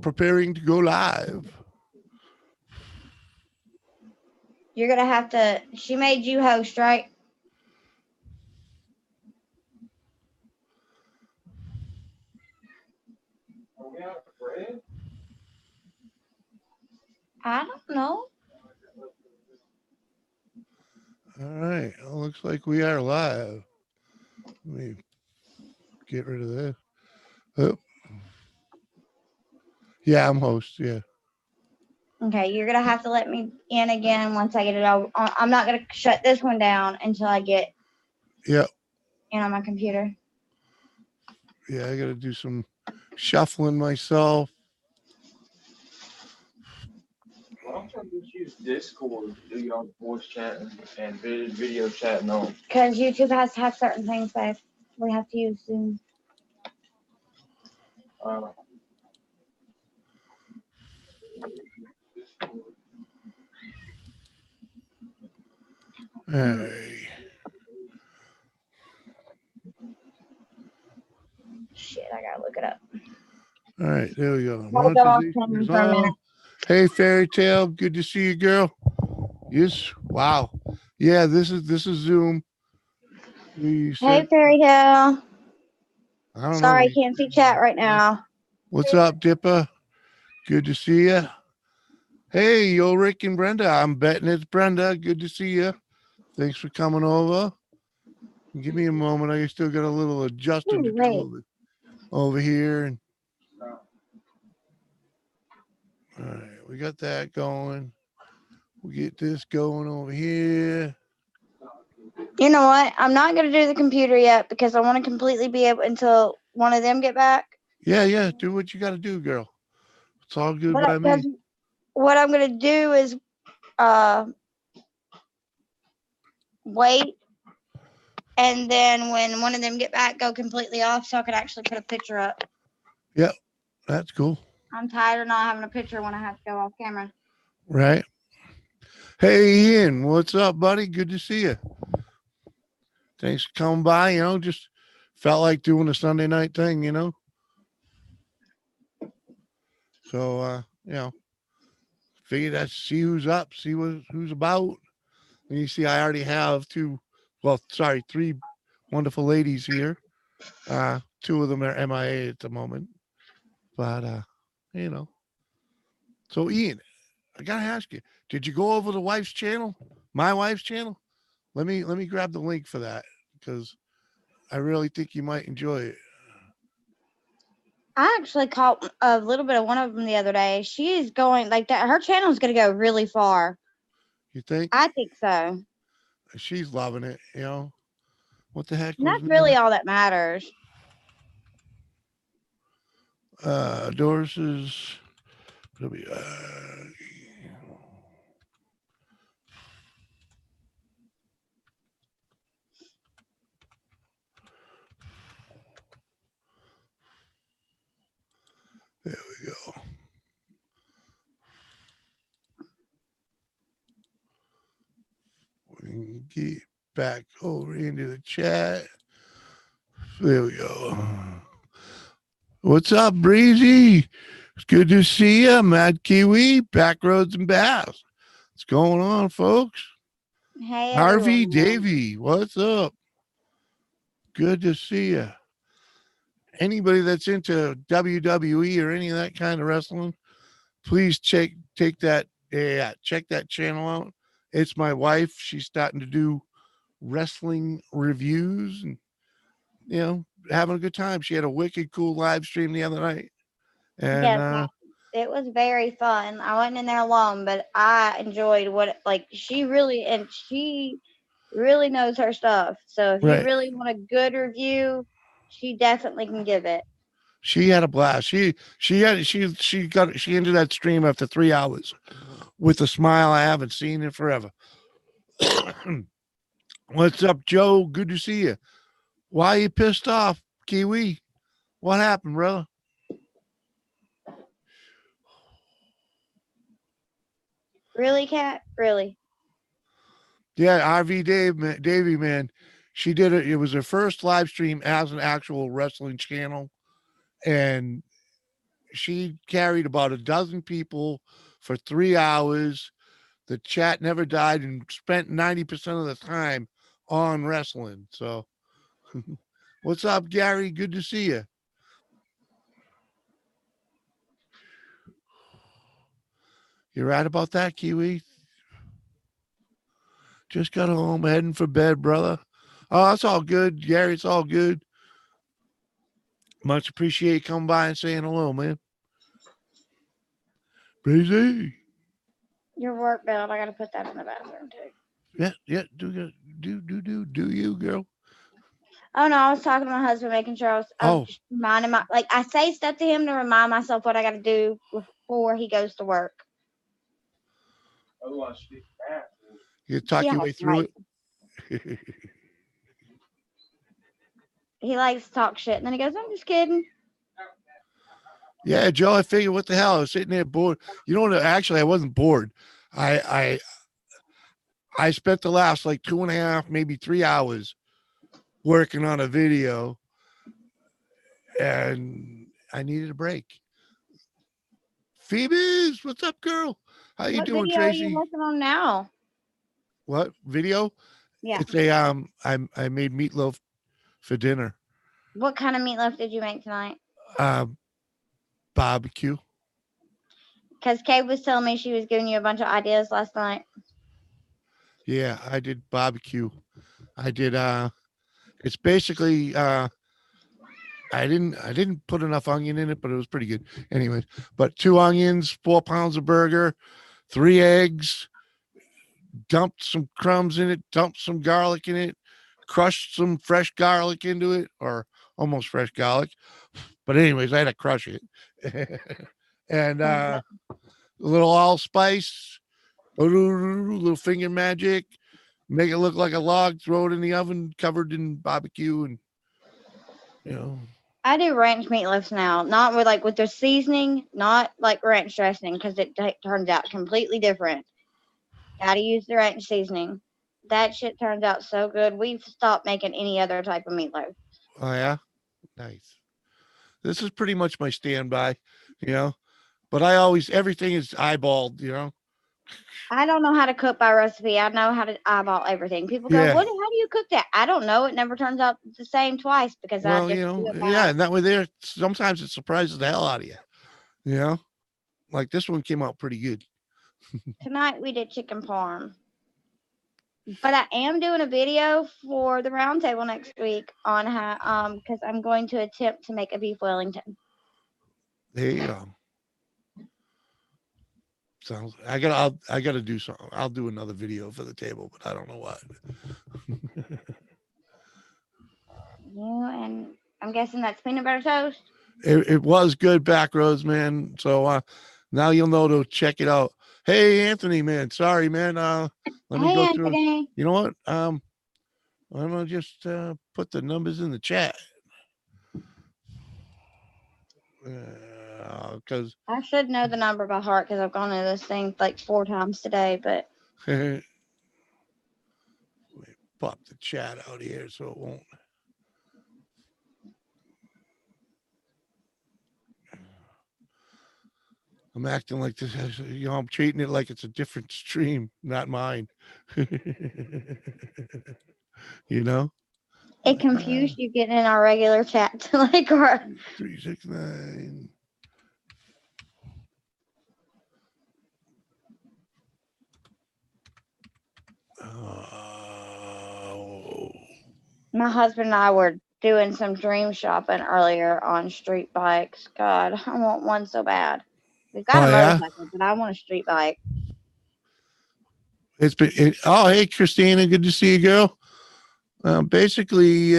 preparing to go live. You're going to have to, she made you host, right? I don't know. All right. It looks like we are live. Let me get rid of this. Oh. Yeah, I'm host. Yeah. Okay, you're going to have to let me in again once I get it all. I'm not going to shut this one down until I get in on my computer. Yeah, I got to do some shuffling myself. Why don't y'all just use Discord to do your voice chat and video chatting on? Because YouTube has to have certain things, babe. We have to use Zoom. Hey. Shit, I gotta look it up. All right, there we go. Gotta go off camera for a minute. Hey, Fairy Tale, good to see you, girl. Yes, wow. Yeah, this is Zoom. Hey, Fairy Tale. I don't Sorry, know. I can't see chat right now. What's up, Dipper? Good to see you. Hey, yo, Rick and Brenda. I'm betting it's Brenda. Good to see you. Thanks for coming over. Give me a moment. I still got a little adjusting to do over here. And all right, we got that going. We get this going over here. You know what? I'm not going to do the computer yet because I want to completely be able until one of them get back. Yeah. Do what you got to do, girl. It's all good by me. What I'm going to do is wait. And then when one of them get back, go completely off so I could actually put a picture up. Yep, that's cool. I'm tired of not having a picture when I have to go off camera. Right. Hey, Ian, what's up, buddy? Good to see you. Thanks for coming by. You know, just felt like doing a Sunday night thing, you know. So, figured I'd see who's up, see who's about. And you see, I already have three wonderful ladies here. Two of them are MIA at the moment. But, you know. So, Ian, I got to ask you, did you go over the wife's channel? My wife's channel? Let me grab the link for that because I really think you might enjoy it. I actually caught a little bit of one of them the other day. She is going like that. Her channel is going to go really far. You think? I think so. She's loving it, you know. What the heck? And that's really all that matters. Doris is. There we go. We can get back over into the chat. There we go. What's up, Breezy? It's good to see you, Mad Kiwi, Backroads and Bass. What's going on, folks? Hey, Harvey Davey, what's up? Good to see you. Anybody that's into WWE or any of that kind of wrestling, please check that channel out. It's my wife. She's starting to do wrestling reviews and, you know, having a good time. She had a wicked cool live stream the other night. And yes, it was very fun. I wasn't in there long, but I enjoyed she really knows her stuff. So if you really want a good review, she definitely can give it. She had a blast. She ended that stream after 3 hours with a smile I haven't seen in forever. What's up, Joe? Good to see you. Why are you pissed off, Kiwi? What happened, brother? Really, Kat? Really? Yeah, Davey, man. She did it. It was her first live stream as an actual wrestling channel. And she carried about a dozen people for 3 hours. The chat never died and spent 90% of the time on wrestling. So, what's up, Gary? Good to see you. You're right about that, Kiwi. Just got home, heading for bed, brother. Oh, that's all good, Gary. It's all good. Much appreciate you coming by and saying hello, man. Breezy. Your work belt. I gotta put that in the bathroom too. Yeah. Do you, girl? Oh no, I was talking to my husband, making sure I was Oh, just reminding my I say stuff to him to remind myself what I gotta do before he goes to work. Otherwise, speak fast. you talk your Yeah, way through right. it. He likes to talk shit, and then he goes, "I'm just kidding." Yeah, Joe. I figured, what the hell? I was sitting there bored. You know what? Actually, I wasn't bored. I spent the last like 2.5, maybe 3 hours working on a video, and I needed a break. Phoebes, what's up, girl? How you What doing, video are you Tracy? working on now? What video? Yeah. It's a I made meatloaf for dinner. What kind of meatloaf did you make tonight? Barbecue. Because Kay was telling me she was giving you a bunch of ideas last night. Yeah, I did barbecue. I did it's basically I didn't put enough onion in it, but it was pretty good. Anyways, but 2 onions, 4 pounds of burger, 3 eggs, dumped some crumbs in it, dumped some garlic in it, crushed some fresh garlic into it, or almost fresh garlic. But anyways, I had to crush it. And a little allspice, a little finger magic, make it look like a log, throw it in the oven, covered in barbecue, and you know. I do ranch meatloafs now, not with their seasoning, not like ranch dressing, because it turns out completely different. Gotta use the ranch seasoning. That shit turns out so good. We've stopped making any other type of meatloaf. Oh yeah, nice. This is pretty much my standby, you know. But everything is eyeballed, you know. I don't know how to cook by recipe. I know how to eyeball everything. People go, Yeah. "What? How do you cook that?" I don't know. It never turns out the same twice because I Well, just you do know, it yeah, by. and that way there sometimes it surprises the hell out of you. You know? Like this one came out pretty good. Tonight we did chicken parm. But I am doing a video for the roundtable next week on how because I'm going to attempt to make a beef Wellington. There you go. Sounds I gotta do something. I'll do another video for the table, but I don't know what. And I'm guessing that's peanut butter toast. It was good, back roads, man. So now you'll know to check it out. Hey Anthony, man. Sorry, man. Let me Hey go through. Anthony. You know what? Why don't I just put the numbers in the chat? Because I should know the number by heart because I've gone to this thing like 4 times today, but let me pop the chat out here so it won't. I'm acting like this, you know, I'm treating it like it's a different stream, not mine. You know? it confused you getting in our regular chat to like our 369. Oh. my husband and I were doing some dream shopping earlier on street bikes. God, I want one so bad. We've got Oh a yeah. motorcycle, but I want a street bike. Oh, hey Christina, good to see you, girl. Basically,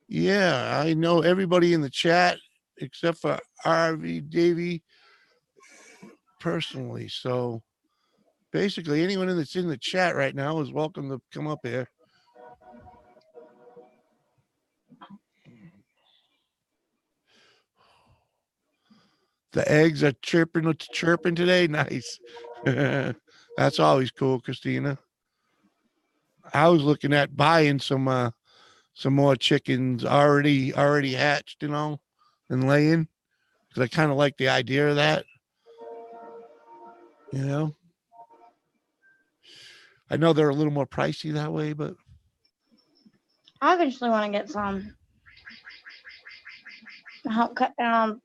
yeah, I know everybody in the chat except for RV Davy personally. So basically, anyone that's in the chat right now is welcome to come up here. The eggs are chirping today. Nice. That's always cool, Christina. I was looking at buying some more chickens already hatched, you know. and lay in, because I kind of like the idea of that. You know, I know they're a little more pricey that way, but I eventually want to get some. Help cut down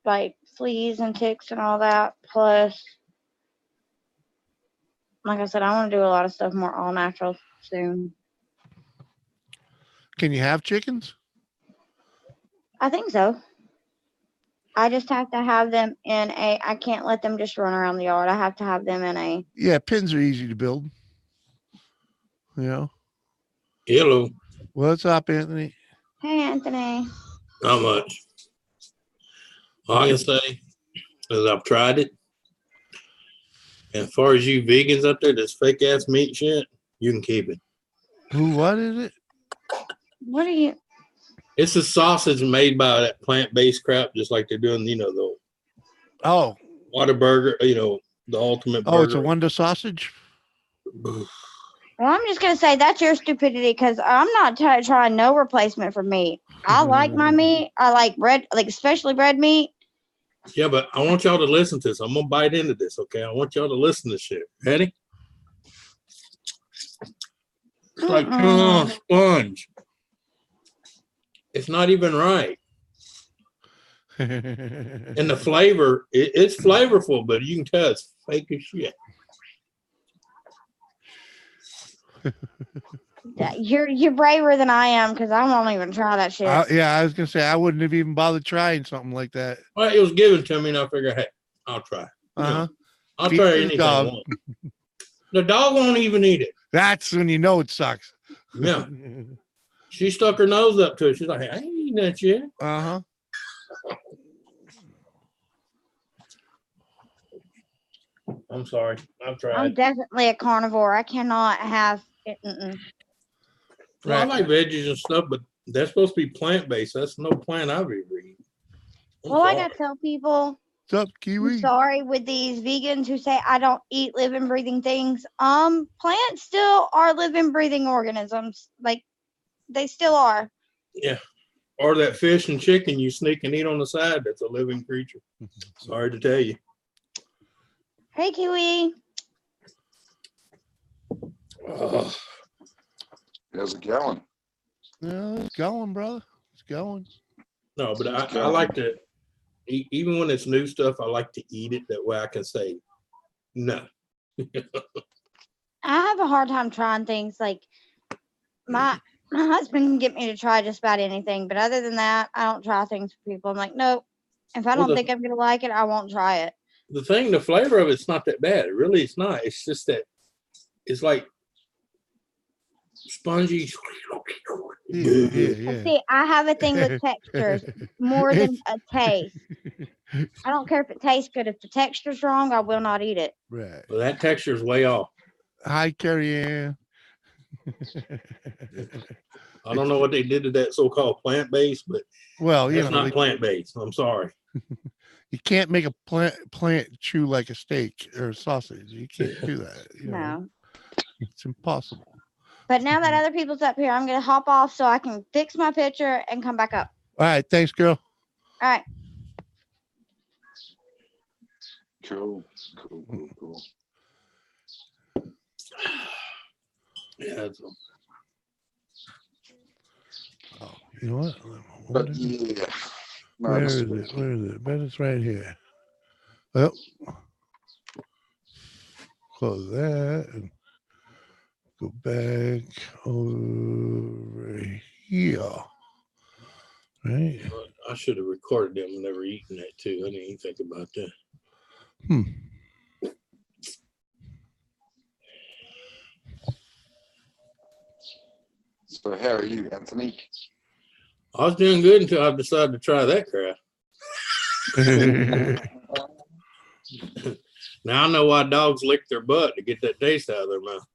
like fleas and ticks and all that. Plus, like I said, I want to do a lot of stuff more all natural soon. can you have chickens? I think so. I just have to have them in a. I can't let them just run around the yard. I have to have them in a. Yeah, pins are easy to build. You know, Hello. what's up, Anthony? Hey, Anthony. Not much. All I can say is I've tried it. And as far as you vegans up there, this fake ass meat shit, you can keep it. Who? What is it? What are you? It's a sausage made by that plant-based crap, just like they're doing, the Oh, Whataburger, the ultimate burger. oh, it's a Wonder sausage. Well, I'm just gonna say that's your stupidity because I'm not trying no replacement for meat. I like my meat. I like red, like especially red meat. Yeah, but I want y'all to listen to this. I'm gonna bite into this, okay? I want y'all to listen to this shit. Ready? It's like chewing on a sponge. It's not even right. And the flavor, it's flavorful, but you can tell it's fake as shit. You're braver than I am because I won't even try that shit. Yeah, I was gonna say I wouldn't have even bothered trying something like that. Well, it was given to me, and I figured, hey, I'll try. I'll Feed try the anything dog. I want. The dog won't even eat it. That's when you know it sucks. Yeah. She stuck her nose up to it. She's like, hey, I ain't eating that shit. Uh-huh. I'm sorry. I've I'm tried. definitely a carnivore. I cannot have it. Well, I like veggies and stuff, but that's supposed to be plant-based. That's no plant I've ever eaten. Well, I gotta tell people, What's up, Kiwi? I'm sorry with these vegans who say I don't eat living, breathing things. Plants still are living, breathing organisms. Like they still are. Yeah. Or that fish and chicken you sneak and eat on the side. That's a living creature. Sorry to tell you. Hey, Kiwi. How's it going? Yeah, it's going, brother. It's going. No, but I like to, even when it's new stuff, I like to eat it. That way I can say no. I have a hard time trying things. Like my husband can get me to try just about anything, but other than that, I don't try things for people. I'm like, nope. If I don't think I'm gonna like it, I won't try it. The flavor of it's not that bad. It really is not. It's just that it's like spongy. Yeah. See, I have a thing with textures more than a taste. I don't care if it tastes good. If the texture's wrong, I will not eat it. Right. Well, that texture is way off. Hi, Carrie Ann. I don't know what they did to that so-called plant-based, but Well, it's not plant-based. I'm sorry. You can't make a plant chew like a steak or a sausage. You can't do that. No. It's impossible. But now that other people's up here, I'm going to hop off so I can fix my picture and come back up. All right. Thanks, girl. All right. Cool. Yeah. That's Oh, you know what? But yeah. No, Where this is it? Where is it? Bet it's right here. Well, close that and go back over here. Right? I should have recorded them and never eaten that too. I didn't even think about that. So how are you, Anthony? I was doing good until I decided to try that crap. Now I know why dogs lick their butt to get that taste out of their mouth.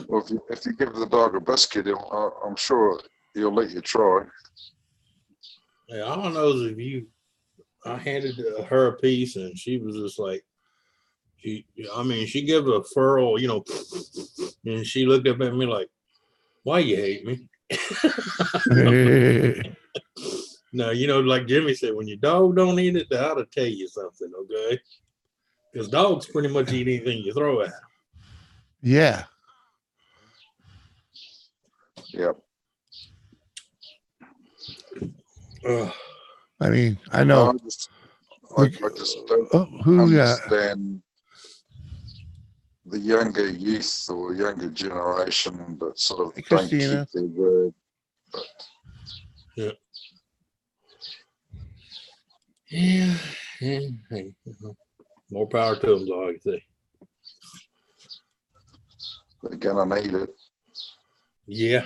Well, if you give the dog a biscuit, I'm sure he'll let you try. Yeah, all I know is I handed her a piece and she was just like, She gave a furl, and she looked up at me like, "Why you hate me?" No, like Jimmy said, when your dog don't eat it, they ought to tell you something, okay? Because dogs pretty much eat anything you throw at them. Yeah. Yep. I mean, I know. I just don't who understand the younger youth or younger generation that sort of don't keep their word. But yeah. More power to them, all I can say. They're gonna need it. Yeah.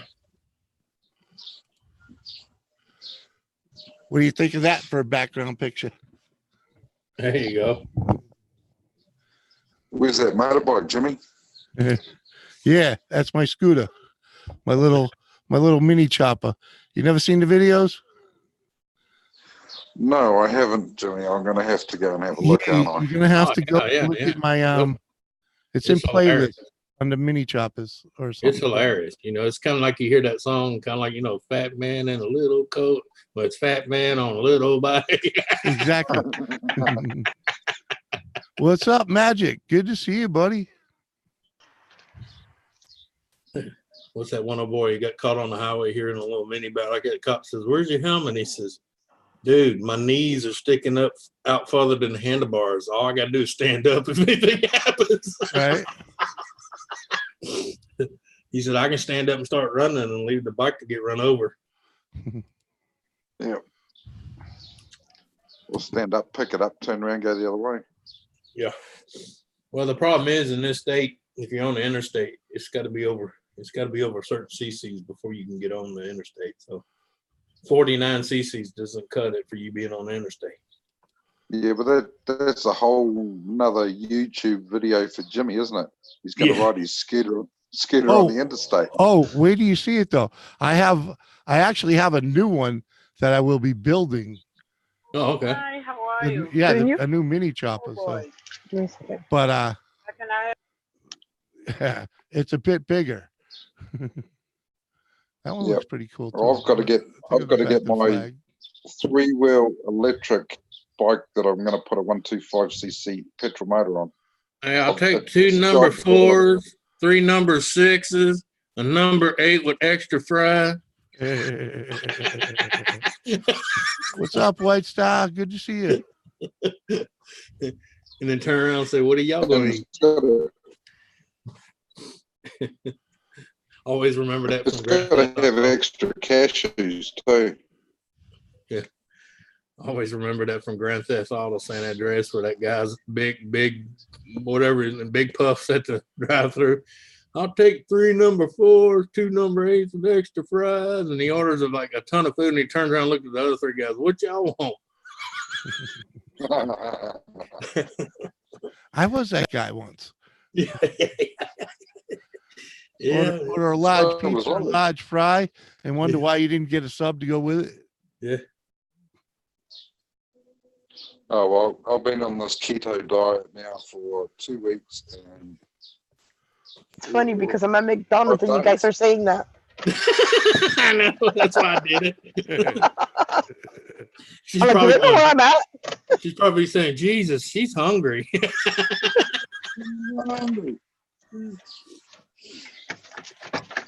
What do you think of that for a background picture? There you go. Where's that motorbike, Jimmy? Yeah, that's my scooter. My little mini chopper. You never seen the videos? No, I haven't, Jimmy. I'm gonna have to go and have a look, aren't I? You're gonna have to go look at my it's in playlist hilarious. on the mini choppers or something. It's hilarious. It's kind of like you hear that song, kind of like, Fat Man in a little coat, but it's Fat Man on a little bike. Exactly. What's up, Magic? Good to see you, buddy. What's that one old boy? He got caught on the highway here in a little mini bike. Like that cop says, "Where's your helmet?" He says, "Dude, my knees are sticking up out farther than the handlebars. All I got to do is stand up if anything happens." Right. He said, "I can stand up and start running and leave the bike to get run over." Yeah. We'll stand up, pick it up, turn around, go the other way. Yeah. Well, the problem is in this state, if you're on the interstate, it's got to be over certain cc's before you can get on the interstate. So 49 cc's doesn't cut it for you being on the interstate. Yeah, but that's a whole nother YouTube video for Jimmy, isn't it? He's going to ride his scooter on the interstate. Oh, where do you see it though? I actually have a new one that I will be building. Oh, okay. Hi, how are you? Yeah, a new mini chopper. So. But it's a bit bigger. That one looks pretty cool too. Well, I've got to get my 3-wheel electric bike that I'm going to put a 125cc petrol motor on. Hey, I'll take 2 number 4s, 3 number 6s, a number 8 with extra fry. What's up, White Star? Good to see you. And then turn around and say, "What are y'all going to eat?" Always remember that. It's got to have extra cashews too. Yeah. Always remember that from Grand Theft Auto San Andreas, where that guy's big, whatever, and big puffs at the drive-through. "I'll take 3 number 4s, 2 number 8s with extra fries." And he orders like a ton of food, and he turns around and looks at the other 3 guys. "What y'all want?" I was that guy once. Yeah. Order a large pizza, a large fry, and wonder why you didn't get a sub to go with it. Yeah. Oh, well, I've been on this keto diet now for 2 weeks. And it's funny because I'm at McDonald's and you guys are saying that. I know. That's why I did it. She's I'm like, probably you know where I'm at? She's probably saying, "Jesus, she's hungry."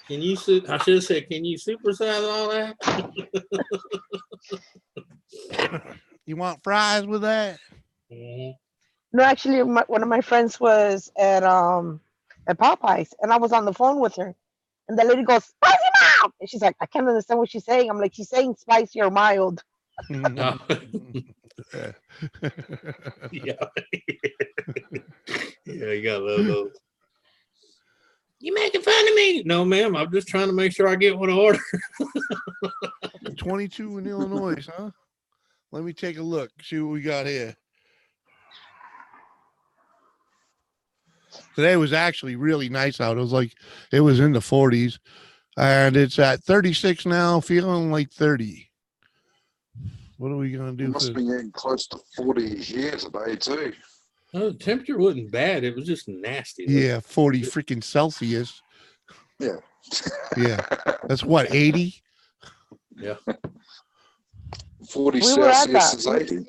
Can you I should have said, "Can you supersize all that?" You want fries with that? Mm-hmm. No, actually, one of my friends was at Popeyes, and I was on the phone with her, and the lady goes, "Spicy mouth," and she's like, "I can't understand what she's saying." I'm like, "She's saying spicy or mild." Yeah. Yeah, you gotta love those. "You making fun of me?" "No, ma'am. I'm just trying to make sure I get what I order." 22 in Illinois, huh? Let me take a look. See what we got here. Today was actually really nice out. It was in the 40s, and it's at 36 now, feeling like 30. What are we gonna do? It must be getting close to 40 here today too. The temperature wasn't bad. It was just nasty. Yeah, 40 freaking Celsius. Yeah. Yeah. That's what, 80? Yeah. 40 We were at Celsius that. is 80.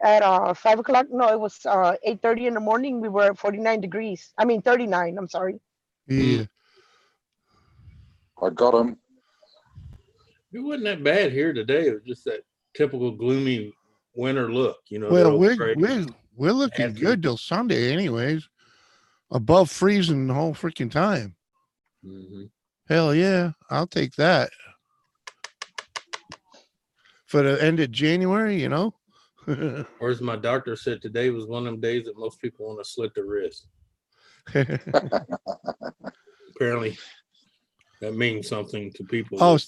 At 5 o'clock. No, it was 8:30 in the morning. We were at 49 degrees. I mean 39. I'm sorry. Yeah. I got him. It wasn't that bad here today. It was just that typical gloomy winter look. You know. Well, the old gray- we're looking Nasty. good till Sunday, anyways. Above freezing the whole freaking time. Mhm. Hell yeah, I'll take that. For the end of January, you know. Or as my doctor said, today was one of them days that most people want to slit their wrist. Apparently, that means something to people. Oh,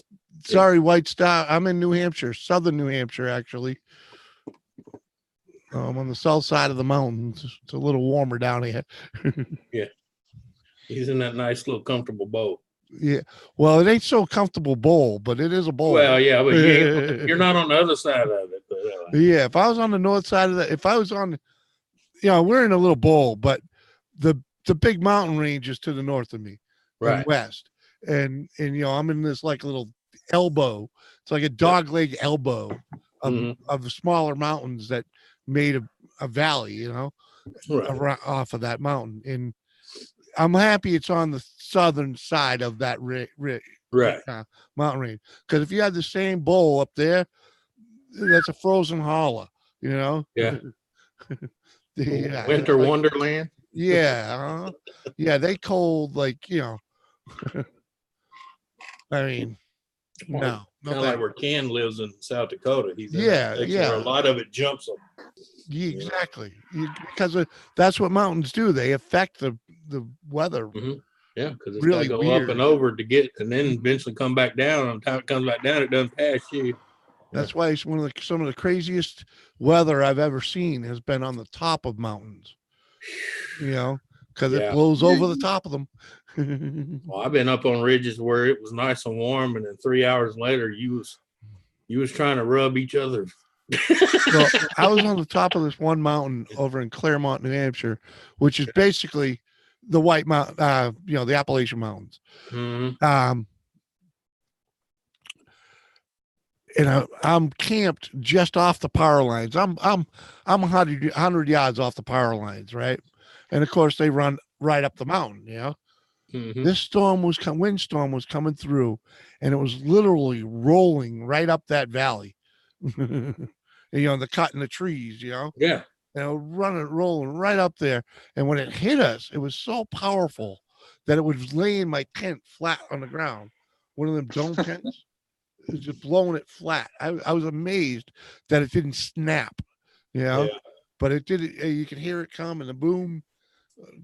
sorry, White Star. I'm in New Hampshire, southern New Hampshire, actually. I'm on the south side of the mountains. It's a little warmer down here. He's in that nice little comfortable boat. Yeah. Well, it ain't so comfortable bowl, but it is a bowl. Well, yeah, but you're not on the other side of it. But, Yeah, if I was on the north side of if I was on, we're in a little bowl, but the big mountain range is to the north of me, and right. west, and I'm in this like little elbow. It's like a dog leg elbow of the smaller mountains that made a valley, Right. off of that mountain. And I'm happy it's on the southern side of that Right. mountain range, because if you had the same bowl up there, that's a frozen holler, Yeah. Yeah, Winter like, wonderland. yeah, yeah, they cold like I mean, no, Kind of like where Ken lives in South Dakota. He's in Yeah, that section yeah. where a lot of it jumps up. yeah, exactly, because that's what mountains do. They affect the weather. Yeah, because it's Really got to go up weird. and over to get, and then eventually come back down. And the time it comes back down, it doesn't pass you. That's why it's some of the craziest weather I've ever seen has been on the top of mountains. Because it Yeah. blows over the top of them. Well, I've been up on ridges where it was nice and warm, and then 3 hours later, you was trying to rub each other. Well, I was on the top of this one mountain over in Claremont, New Hampshire, which is basically the White Mountain, the Appalachian Mountains. Mhm. And I'm camped just off the power lines. I'm 100 yards off the power lines, right? And of course, they run right up the mountain. Mhm. This windstorm was coming through, and it was literally rolling right up that valley. And, the cut in the trees, Yeah. rolling right up there. And when it hit us, it was so powerful that it was laying my tent flat on the ground. One of them dome tents. It was just blowing it flat. I was amazed that it didn't snap, Yeah. but it did. You could hear it come and the boom.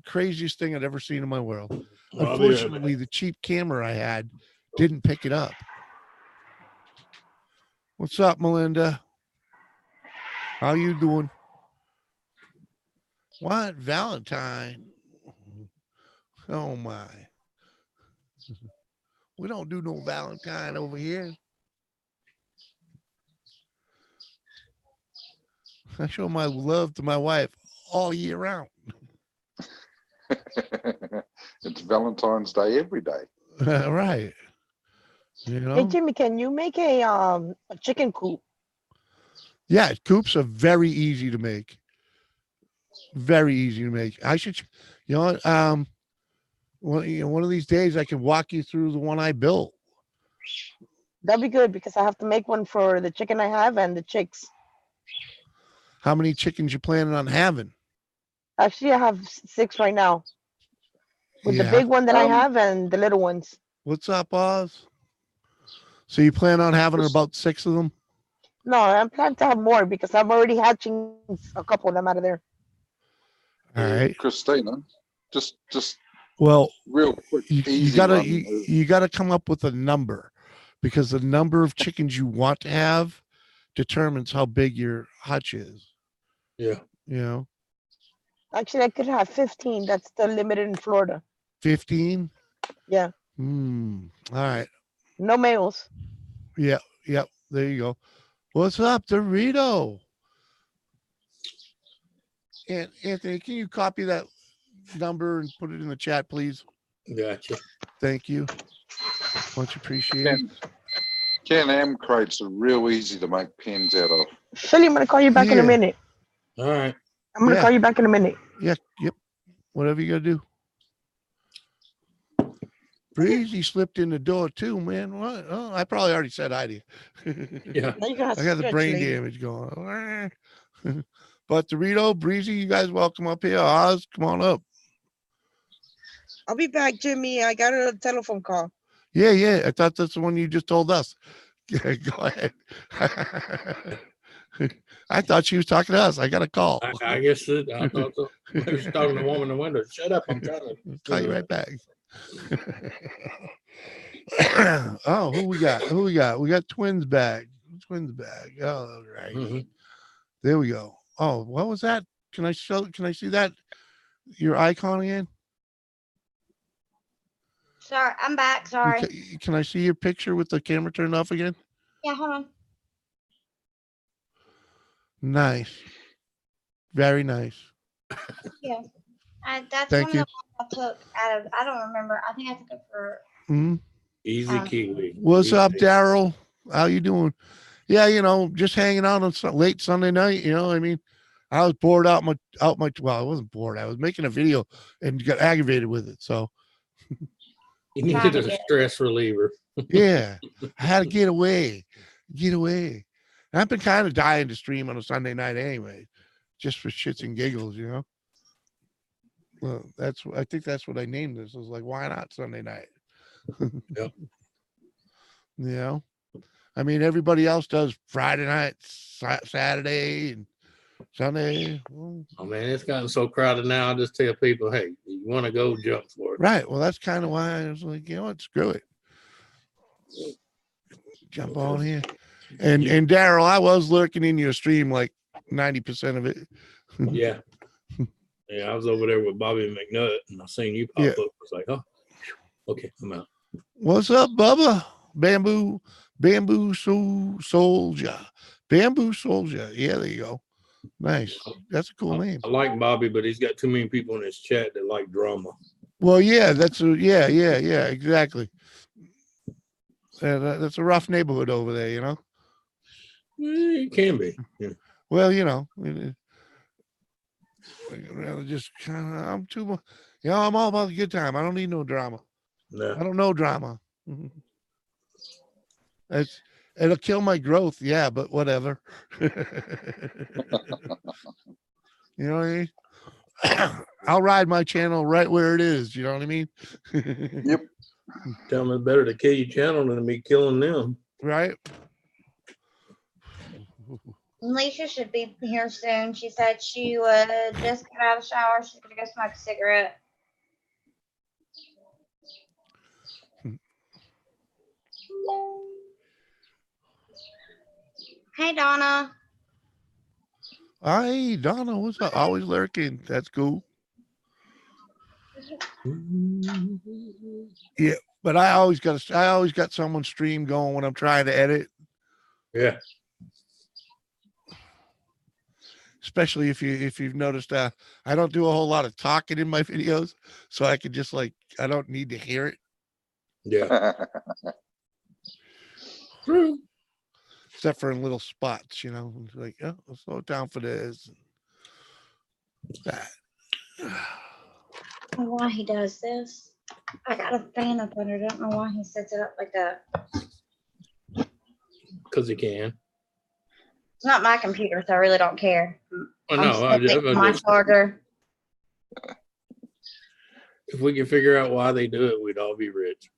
Craziest thing I'd ever seen in my world. Well, I'll be right Unfortunately, the cheap camera I had didn't pick it up. What's up, Melinda? How you doing? What? Valentine? Oh my. We don't do no Valentine over here. I show my love to my wife all year round. It's Valentine's Day every day. Right. Hey Jimmy, can you make a chicken coop? Yeah, coops are very easy to make. Very easy to make. I should, one of these days I can walk you through the one I built. That'd be good because I have to make one for the chicken I have and the chicks. How many chickens you planning on having? Actually, I have 6 right now. With the Yeah. big one that I have and the little ones. What's up, Oz? So you plan on having about 6 of them? No, I'm planning to have more because I'm already hatching a couple of them out of there. All right. Christina, just Well, real quick, you easy gotta one. you gotta come up with a number, because the number of chickens you want to have determines how big your hutch is. Yeah. Actually, I could have 15. That's still limited in Florida. 15? Yeah. All right. No males. Yep. There you go. What's up, Dorito? Anthony, can you copy that number and put it in the chat, please? Gotcha. Thank you. Much appreciated. Can-Am crates are real easy to make pens out of. Philly, I'm gonna call you back in a Yeah. minute. All right. I'm gonna Yeah. call you back in a minute. Yeah. Yep. Whatever you gotta do. Breezy slipped in the door too, man. What? Oh, I probably already said hi to you. Yeah. Now you gotta I got the stretch, brain lady. damage going. But Dorito, Breezy, you guys welcome up here. Oz, come on up. I'll be back, Jimmy. I got a telephone call. Yeah. I thought that's the one you just told us. Go ahead. I thought she was talking to us. I got a call. I guess I thought so. Maybe she's talking to the woman in the window. Shut up. I'm trying to Call you right back. Oh, who we got? We got twins back. Twins back. Oh, all right. Mhm. There we go. Oh, what was that? Can I see that? Your icon again? Sorry, I'm back. Sorry. Can I see your picture with the camera turned off again? Yeah, hold on. Nice. Very nice. Yeah. That's Thank one you. of the ones I took out of, I don't remember. I think I took it for, Mhm. Easy Kiwi. What's Easy. up, Daryl? How you doing? Yeah, just hanging out on late Sunday night. I mean, I was bored out my. Well, I wasn't bored. I was making a video and got aggravated with it. So You needed a stress reliever. yeah, I had to get away. And I've been kind of dying to stream on a Sunday night anyway, just for shits and giggles. Well, I think that's what I named this. I was like, why not Sunday night? Yep. I mean, everybody else does Friday night, Saturday, and Sunday. Well, Oh man, it's gotten so crowded now. I just tell people, hey, you want to go, jump for it. right. Well, that's kind of why I was like, what? Screw it. Jump on here. And Daryl, I was lurking in your stream like 90% of it. Yeah. Yeah, I was over there with Bobby McNutt, and I seen you pop up. I was like, oh, okay, I'm out. What's up, Bubba? Bamboo Soldier. Bamboo Soldier. Yeah, there you go. Nice. That's a cool name. I like Bobby, but he's got too many people in his chat that like drama. Well, yeah, yeah, exactly. That's a rough neighborhood over there, It can be. Yeah. Well, just kind of, I'm too much. I'm all about the good time. I don't need no drama. No. I don't know drama. It'll kill my growth. Yeah, but whatever. You know what I mean? I'll ride my channel right where it is. You know what I mean? Yep. Tell them it's better to kill your channel than to be killing them. Right. Alicia should be here soon. She said she would just get out of the shower. She's going to go smoke a cigarette. Hey, Donna. Hey, Donna, what's up? Always lurking. That's cool. Yeah, but I always got someone stream going when I'm trying to edit. Yeah. Especially if you've noticed, I don't do a whole lot of talking in my videos, so I can just I don't need to hear it. Yeah. True. Except for in little spots, like, oh, I'll slow it down for this. That. I don't know why he does this. I got a fan up under it. I don't know why he sets it up like that. Because he can. It's not my computer, so I really don't care. Oh, no, I'm my charger. If we can figure out why they do it, we'd all be rich.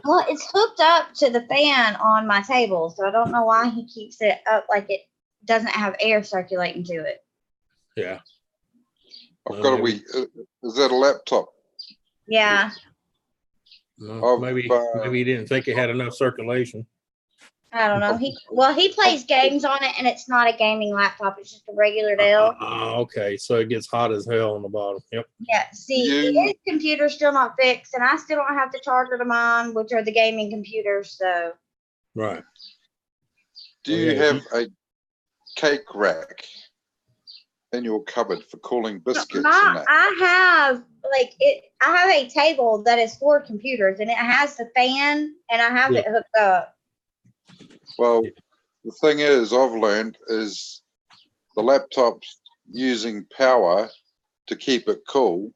Well, it's hooked up to the fan on my table, so I don't know why he keeps it up like it doesn't have air circulating to it. Yeah. I've got a wee. Is that a laptop? Yeah. Well, maybe he didn't think it had enough circulation. I don't know. He plays games on it, and it's not a gaming laptop. It's just a regular Dell. Okay. So it gets hot as hell on the bottom. Yep. Yeah. See, his computer's still not fixed, and I still don't have the charger to mine, which are the gaming computers. So. Right. Do you have a cake rack? in your cupboard for cooling biscuits and My, that. I have like it. I have a table that is for computers, and it has the fan, and I have it hooked up. Well, the thing is, I've learned is the laptop's using power to keep it cool,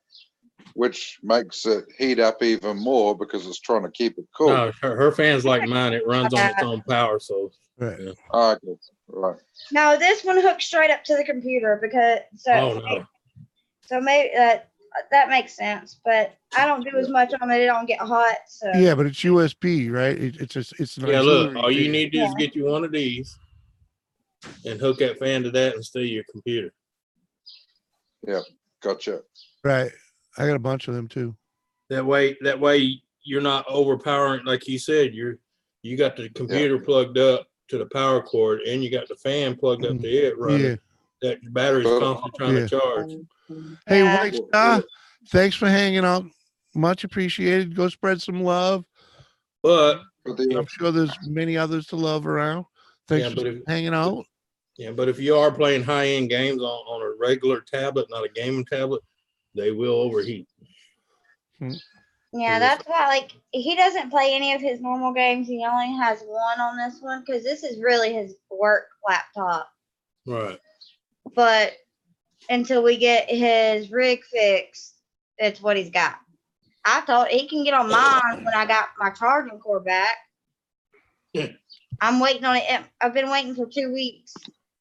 which makes it heat up even more because it's trying to keep it cool. No, her fan's like mine. It runs on its own power. So Right. yeah. Okay, right. No, this one hooks straight up to the computer because so maybe that makes sense. But I don't do as much on it; it don't get hot. So Yeah, but it's USB, right? It's an Yeah, look, auxiliary all you fan. need to do is get you one of these and hook that fan to that and steal your computer. Yeah, gotcha. Right. I got a bunch of them too. That way you're not overpowering. Like you said, you got the computer plugged up to the power cord and you got the fan plugged up to it running. Yeah. That battery's constantly trying to charge. Hey, Yeah. White Star, thanks for hanging out. Much appreciated. Go spread some love. But I'm sure there's many others to love around. Thanks for hanging out. Yeah, but if you are playing high-end games on a regular tablet, not a gaming tablet, they will overheat. yeah, that's why like he doesn't play any of his normal games. He only has one on this one because this is really his work laptop. Right. But until we get his rig fixed, that's what he's got. I thought he can get on mine when I got my charging cord back. I'm waiting on it. I've been waiting for 2 weeks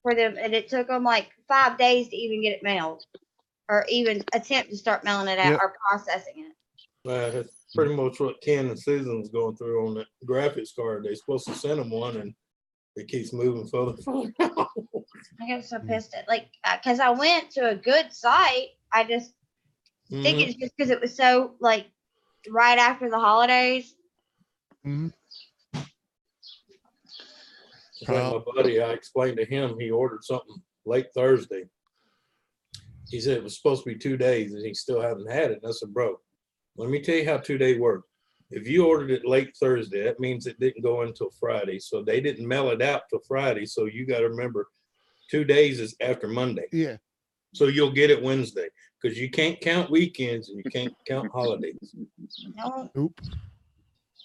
for them, and it took them like 5 days to even get it mailed, or even attempt to start mailing it out or processing it. That's pretty much what Ken and Susan's going through on the graphics card. They're supposed to send them one, and it keeps moving further. I get so pissed at because I went to a good site. I just think it's just because it was so like right after the holidays. Mm-hmm. Like my buddy, I explained to him he ordered something late Thursday. He said it was supposed to be 2 days and he still haven't had it. And I said, bro, let me tell you how 2 day work. If you ordered it late Thursday, that means it didn't go until Friday. So they didn't mail it out till Friday. So you got to remember 2 days is after Monday. Yeah. So you'll get it Wednesday because you can't count weekends and you can't count holidays. No. Nope.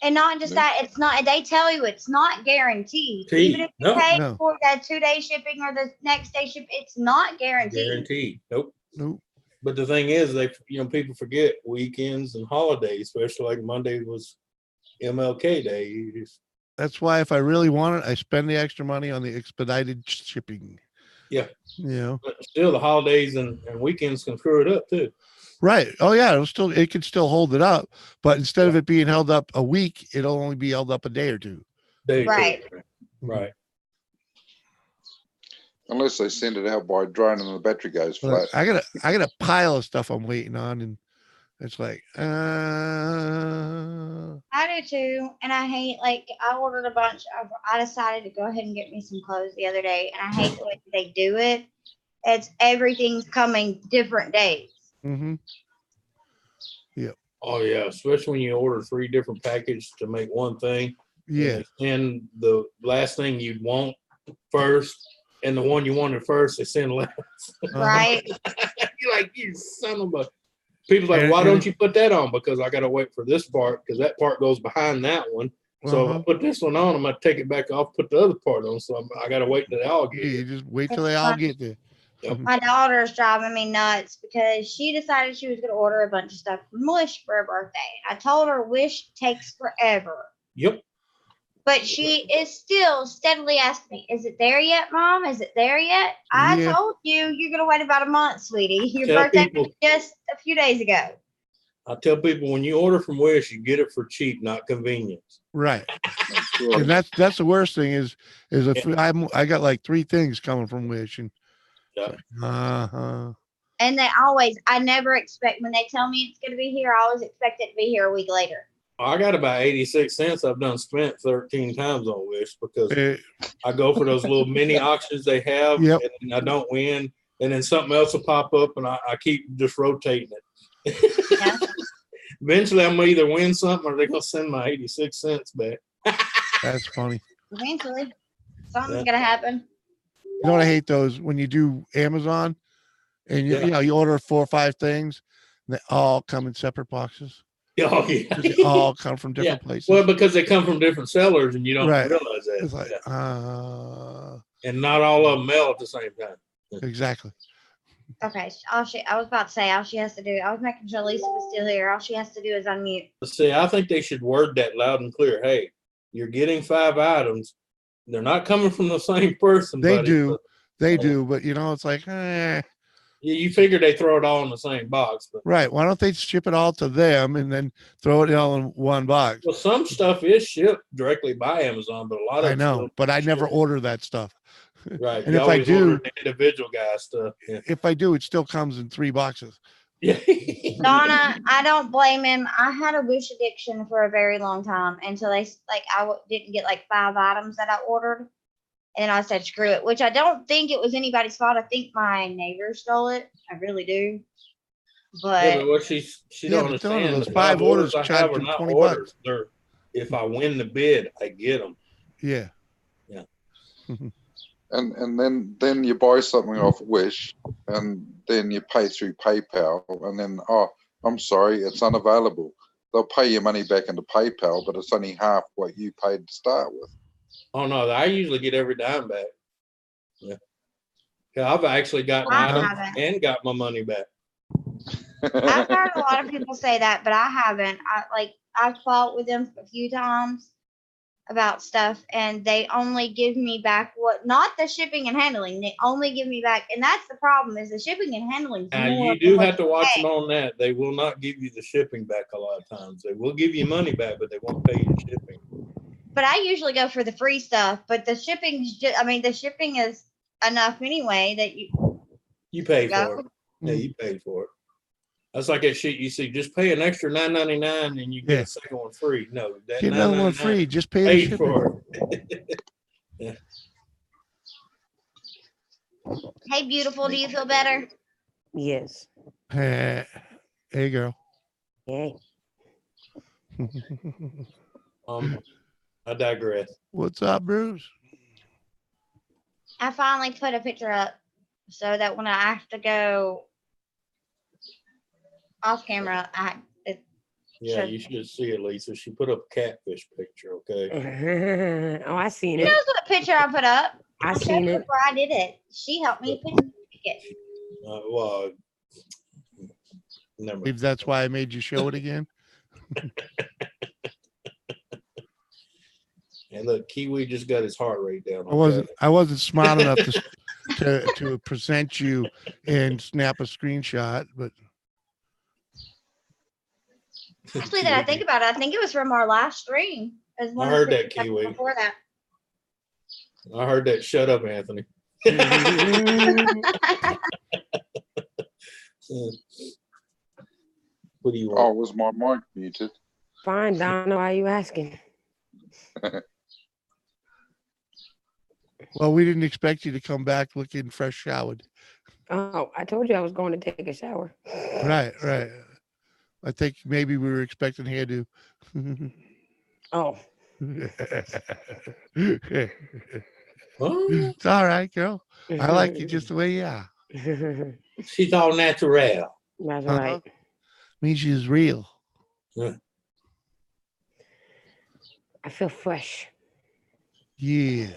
And not just that, it's not. They tell you it's not guaranteed. Even if you pay for that 2 day shipping or the next day ship, it's not guaranteed. Guaranteed. Nope. Nope. But the thing is, people forget weekends and holidays, especially like Monday was MLK Day. That's why if I really want it, I spend the extra money on the expedited shipping. Yeah. You know. But still, the holidays and weekends can screw it up too. Right. Oh yeah, it can still hold it up, but instead of it being held up a week, it'll only be held up a day or two. Right. Right. Unless they send it out by drone and the battery goes flat. I got a pile of stuff I'm waiting on, and it's like I do too, and I hate I ordered a bunch of. I decided to go ahead and get me some clothes the other day, and I hate the way they do it. It's everything's coming different days. Mm-hmm. Yep. Oh yeah, especially when you order 3 different packages to make one thing. Yeah. And the last thing you'd want first, and the one you wanted first, they send last. Right. You're like, you son of a. People's like, why don't you put that on? Because I got to wait for this part because that part goes behind that one. So if I put this one on, I'm gonna take it back off, put the other part on. So I got to wait till they all get. Yeah, you just wait till they all get there. My daughter's driving me nuts because she decided she was going to order a bunch of stuff from Wish for her birthday. I told her Wish takes forever. Yep. But she is still steadily asking me, is it there yet, Mom? Is it there yet? I told you, you're going to wait about a month, sweetie. Your birthday was just a few days ago. I tell people when you order from Wish, you get it for cheap, not convenience. Right. And that's the worst thing is I got like 3 things coming from Wish, and and I never expect when they tell me it's going to be here, I always expect it to be here a week later. I got about 86 cents I've done spent 13 times on Wish because I go for those little mini auctions they have and I don't win. And then something else will pop up and I keep just rotating it. Eventually I'm going to either win something or they're going to send my 86 cents back. That's funny. Eventually something's going to happen. You know what I hate those when you do Amazon And Yeah. you know, you order 4 or 5 things, and they all come in separate boxes. Oh yeah. 'Cause they all come from different places. Well, because they come from different sellers, and you don't Right. realize that. It's like, And not all of them mail at the same time. exactly. Okay, I was about to say all she has to do. I was making sure Lisa was still here. All she has to do is unmute. See, I think they should word that loud and clear. Hey, you're getting 5 items. They're not coming from the same person. They buddy, do. but- They do, but you know, it's like, You figure they throw it all in the same box, but right. Why don't they ship it all to them and then throw it all in one box? well, some stuff is shipped directly by Amazon, but a lot of I it's know, still but I never shipped. order that stuff. Right. And You if I always do, order the individual guy stuff. Yeah. if I do, it still comes in 3 boxes. Yeah. Donna, I don't blame him. I had a wish addiction for a very long time until didn't get like 5 items that I ordered, and I said screw it. Which I don't think it was anybody's fault. I think my neighbor stole it. I really do. Yeah, But but what she Yeah, don't but Donna, understand, those the 5 orders I charge have are them not 20 orders. bucks. They're, if I win the bid, I get them. Yeah. Yeah. And then you buy something off Wish, and then you pay through PayPal, and then I'm sorry, it's unavailable. They'll pay your money back into PayPal, but it's only half what you paid to start with. Oh no, I usually get every dime back. Yeah. Yeah, I've actually gotten I items haven't. and got my money back. I've heard a lot of people say that, but I haven't. I've fought with them a few times about stuff, and they only give me back not the shipping and handling. They only give me back, and that's the problem. Is the shipping and handling. Now you do have to watch them on that. They will not give you the shipping back a lot of times. They will give you money back, but they won't pay you shipping. But I usually go for the free stuff. But the shipping's the shipping is enough anyway that You pay go. for it. Yeah, you paid for it. That's like that shit you see. Just pay an extra $9.99 and you get Yeah. a second one free. No, that Get another one $9.99 free. Just pay the paid shipping. for it. Yeah. Hey, beautiful, do you feel better? Yes. Hey, girl. Yay. I digress. What's up, Bruce? I finally put a picture up so that when I have to go off camera, Yeah, Sure. you should see it, Lisa. She put up a catfish picture, okay? Oh, I seen She it. knows what picture I put up. I checked seen it. before I did it. She helped me pick it. Well, never. Maybe that's why I made you show it again. And look, Kiwi just got his heart rate down. I wasn't smart enough to present you and snap a screenshot, but Actually, that I think about it, I think it was from our last stream. It was one I of the heard that, pictures Kiwi. before that. I heard that. Shut up, Anthony. What do you Oh, want? was my mic muted? Fine, Donna. Why are you asking? well, we didn't expect you to come back looking fresh showered. Oh, I told you I was going to take a shower. Right. I think maybe we were expecting hairdo. Oh, Huh? It's all right, girl. I like you just the way you are. She's all natural. That's Uh-huh. right. Means she's real. I feel fresh. Yeah.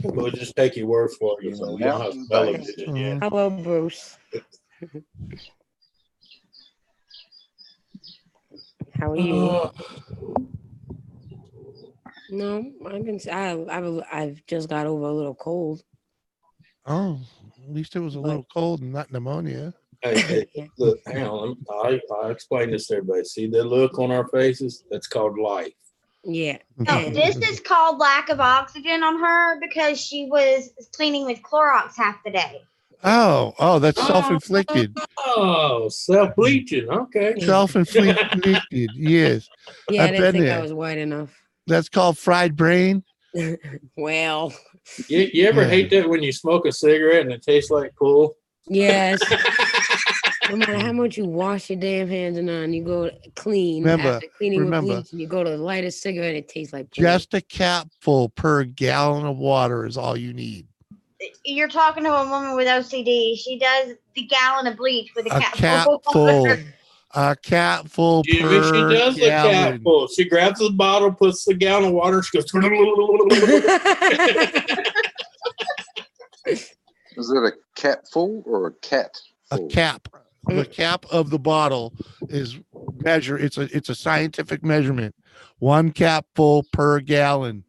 We'll just take your word for it. You know, you don't have to smell it yet. Hello, Bruce. How are you? No, I've just got over a little cold. Oh, at least it was a little cold and not pneumonia. Hey, Yeah. look, hang on. I explain this to everybody. See that look on our faces? That's called life. Yeah. No, And this is called lack of oxygen on her because she was cleaning with Clorox half the day. Oh, that's self-inflicted. Oh, self-bleaching. Okay. Self-inflicted. Yes. yeah, I I've didn't been think there. I was white enough. That's called fried brain. Well, You ever Yeah. hate that when you smoke a cigarette and it tastes like pool? yes. No matter how much you wash your damn hands and on, you go clean. Remember- after cleaning remember, with bleach, and you go to light a cigarette, it tastes like pool. Just a cap full per gallon of water is all you need. You're talking to a woman with OCD. She does the gallon of bleach with a A cap cap full. full. A cap full Jimmy, she per does the cap gallon. full. She grabs the bottle, puts the gallon of water, and she goes. Is it a cat full or a cat A full? cap. The cap of the bottle is it's a scientific measurement. 1 cap full per gallon.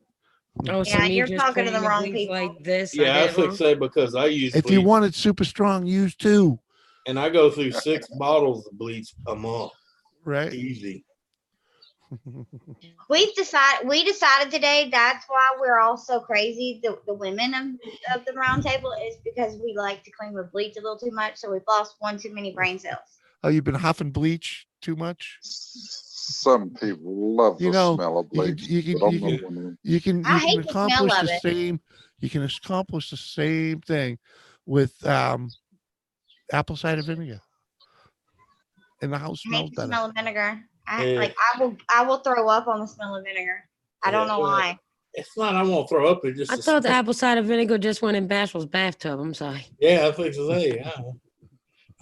Oh, so Yeah, me you're just talking to the pouring wrong bleach people. like this. Yeah, I I was going to say because I use If you bleach, want it super strong, use 2. and I go through 6 bottles of bleach a month. Right? Easy. We decided today that's why we're all so crazy. The women of the round table is because we like to clean with bleach a little too much, so we've lost one too many brain cells. Oh, you've been huffing bleach too much? Some people love You the know, smell of bleach, you can- but I'm you not can- one of them. You can I hate the smell accomplish of the it. same. You can accomplish the same thing with apple cider vinegar, and the house I smells hate the better. smell of vinegar. Yeah. I will throw up on the smell of vinegar. I don't know why. It's not I won't throw up. It's just I thought the apple cider vinegar just went in Bashful's bathtub. I'm sorry. Yeah, I think so. Yeah.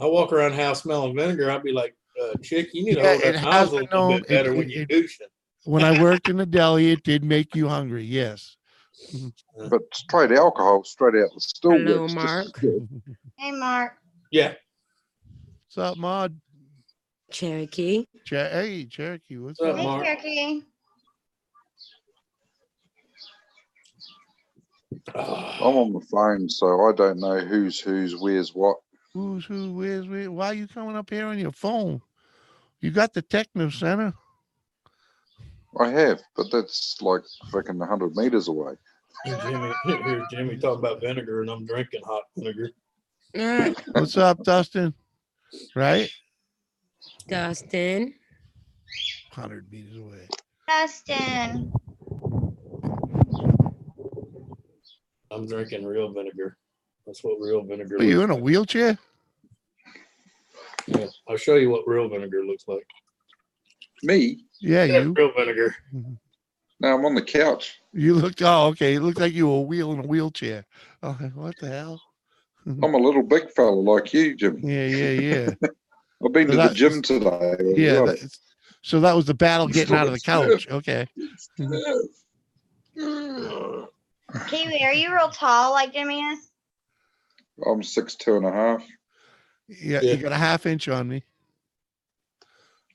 I walk around the house smelling vinegar. I'll be like, chick, you need to Yeah, hold it that has nozzle been a little known- bit better it- when it- you're it- douching. When I worked in the deli, it did make you hungry. Yes. But straight alcohol, straight out the still Hello, works just as Mark. good. Hey, Mark. Yeah. What's up, Maud? Cherokee. Hey, Cherokee. What's What's up, up? Hey, Mark? Cherokee. I'm on the phone, so I don't know who's where's what. Who's who? Where's where? Why are you coming up here on your phone? You got the Techno Center. I have, but that's like freaking 100 meters away. Here's Jimmy talking about vinegar, and I'm drinking hot vinegar. What's up, Dustin? Right? Dustin. 100 meters away. Dustin. I'm drinking real vinegar. That's what real vinegar Are you looks in a like. wheelchair? Yeah, I'll show you what real vinegar looks like. Me? Yeah, That's you. real vinegar. No, I'm on the couch. You looked. Oh, okay. It looked like you were wheeling a wheelchair. Oh, what the hell? I'm a little big fella like you, Jimmy. Yeah. I've been So to the that- gym today. as Yeah. well. So that was the battle getting out of the couch. Okay. Kiwi, are you real tall like Jimmy is? I'm 6'2.5". Yeah, Yeah. you got a ½ inch on me.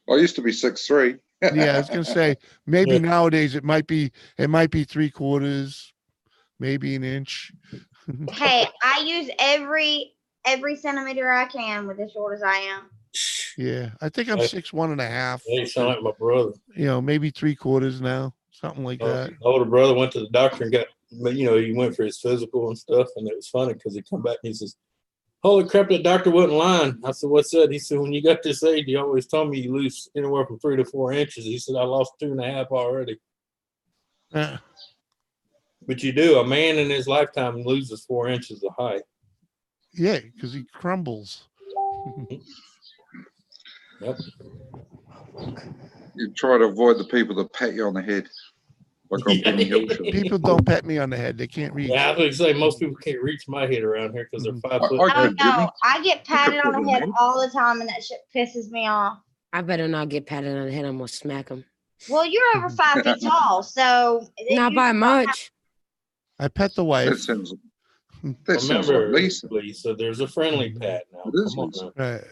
I used to be 6'3". Yeah, I was gonna say maybe Yeah. nowadays it might be 3/4, maybe an inch. Hey, I use every centimeter I can with as short as I am. Yeah, I think I'm Hey. 6'1.5". They sound like my brother. You know, maybe 3/4 now, something like that. My older brother went to the doctor and got, he went for his physical and stuff, and it was funny because he come back and he says, "Holy crap, that doctor wasn't lying." I said, "What's that?" He said, "When you got this age, you always told me you lose anywhere from 3 to 4 inches." He said, "I lost 2.5 already." Uh, But you do. A man in his lifetime loses 4 inches of height. yeah, because he crumbles. Yep. You try to avoid the people that pat you on the head, like on Benny Hill show. People don't pat me on the head; they can't reach. Yeah, I would say most people can't reach my head around here because they're 5 foot. I I don't could, Jimmy. know. I get patted on put the it head in. all the time, and that shit pisses me off. I better not get patted on the head. I'm gonna smack him. Well, you're over 5 feet tall, so Not by much. I pet the wife. That sounds like Remember, Lisa. Lisa, there's a friendly pat now. It is Come on Lisa. now. Right.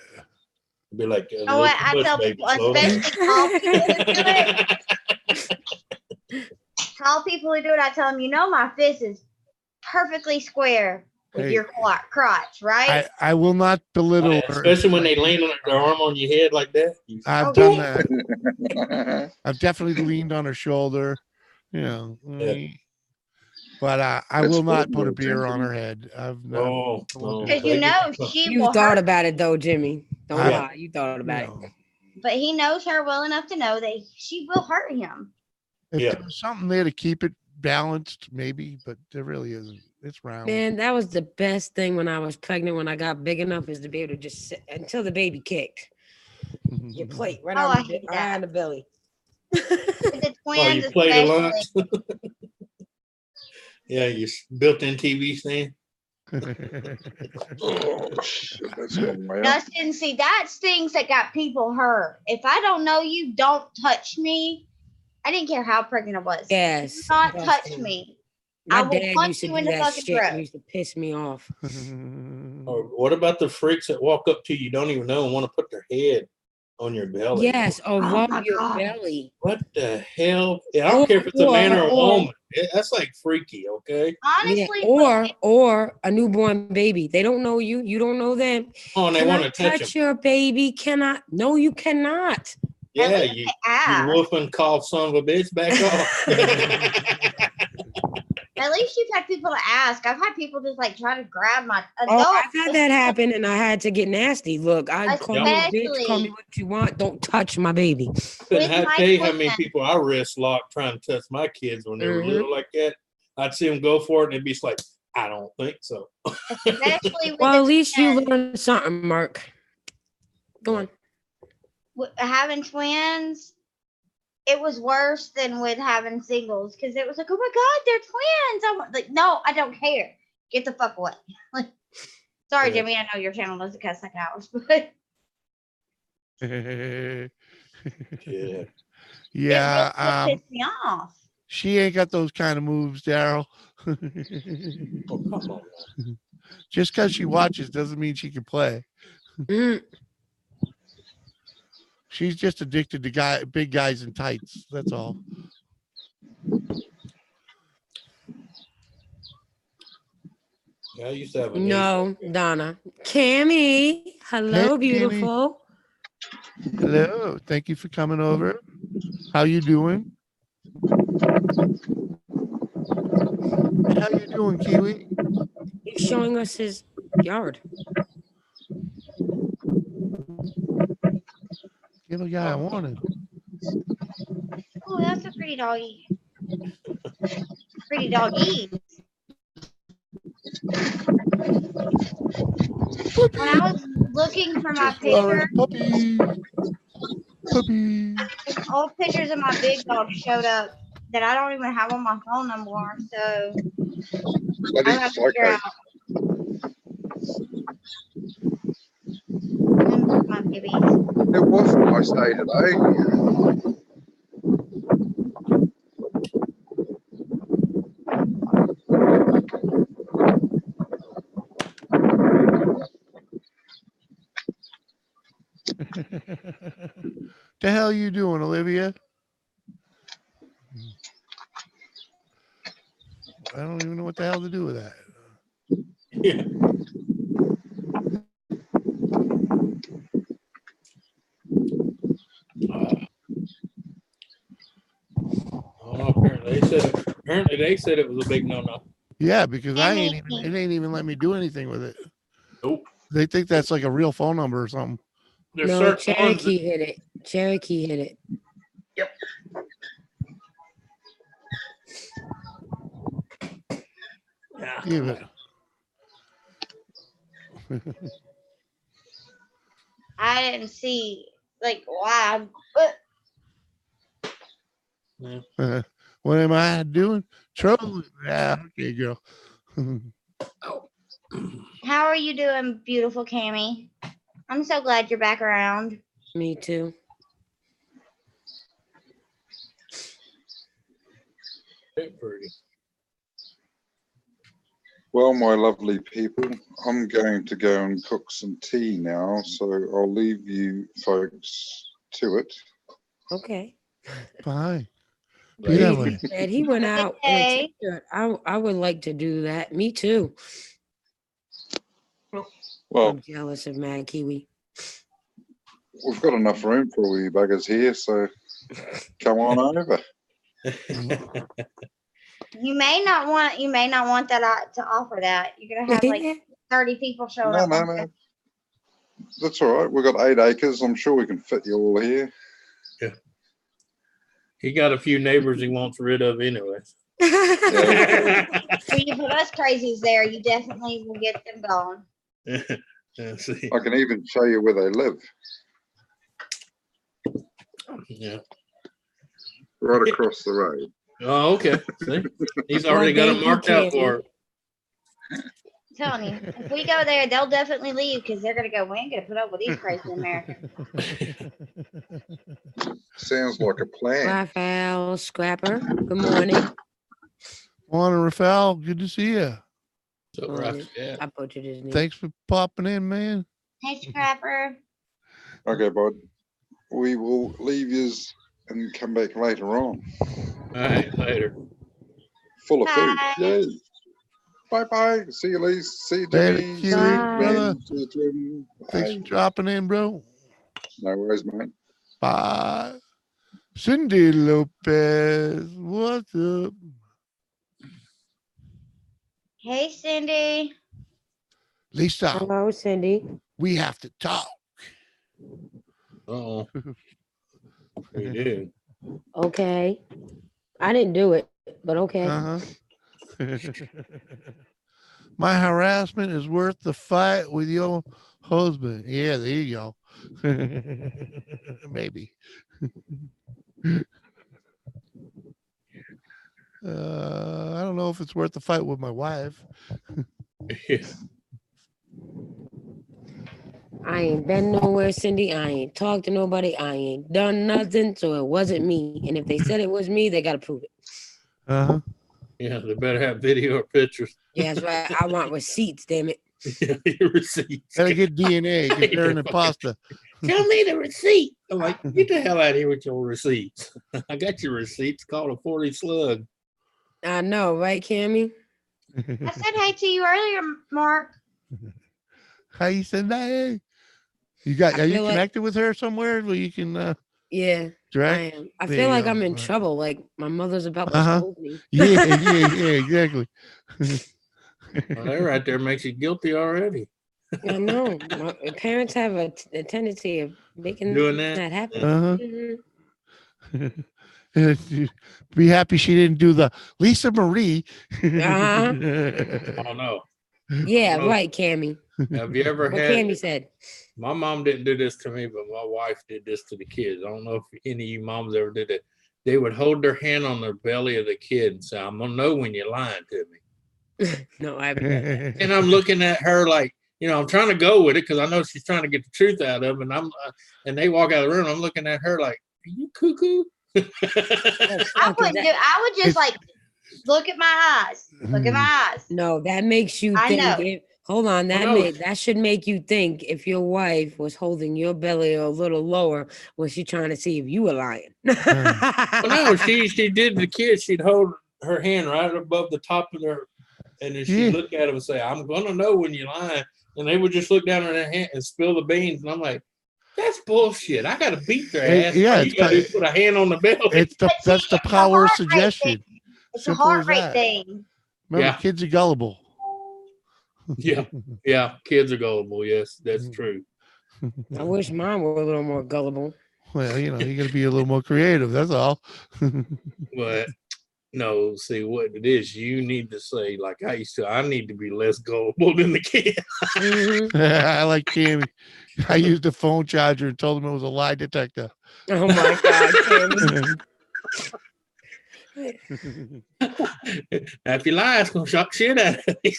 Be like, You know what? I tell people, especially tall people who do it, I tell them, my fist is perfectly square with Hey. your crotch, right? I will not belittle her. Especially when they lean on their arm on your head like that. I've Okay. done that. I've definitely leaned on her shoulder, Yeah. but I That's will not good, put a little beer on gentleman. her head. I've not. Oh, no. Because she You will thought hurt, about it though, Jimmy. Don't I- lie. You thought about it. No. but he knows her well enough to know that she will hurt him. If Yeah. there was something there to keep it balanced, maybe, but there really isn't. It's round. Man, that was the best thing when I was pregnant. When I got big enough, is to be able to just sit until the baby kicked. Your plate right Oh, on I the, hate right that. on the belly. With the Oh, twins, you played a especially. lunch? Yeah, your built-in TV stand. Oh, shit, that's gone well. Dustin, see, that's things that got people hurt. If I don't know you, don't touch me. I didn't care how pregnant I was. Yes. Do not touch Dustin. me. My I will dad punch used to you do in the that fucking shit. throat. It used to piss me off. Or what about the freaks that walk up to you don't even know and want to put their head on your belly? Yes, or Oh rub my your God. belly. What the hell? Yeah, I don't care if it's a man or a woman. That's like freaky, okay? Honestly, Or a newborn baby. They don't know you. You don't know them. Oh, and they Can want I to touch touch them. your baby? Cannot. No, you cannot. Yeah, least you they ask. wolfing cough son of a bitch, back off. At least you've had people to ask. I've had people just like try to grab my Oh, adult. I've had that happen, and I had to get nasty. Look, I call me a bitch, Especially- call me what you want. Don't touch my baby. Couldn't With my tell you how many twins. people I wrist locked trying to touch my kids when they were Mhm. little like that. I'd see them go for it, and it'd be just like, I don't think so. Especially with Well, the at least you twins. learned something, Mark. Go on. Having twins, it was worse than with having singles because it was like, oh my God, they're twins. I'm like, no, I don't care. Get the fuck away. Like, sorry, Yeah. Jimmy. I know your channel doesn't cuss like ours, but Yeah. it Yeah, really pissed me off. she ain't got those kind of moves, Daryl. Oh, come on. Just because she watches doesn't mean she can play. Mm. She's just addicted to big guys in tights. That's all. Yeah, I used to have a niece. No, Donna. Cammy. Hello, Hey, Cammy. beautiful. Hello. Thank you for coming over. How you doing? How you doing, Kiwi? He's showing us his yard. Give a guy a warning. Oh, that's a pretty doggy. Pretty doggy. When I was looking for my Just Laura's picture, puppy. Puppy. old pictures of my big dog showed up that I don't even have on my phone no more. So Bloody I have to figure psycho. out. My babies. It was a nice day today. The hell you doing, Olivia? I don't even know what the hell to do with that. Yeah. Oh, apparently they said it was a big no-no. Yeah, because I ain't Cammy. even it ain't even let me do anything with it. Nope. They think that's like a real phone number or something. There's No, certain ones Cherokee hit it. Cherokee hit it. Yeah. Give it. I didn't see like why, but What am I doing? Trolling. Yeah, okay, girl. how are you doing, beautiful Cammy? I'm so glad you're back around. Me too. Pretty. Well, my lovely people, I'm going to go and cook some tea now, so I'll leave you folks to it. Okay. Fine. Be Right. that way. And he went Have a good out in a day. t-shirt. I would like to do that. Me too. Well, I'm jealous of Mad Kiwi. we've got enough room for all you buggers here, so come on over. You may not want that to offer that. You're gonna have like 30 people showing No, up. no, no. That's all right. We've got 8 acres. I'm sure we can fit you all here. He got a few neighbors he wants rid of anyway. When you put us crazies there, you definitely will get them gone. Yeah, see. I can even show you where they live, Yeah. right across the road. Oh, okay. See? He's already got thank it you, marked out Cammy. for her. telling you, if we go there, they'll definitely leave because they're gonna go. We ain't gonna put up with these crazy Americans. Sounds like a plan. Raphael Scrapper, good morning. Morning, Rafael. Good to see you. So Morning. yeah. I butchered his name. Thanks for popping in, man. Hey, Scrapper. Okay, bud. We will leave yous and come back later on. All right, later. Full of food. Bye. Yay. Bye-bye. See you, Lise. See you, Later, Jimmy. See Keely, you, Bye. brother. Ben. See you, Jim. Thanks Bye. for dropping in, bro. No worries, mate. Bye. Cindy Lopez, what's up? Hey, Cindy. Lisa, Hello, Cindy. we have to talk. Oh, we did. Okay. I didn't do it, but okay. Uh-huh. My harassment is worth the fight with your husband. Yeah, there you go. Maybe. I don't know if it's worth the fight with my wife. Yeah. I ain't been nowhere, Cindy. I ain't talked to nobody. I ain't done nothing. So it wasn't me. And if they said it was me, they got to prove it. Uh-huh. Yeah, they better have video or pictures. Yeah, that's right. I want receipts, damn it. Yeah, your receipts. Gotta get DNA because they're an imposter. Show me the receipt. I'm like, get the hell out of here with your receipts. I got your receipts. Called a 40 slug. I know, right, Cammy? I said hey to you earlier, Mark. How you said that? Hey? Are you feel like- connected with her somewhere where you can Yeah, direct? I am. I There feel you like go. I'm in Right. trouble. Like my mother's about to Uh-huh. scold me. Yeah, exactly. Well, that right there makes you guilty already. I know. My parents have a tendency of making Doing that? that happen. Uh-huh. Mhm. Be happy she didn't do the Lisa Marie. Uh-huh. Oh, no. Yeah, No. right, Cammy. Have you ever What had, Cammy said. my mom didn't do this to me, but my wife did this to the kids. I don't know if any of you moms ever did it. They would hold their hand on the belly of the kid and say, I'm going to know when you're lying to me. No, I haven't done that. And I'm looking at her like, you know, I'm trying to go with it because I know she's trying to get the truth out of them. And and they walk out of the room. I'm looking at her like, are you cuckoo? Oh, I fuck, is wouldn't that- do. I would just It's- like look at my eyes. Look at my eyes. No, that makes you I think. know. Hold on, no. that should make you think if your wife was holding your belly a little lower, was she trying to see if you were lying? Well, no, she did the kids. She'd hold her hand right above the top of their, and then she'd Yeah. look at them and say, I'm going to know when you're lying. And they would just look down on their hand and spill the beans. And I'm like, that's bullshit. I got to beat their ass. Yeah, All it's you got to do got- is put a hand on the belly. That's But see, the it's a power of heart rate suggestion. thing. It's a Simple heart as rate that. thing. Remember, Yeah. kids are gullible. Yeah. Yeah. Kids are gullible. Yes, that's true. I wish mine were a little more gullible. Well, you got to be a little more creative. That's all. But no, see what it is. You need to say, like I used to, I need to be less gullible than the kid. Mhm. I like Cammy. I used a phone charger and told him it was a lie detector. Oh my God, Cammy. Now, if you lie, it's gonna shock shit out of you.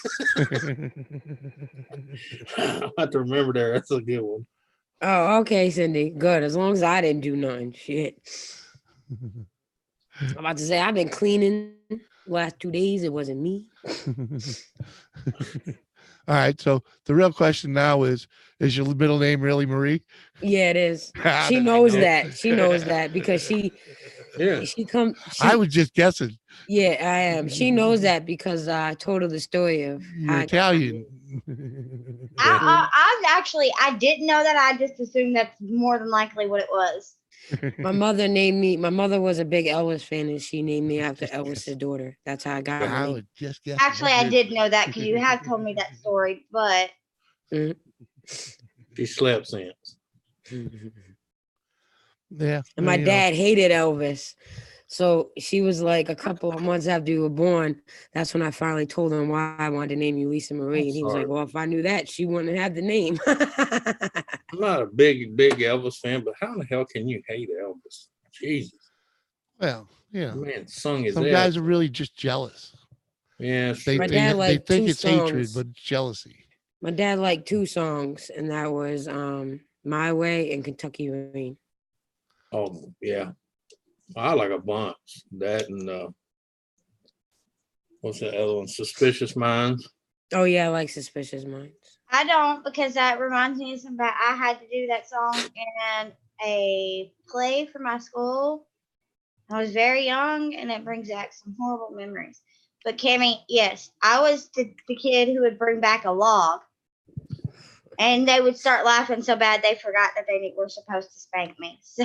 I have to remember that. That's a good one. Oh, okay, Cindy. Good. As long as I didn't do nothing. Shit. I'm about to say I've been cleaning last 2 days. It wasn't me. All right. So the real question now is your middle name really Marie? Yeah, it is. How She did I knows know? that. She knows that because she Yeah. come. I was just guessing. Yeah, I am. She knows that because I told her the story of You're how I got my name. Italian. I didn't know that. I just assumed that's more than likely what it was. My mother named me. My mother was a big Elvis fan, and she named me after Elvis's daughter. That's how I got my I name. was just guessing. Actually, I did know that because you have told me that story. But She slept since. Yeah. And my you know. dad hated Elvis. So she was like a couple of months after you were born. That's when I finally told him why I wanted to name you Lisa Marie. And he was like, sorry. well, if I knew that, she wouldn't have the name. I'm not a big Elvis fan, but how in the hell can you hate Elvis? Jesus. Well, The man sung his some ass. guys are really just jealous. Yeah, They My they, dad they liked think two it's hatred, songs. but it's jealousy. My dad liked two songs, and that was My Way and Kentucky Rain. oh yeah. I like a bunch. That and what's the other one? Suspicious Minds. Oh yeah, I like Suspicious Minds. I don't, because that reminds me of somebody. I had to do that song in a play for my school. I was very young, and it brings back some horrible memories. But Cammy, yes, I was the kid who would bring back a log, and they would start laughing so bad they forgot that they were supposed to spank me. So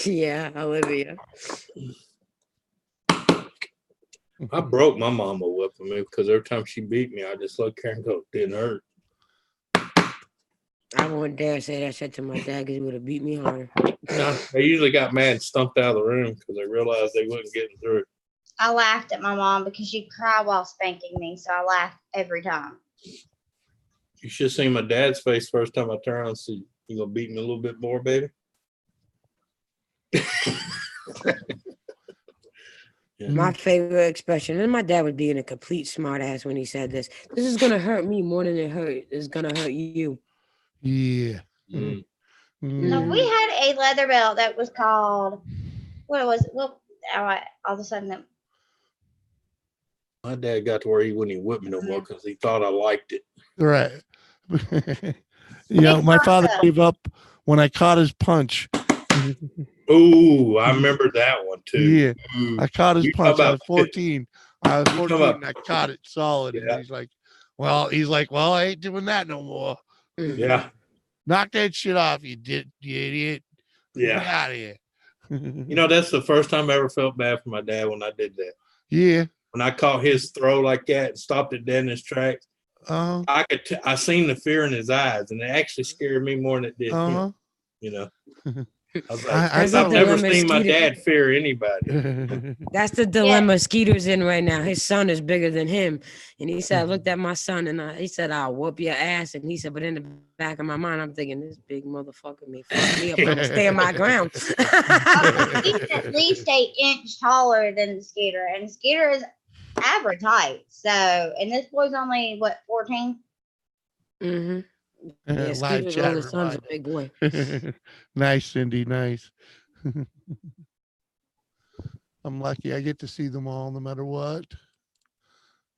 Yeah, Olivia. I broke my mama whipping me because every time she beat me, I just look here and go, didn't hurt. I wouldn't dare say that shit to my dad because he would have beat me harder. No, they usually got mad and stumped out of the room because they realized they wasn't getting through. I laughed at my mom because she'd cry while spanking me. So I laughed every time. You should see my dad's face first time I turned around and see, you gonna beat me a little bit more, baby? Yeah. My favorite expression, and my dad was being a complete smart ass when he said this. This is gonna hurt me more than it's gonna hurt you. Yeah. Mm. No, we had a leather belt that was called, what was it? Well, all of a sudden, My dad got to where he wouldn't even whip me no more because he thought I liked it. Right. My father gave up when I caught his punch. Ooh, I remember that one too. Yeah. Ooh. I caught his You punch. talk I was about- 14. I was You talk 14 about- and I caught it solid. Yeah. And he's like, well, I ain't doing that no more. Yeah. Knock that shit off, you idiot. Yeah. Get out of here. That's the first time I ever felt bad for my dad when I did that. Yeah. When I caught his throw like that and stopped it dead in his tracks, I seen the fear in his eyes, and it actually scared me more than it did him. I was like, I've never seen my dad fear anybody. That's the dilemma Skeeter's in right now. His son is bigger than him. And he said, I looked at my son and he said, I'll whoop your ass. And he said, but in the back of my mind, I'm thinking, this big motherfucker may fuck me up. I'm going to stand my ground. he's at least 8 inches taller than Skeeter. And Skeeter is average height. So, and this boy's only, 14? Mm-hmm. Yeah, Live Skeeter's chat oldest son's a reminder. big boy. Nice, Cindy. Nice. I'm lucky I get to see them all no matter what.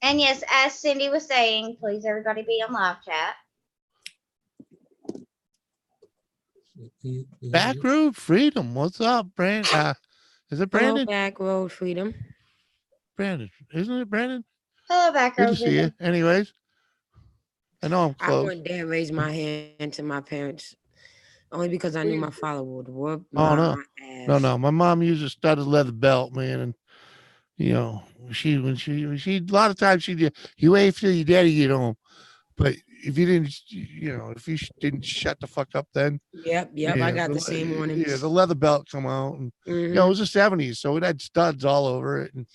And yes, as Cindy was saying, please everybody be on live chat. Back Road Freedom. What's up, Brandon? Is it Brandon? Hello, Back Road Freedom. Brandon. Isn't it Brandon? Hello, Back Good Road to see you. Anyways, I know I'm I close. wouldn't dare raise my hand to my parents only because I knew my father would whoop Oh, my no. ass. No. My mom used a studded leather belt, man. And, she a lot of times you wait till your daddy get home. But if you didn't, if you didn't shut the fuck up then. Yep. I got the same warnings. Yeah, the leather belt come out. And, it was the 70s, so it had studs all over it. And,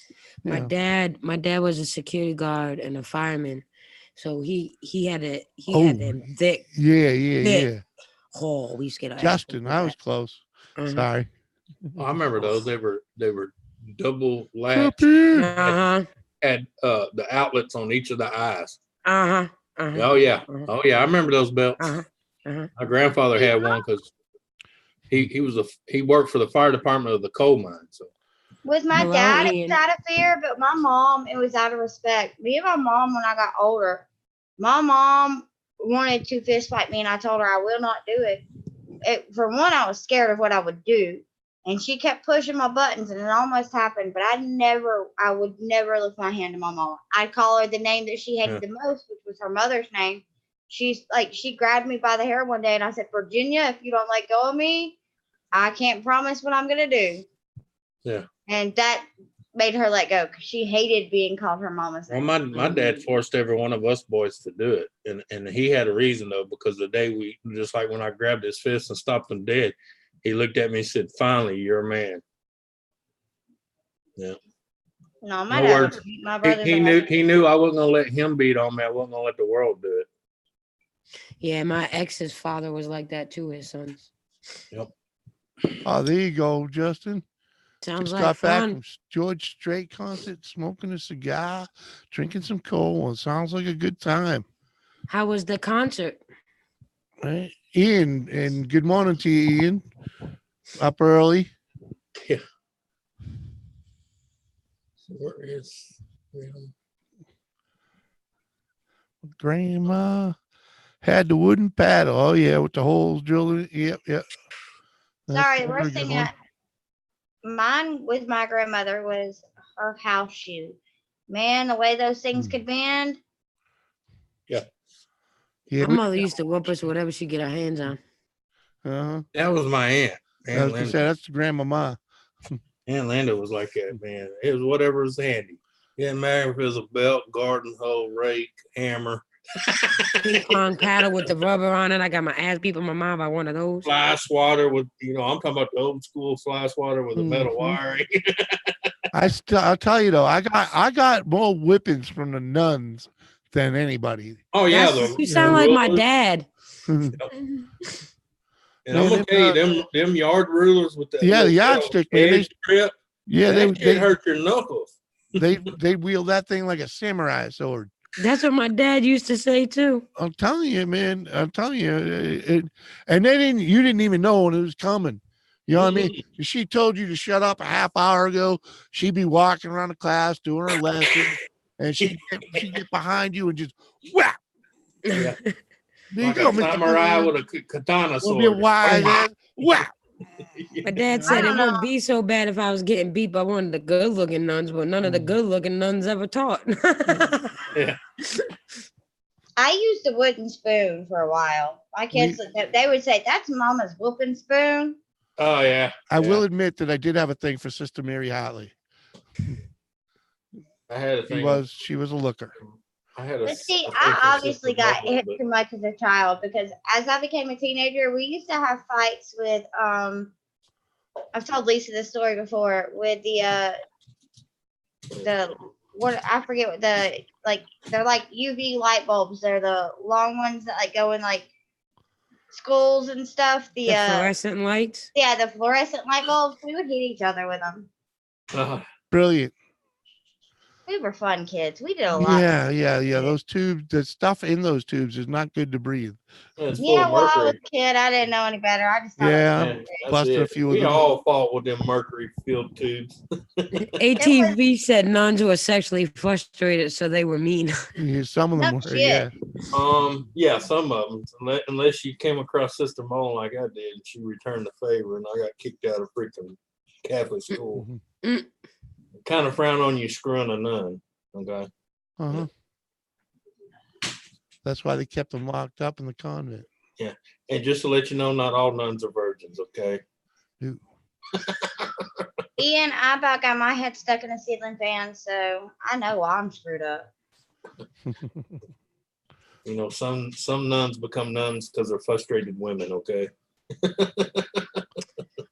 my dad was a security guard and a fireman. So he had them thick. Yeah. Oh, we used to get Justin, I was close. Sorry. I remember those. They were double latch. Had the outlets on each of the eyes. Oh yeah. I remember those belts. My grandfather had one because he worked for the fire department of the coal mine. So with my dad, it was out of fear, but my mom, it was out of respect. Me and my mom, when I got older, my mom wanted to fist fight me, and I told her I will not do it. For one, I was scared of what I would do, and she kept pushing my buttons, and it almost happened. But I would never lift my hand to my mom. I'd call her the name that she hated the most, which was her mother's name. She grabbed me by the hair one day, and I said, Virginia, if you don't let go of me, I can't promise what I'm gonna do. Yeah. And that made her let go because she hated being called her mama's name. Well, my dad forced every one of us boys to do it, and he had a reason though, because the day we, just like when I grabbed his fist and stopped him dead, he looked at me and said, "Finally, you're a man." Yeah. No, my dad would beat my brothers. He knew I wasn't gonna let him beat on me. I wasn't gonna let the world do it. Yeah, my ex's father was like that too. His sons. Yep. Oh, there you go, Justin. Sounds Just like got back fun. from George Strait concert, smoking a cigar, drinking some coal. It sounds like a good time. How was the concert? Right? Ian, and good morning to you, Ian. Up early. Yeah. Where is Grandma had the wooden paddle. Oh, yeah, with the holes drilled in it. Yep, yep. Sorry, the another worst good thing one. mine with my grandmother was her house shoe. Man, the way those things Hmm. could bend. Yeah, My we, mother used to whoop us whatever she get her hands on. uh-huh. that was my aunt. I Aunt was gonna say Linda. that's the grandmama. Aunt Linda was like that, man. It was whatever was handy. It didn't matter if it was a belt, garden hoe, rake, hammer. Ping pong paddle with the rubber on it. I got my ass beat by my mom by one of those. Fly swatter with, I'm talking about the old school fly swatter with the metal Mhm. wiring. I'll tell you though, I got more whippings from the nuns than anybody. Oh yeah, You sound like my dad. And Man, I'm gonna tell you, them, them yard rulers with that Yeah, the little metal yardstick, man. edge strip, Yeah, that shit hurt your knuckles. they wield that thing like a samurai sword. That's what my dad used to say too. I'm telling you, man. I'm telling you, and you didn't even know when it was coming. You know what I mean? If she told you to shut up a half hour ago, she'd be walking around the class doing her lesson, and she'd get behind you and just whap. Yeah. There Like you go, a Mr. samurai Goodwin. with a katana Will be a sword. wise ass whap. My dad I said it don't know. wouldn't be so bad if I was getting beat by one of the good looking nuns, but none of the good looking nuns ever taught. Yeah. I used a wooden spoon for a while. My kids, they would say, "That's Mama's whooping spoon." Oh yeah. I will admit that I did have a thing for Sister Mary Hartley. I had a thing. She was a looker. I had a. But see, a thing I for obviously Sister got Bubble, hit but- too much as a child because as I became a teenager, we used to have fights with I've told Lisa this story before with the what I forget what they're like UV light bulbs. They're the long ones that like go in like schools and stuff. The fluorescent lights. Yeah, the fluorescent light bulbs. We would hit each other with them. Brilliant. We were fun kids. We did a lot. Yeah. Those tubes, the stuff in those tubes is not good to breathe. It's full Yeah, of well, I was mercury. a kid. I didn't know any better. I just thought Yeah, it was Yeah, great. busted a it. few of We them. all fought with them mercury filled tubes. ATV said nuns were sexually frustrated, so they were mean. Yeah, some of them No were. shit. Yeah, some of them. Unless you came across Sister Mullen like I did, she returned the favor, and I got kicked out of freaking Catholic school. Mhm. Kind of frown on you screwing a nun. Okay. Uh-huh. That's why they kept them locked up in the convent. Yeah, and just to let you know, not all nuns are virgins. Okay. Ooh. Ian, I about got my head stuck in a ceiling fan, so I know I'm screwed up. Some nuns become nuns because they're frustrated women. Okay.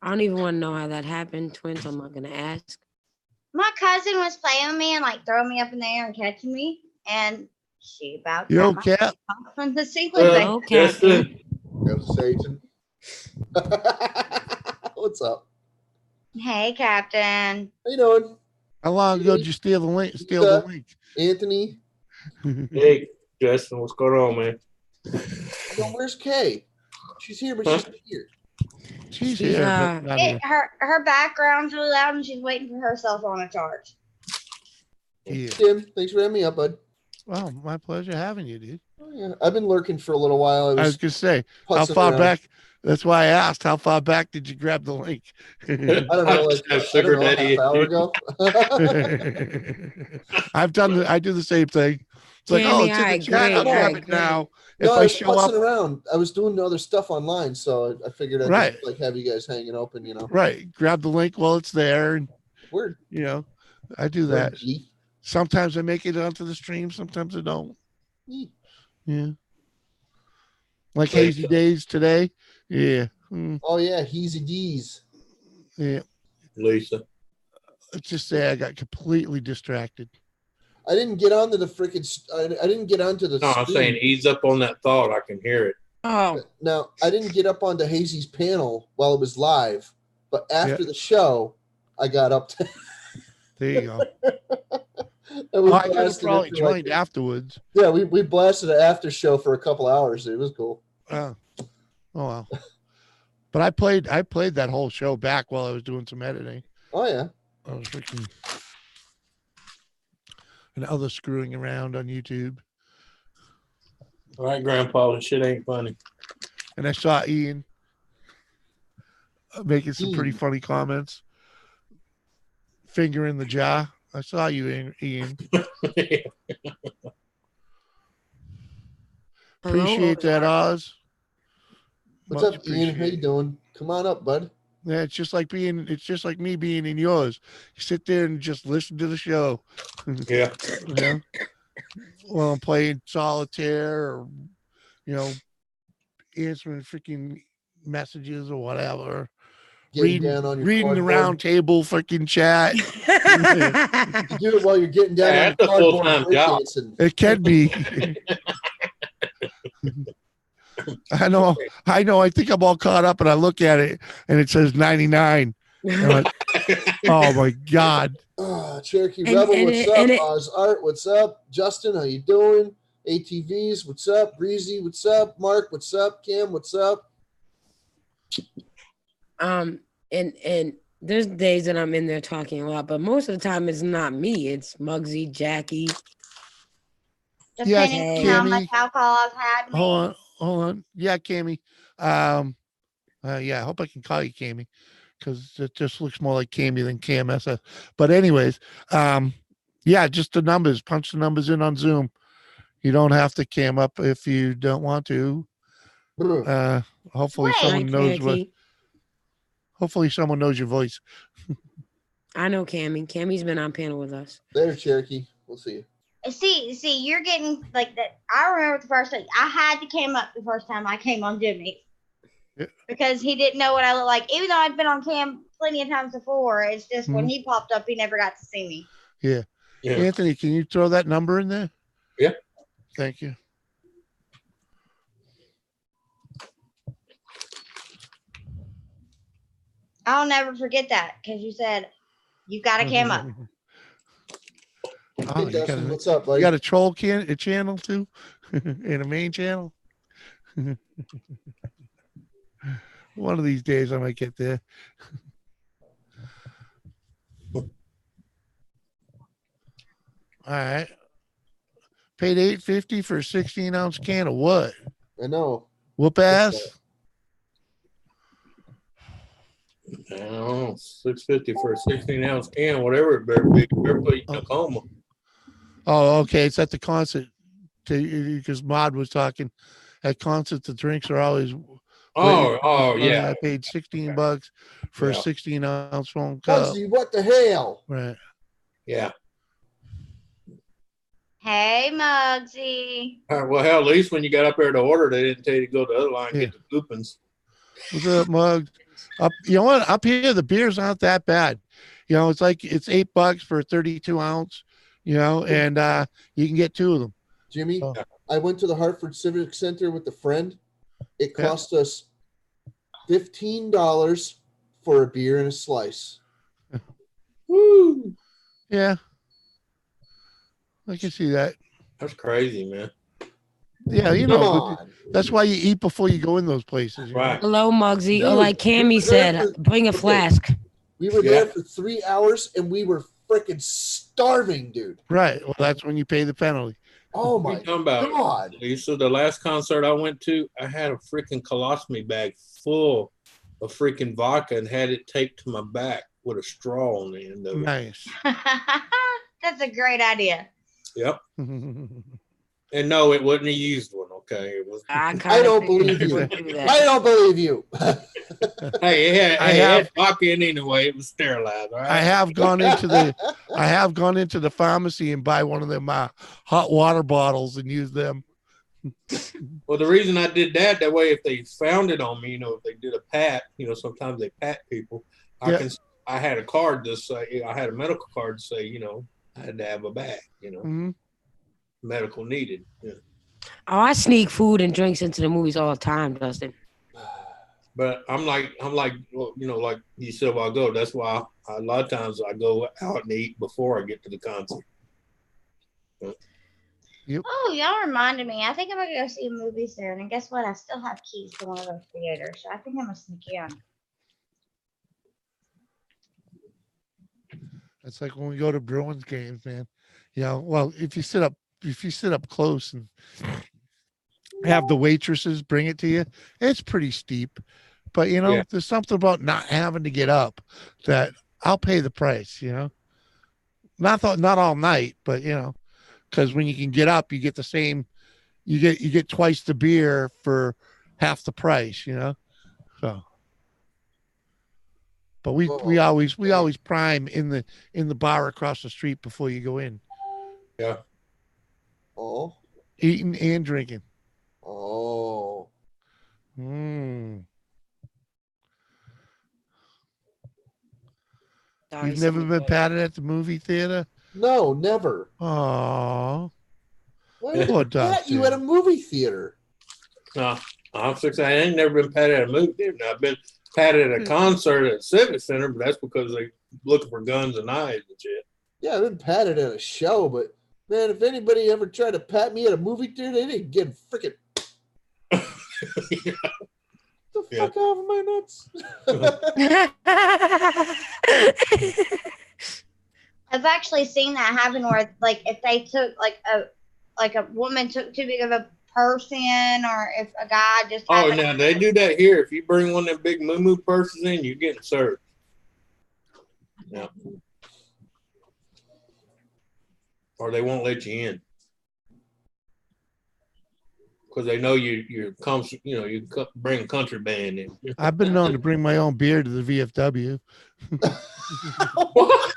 I don't even want to know how that happened, twins. I'm not gonna ask. My cousin was playing with me and like throwing me up in the air and catching me, and she about You got my okay? head on the ceiling fan. Oh, Captain. Go Satan. What's up? Hey, Captain. How you doing, How long ago did you steal the link? Anthony? Hey, Justin, what's going on, man? Yo, where's Kay? She's here, but she's not here. She's She's, here. but not here. Her background's really loud, and she's waiting for her cell phone to charge. Yeah. Tim, thanks for having me up, bud. Well, my pleasure having you, dude. Oh, yeah. I've been lurking for a little while. I was gonna say, how putzing far around. back? That's why I asked, how far back did you grab the link? I don't know, like Have I sugar don't know, daddy half hour ago. I do the same thing. It's like, Tammy, it's in I the chat. I'll agree, I grab it agree. now. No, If I I was show putzing up, around. I was doing other stuff online, so I figured I'd Right. just, like have you guys hanging open, right, grab the link while it's there, and Word. I do Word, that. G. Sometimes I make it onto the stream, sometimes I don't. Neat. Yeah. Like Right. Hazy Days today. Yeah. Oh yeah, Heezy D's. Yeah. Lisa. Let's just say I got completely distracted. I didn't get onto the freaking. I didn't get onto the. No, I'm stream. saying ease up on that thought. I can hear it. Oh, Now I didn't get up onto Hazy's panel while it was live, but after the show, I got up to. There you go. And we I could have blasted it probably for like- joined afterwards. Yeah, we blasted an after show for a couple hours. It was cool. Oh well. But I played that whole show back while I was doing some editing. Oh yeah. I was freaking and other screwing around on YouTube. All right, Grandpa, this shit ain't funny. And I saw Ian making some pretty funny comments. Finger in the jar. I saw you, Ian. Appreciate that, Oz. What's Much up, Ian? How you appreciated. doing? Come on up, bud. Yeah, it's just like me being in yours. You sit there and just listen to the show. Yeah. You know? While I'm playing solitaire or, you know, answering freaking messages or whatever. Getting down on your reading the cardboard. round table freaking chat. You do it while you're getting down Yeah, on that's the a cardboard full-time job. breakdancing. It can be. I know. I think I'm all caught up and I look at it and it says 99. I'm like, oh my God. Cherokee And- Rebel, and what's it- up? and it- Oz Art, what's up? Justin, how you doing? ATVs, what's up? Breezy, what's up? Mark, what's up? Cam, what's up? And there's days that I'm in there talking a lot, but most of the time it's not me. It's Muggsy, Jackie. Yeah, Depending on how much Cammy. alcohol I've had. Hold on. Yeah, Cammy. Yeah, I hope I can call you Cammy because it just looks more like Cammy than KMSS. But anyways, yeah, just the numbers. Punch the numbers in on Zoom. You don't have to cam up if you don't want to. Hopefully Wait. someone Hi, knows what. Cherokee. Hopefully someone knows your voice. I know Cammy. Cammy's been on panel with us. There, Cherokee. We'll see you. See, you're getting like that. I remember the first thing I had to cam up the first time I came on Jimmy. Yeah. Because he didn't know what I looked like. Even though I'd been on cam plenty of times before, it's just when he popped up, he never got to see me. Yeah. Yeah. Anthony, can you throw that number in there? Yeah. Thank you. I'll never forget that because you said you got to cam up. Oh, Hey, Dustin, you what's up, buddy? got a troll a channel too, and a main channel. One of these days I might get there. All right. Paid $8.50 for a 16-ounce can of what? I know. Whoop ass. I don't know, $6.50 for a 16-ounce can, whatever it better be. Better put you in a coma. Oh, okay. It's at the concert because Mod was talking. At concerts, the drinks are always. Oh, yeah. I paid $16 for a Yeah. 16-ounce phone cup. Bugsy, what the hell? Right. Yeah. Hey, Muggsy. All right, well, hell, at least when you got up there to order, they didn't tell you to go to the other line and Yeah. get the coupons. What's up, Mug? Up, you know what? Up here, the beers aren't that bad. You know, it's like it's $8 for a 32 ounce. You know, and you can get two of them. Jimmy, Oh. I went to the Hartford Civic Center with a friend. It Yeah. cost us $15 for a beer and a slice. Woo! Yeah, I can see that. That's crazy, man. Yeah, you Come know, on. that's why you eat before you go in those places. you know? Right. Hello, Muggsy. Or Dude, like Cammy we were there said, for- bring a okay. flask. We were Yeah. there for 3 hours and we were freaking starving, dude. Right. Well, that's when you pay the penalty. Oh What are my you talking about? God. Lisa, the last concert I went to, I had a freaking colostomy bag full of freaking vodka and had it taped to my back with a straw on the end of it. Nice. That's a great idea. Yep. And no, it wasn't a used one. Okay, it was. I don't believe you. I don't believe you. Hey, it I had have- vodka in anyway. It was sterilized. All right. I have gone into the pharmacy and buy one of them hot water bottles and use them. Well, the reason I did that way, if they found it on me, you know, if they did a pat, you know, sometimes they pat people. Yeah. I had a card to say, I had a medical card to say, you know, I had to have a bag, you know, Mhm. medical needed. Yeah. Oh, I sneak food and drinks into the movies all the time, Dustin. But I'm like, well, you know, like you said a while ago, that's why a lot of times I go out and eat before I get to the concert. Oh, y'all reminded me. I think I'm gonna go see a movie soon. And guess what? I still have keys to one of those theaters, so I think I'm gonna sneak in. It's like when we go to Bruins games, man. You know, well, if you sit up close and have the waitresses bring it to you, it's pretty steep. But you know, Yeah. there's something about not having to get up that I'll pay the price. You know, not all night, but you know, because when you can get up, you get the same. You get twice the beer for half the price. You know, so. But we always prime in the bar across the street before you go in, Yeah. Oh. eating and drinking. Oh. Mm. Sorry, You've never somebody been called. patted at the movie theater? No, never. Oh, Why would poor they pat you at a Dustin. movie theater? No, I'm 6. I ain't never been patted at a movie theater. Now, I've been patted at a concert at Civic Center, but that's because they looking for guns and knives and shit. Yeah, I've been patted at a show, but man, if anybody ever tried to pat me at a movie theater, they didn't get freaking Yeah. the Yeah. fuck off of my nuts. I've actually seen that happen where, like, if they took like a woman took too big of a person, or if a guy just Oh, happened. now they do that here. If you bring one of them big moo purses in, you're getting served. Yeah. Or they won't let you in because they know you bring a country band in. I've been known to bring my own beer to the VFW. What?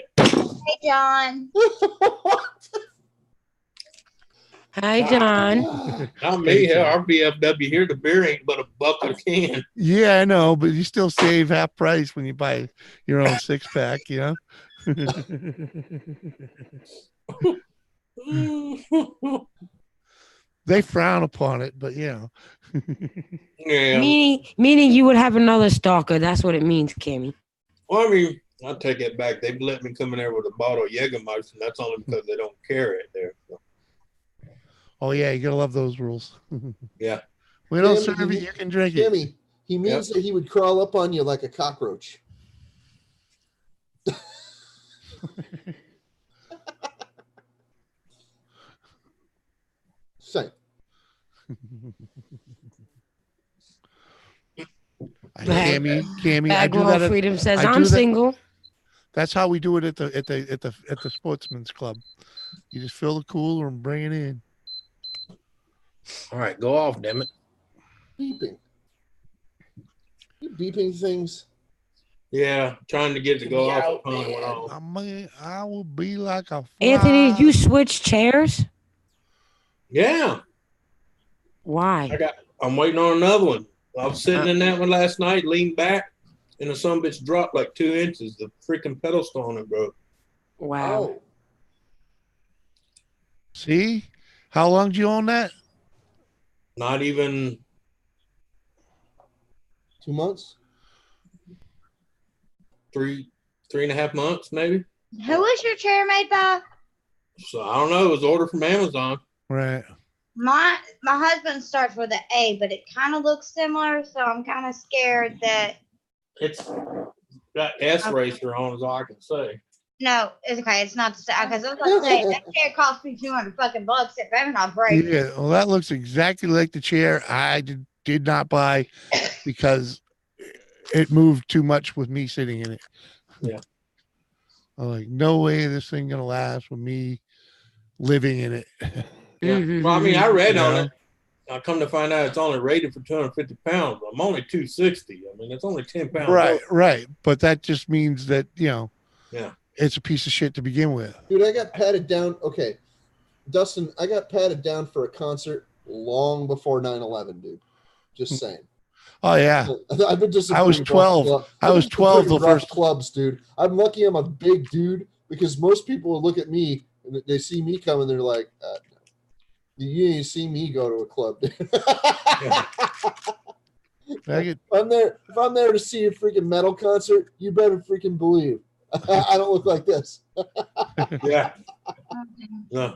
Hey, John. Hi, John. Not me. Hell, our VFW here, the beer ain't but $1 a can. Yeah, I know, but you still save half price when you buy your own 6-pack, you know? They frown upon it, but you know. Yeah. Meaning you would have another stalker. That's what it means, Kimmy. Well, I mean, I'll take it back. They've let me come in there with a bottle of Jägermeister, and that's only because they don't carry it there. So, Oh yeah, you gotta love those rules. yeah. We don't Kimmy, serve it, you can drink it. Kimmy, he means that he would crawl up on you like a cockroach. Say. Cammy, I do Bagwell that. Freedom says I do I'm that- single. That's how we do it at the Sportsman's Club. You just fill the cooler and bring it in. All right, go off, damn it. Beeping. You beeping things? Yeah, trying to get it to go off. The phone went off. I will be like a fly. Anthony, did you switch chairs? Yeah, Why? I'm waiting on another one. I was sitting in that one last night, leaned back, and the son bitch dropped like 2 inches. The freaking pedestal on it broke. Wow. Oh, See? How long do you own that? Not even 2 months? 3.5 months, maybe. Who was your chair made by? So I don't know. It was ordered from Amazon. Right. My husband starts with an A, but it kind of looks similar, so I'm kind of scared that. It's got S racer on, is all I can say. No, it's okay. It's not the same. Because I was going to say, that chair cost me $200 fucking bucks. It better not break. Yeah. Well, that looks exactly like the chair I did not buy because it moved too much with me sitting in it. Yeah. I'm like, no way this thing gonna last with me living in it. Yeah. Mhm. Well, I mean, I read on Yeah. it. I come to find out it's only rated for 250 pounds. I'm only 260. I mean, it's only 10 pounds. Right, over. right. But that just means that, you know, Yeah. it's a piece of shit to begin with. Dude, I got patted down. Okay. Dustin, I got patted down for a concert long before 9/11, dude. Just saying. Oh yeah. I've been disappointed. I was 12. I was 12 the first clubs, dude. I'm lucky I'm a big dude because most people will look at me and they see me coming. They're like, you ain't see me go to a club. Dude. Faggot. If I'm there to see a freaking metal concert, you better freaking believe I don't look like this. Yeah. No.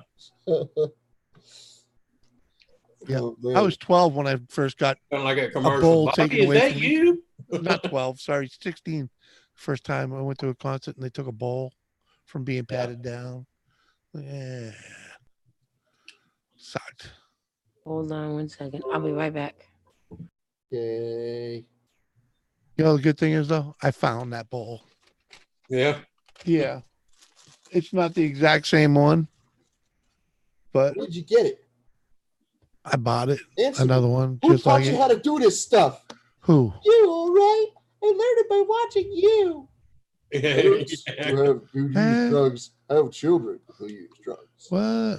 Yeah. Oh, man. I was 12 when I first got Kind of like a a commercial. bowl Bobby, taken is away that from me. you? Not 12, sorry, 16. First time I went to a concert and they took a bowl from being patted down. Yeah. Sucked. Hold on 1 second. I'll be right back. Okay. You know, the good thing is, though, I found that bowl. Yeah. Yeah. It's not the exact same one, but Where'd you get it? I bought it. Answer Another me. one. Who Just taught like you it. how to do this stuff? Who? You, all right? I learned it by watching you. Parents who use drugs have children who use drugs. What?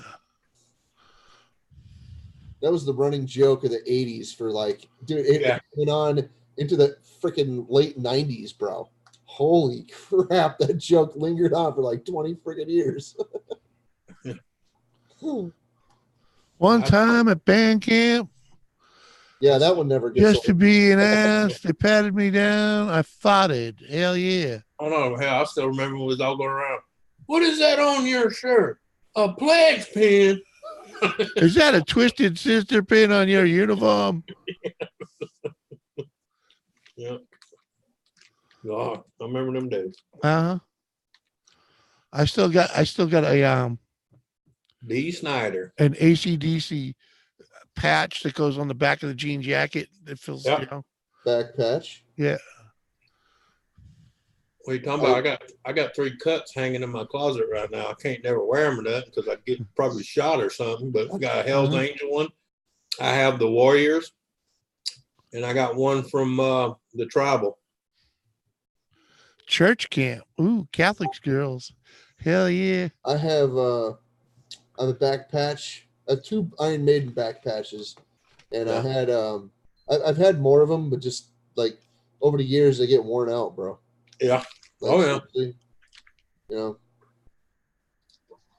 That was the running joke of the 80s for like, dude, it Yeah. went on into the freaking late 90s, bro. Holy crap, that joke lingered on for like 20 freaking years. One time at band camp, Yeah, that one never gets just to old. be an ass, they patted me down. I fought it. Hell yeah. Oh no, hell, I still remember when we was all going around. What is that on your shirt? A pledge pin. Is that a Twisted Sister pin on your uniform? Yeah. God, I remember them days. Uh-huh. I still got a D. Snyder. an ACDC patch that goes on the back of the jean jacket that feels, Yep. you know. Back patch. Yeah. What are you talking about? I got 3 cuts hanging in my closet right now. I can't never wear them or that because I get probably shot or something. But I got a Hell's Angel one. I have the Warriors, and I got one from the Tribal. Church camp. Ooh, Catholic girls. Hell yeah. I have a back patch. I have 2 Iron Maiden back patches, and I had I've had more of them, but just like over the years they get worn out, bro. Yeah. Like, Oh yeah. seriously, you know.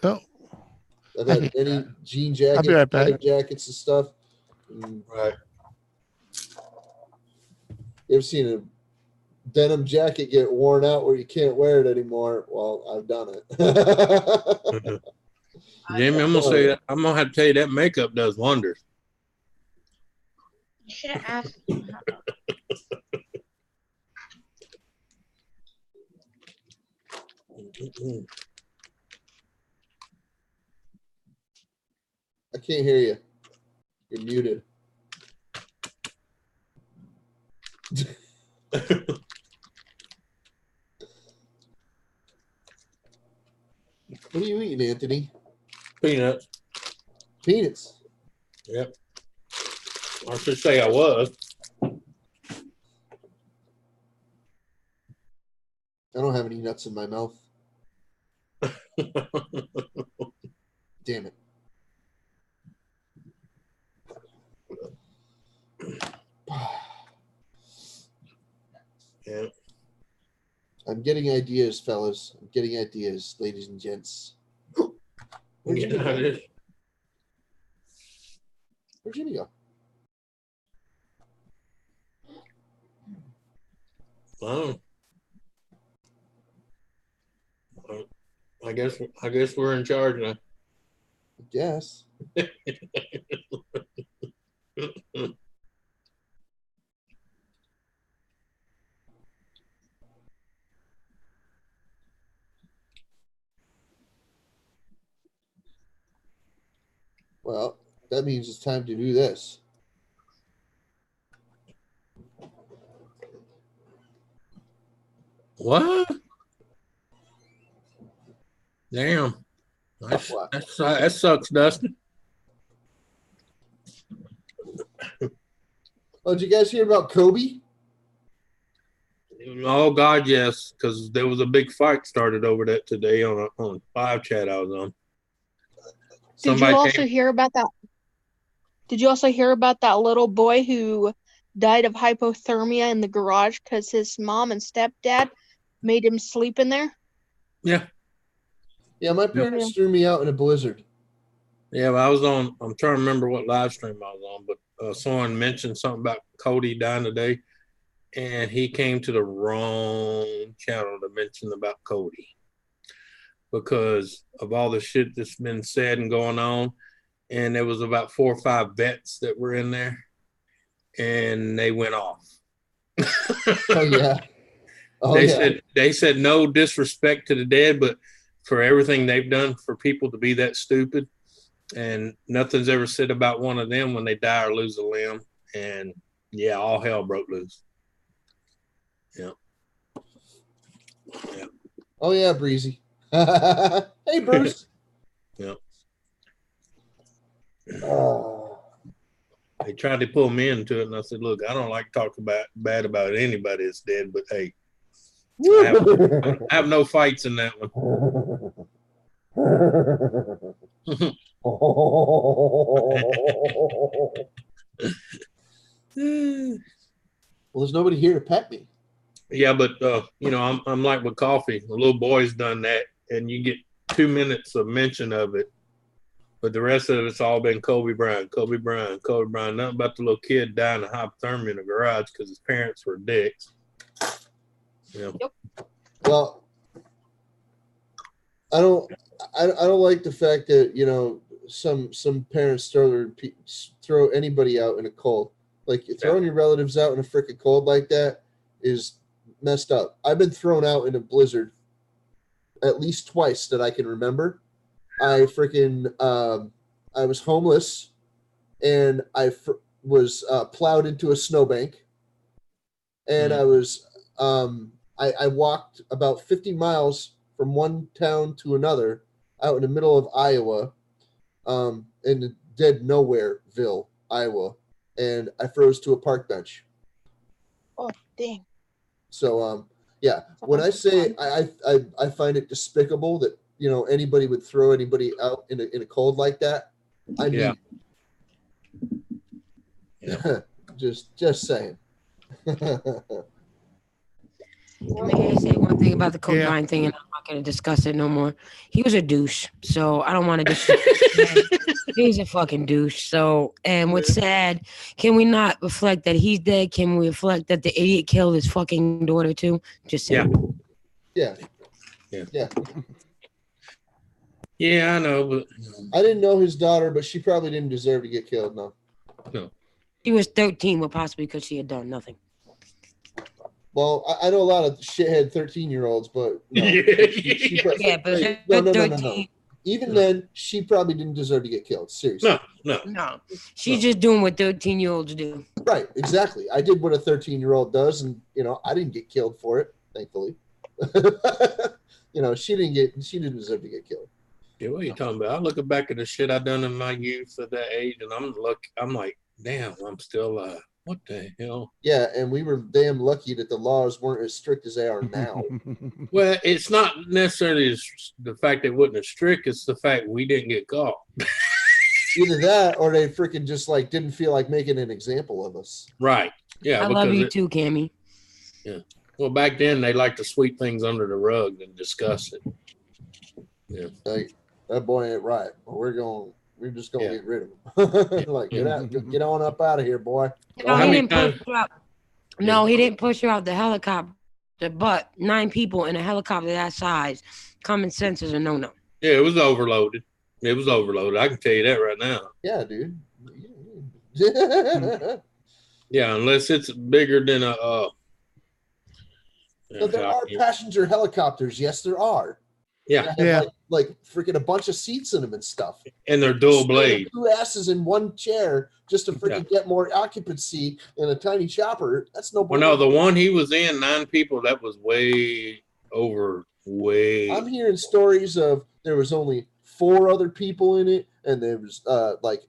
Oh, I've had any jean jackets, I'll be right back. leather jackets and stuff. And Right. you ever seen a denim jacket get worn out where you can't wear it anymore? Well, I've done it. Jamie, I'm gonna say that I'm gonna have to tell you that makeup does wonders. You should have asked. I can't hear you. You're muted. What are you eating, Anthony? Peanuts. Peanuts. Yep. I should say I was. I don't have any nuts in my mouth. Damn it. Yeah. I'm getting ideas, fellas. I'm getting ideas, ladies and gents. Where'd Jimmy go? Where'd Jimmy go? Oh. I guess we're in charge now. I guess. Well, that means it's time to do this. What? Damn. That sucks, Dustin. Oh, did you guys hear about Kobe? Oh God, yes, because there was a big fight started over that today on a live chat I was on. Did you also hear about that? Did you also hear about that little boy who died of hypothermia in the garage because his mom and stepdad made him sleep in there? Yeah. Yeah, my parents threw me out in a blizzard. Yeah, but I'm trying to remember what live stream I was on, but someone mentioned something about Cody dying today, and he came to the wrong channel to mention about Cody because of all the shit that's been said and going on. And there was about 4 or 5 vets that were in there, and they went off. Oh yeah. Oh, They said no disrespect to the dead, but for everything they've done for people to be that stupid, and nothing's ever said about one of them when they die or lose a limb. And yeah, all hell broke loose. Yeah. Yeah. Oh yeah, Breezy. Hey, Bruce. Yeah. Oh. They tried to pull me into it, and I said, "Look, I don't like talking bad about anybody that's dead, but hey, I have no fights in that one." Well, there's nobody here to pet me. Yeah, but I'm like with coffee. The little boy's done that, and you get 2 minutes of mention of it, but the rest of it's all been Kobe Bryant. Nothing about the little kid dying of hypothermia in the garage because his parents were dicks. Yeah. Yep. Well, I don't like the fact that some parents throw anybody out in a cold. Like throwing your relatives out in a freaking cold like that is messed up. I've been thrown out in a blizzard at least twice that I can remember. I was homeless, and I was plowed into a snowbank, and I was I walked about 50 miles from one town to another out in the middle of Iowa, in the dead nowhereville, Iowa, and I froze to a park bench. Oh, dang. So yeah, when I say I find it despicable that anybody would throw anybody out in a cold like that, I mean, yeah. just saying. May I say one thing about the Kobe Bryant thing, and I'm not going to discuss it no more. He was a douche, so I don't want to disrespect him. He's a fucking douche. So, and what's sad, can we not reflect that he's dead? Can we reflect that the idiot killed his fucking daughter too? Just saying. Yeah. Yeah, I know, but I didn't know his daughter, but she probably didn't deserve to get killed. No. She was 13, well, possibly because she had done nothing. Well, I know a lot of shithead 13-year-olds, but no. No. Even then, she probably didn't deserve to get killed. Seriously. No. She's just doing what 13-year-olds do. Right, exactly. I did what a 13-year-old does, and I didn't get killed for it, thankfully. She didn't deserve to get killed. Yeah, what are you talking about? I'm looking back at the shit I done in my youth at that age, and I'm like, damn, I'm still alive. What the hell? Yeah, and we were damn lucky that the laws weren't as strict as they are now. Well, it's not necessarily the fact that it wasn't as strict, it's the fact we didn't get caught. Either that, or they freaking just didn't feel like making an example of us. Right. Yeah. I love you too, Cammy. Yeah. Well, back then they liked to sweep things under the rug and discuss it. Yeah. Like, that boy ain't right. We're just gonna get rid of him. Like, get on up out of here, boy. No, he didn't push her out. No, he didn't push her out the helicopter. But 9 people in a helicopter that size, common sense is a no-no. Yeah, it was overloaded. I can tell you that right now. Yeah, dude. Yeah, unless it's bigger than a. But there are passenger helicopters. Yes, there are. Yeah. Like freaking a bunch of seats in them and stuff. And they're dual blade. 2 asses in one chair just to freaking get more occupancy in a tiny chopper. That's no. Well, no, the one he was in, 9 people. That was way over. I'm hearing stories of there was only 4 other people in it, and there was like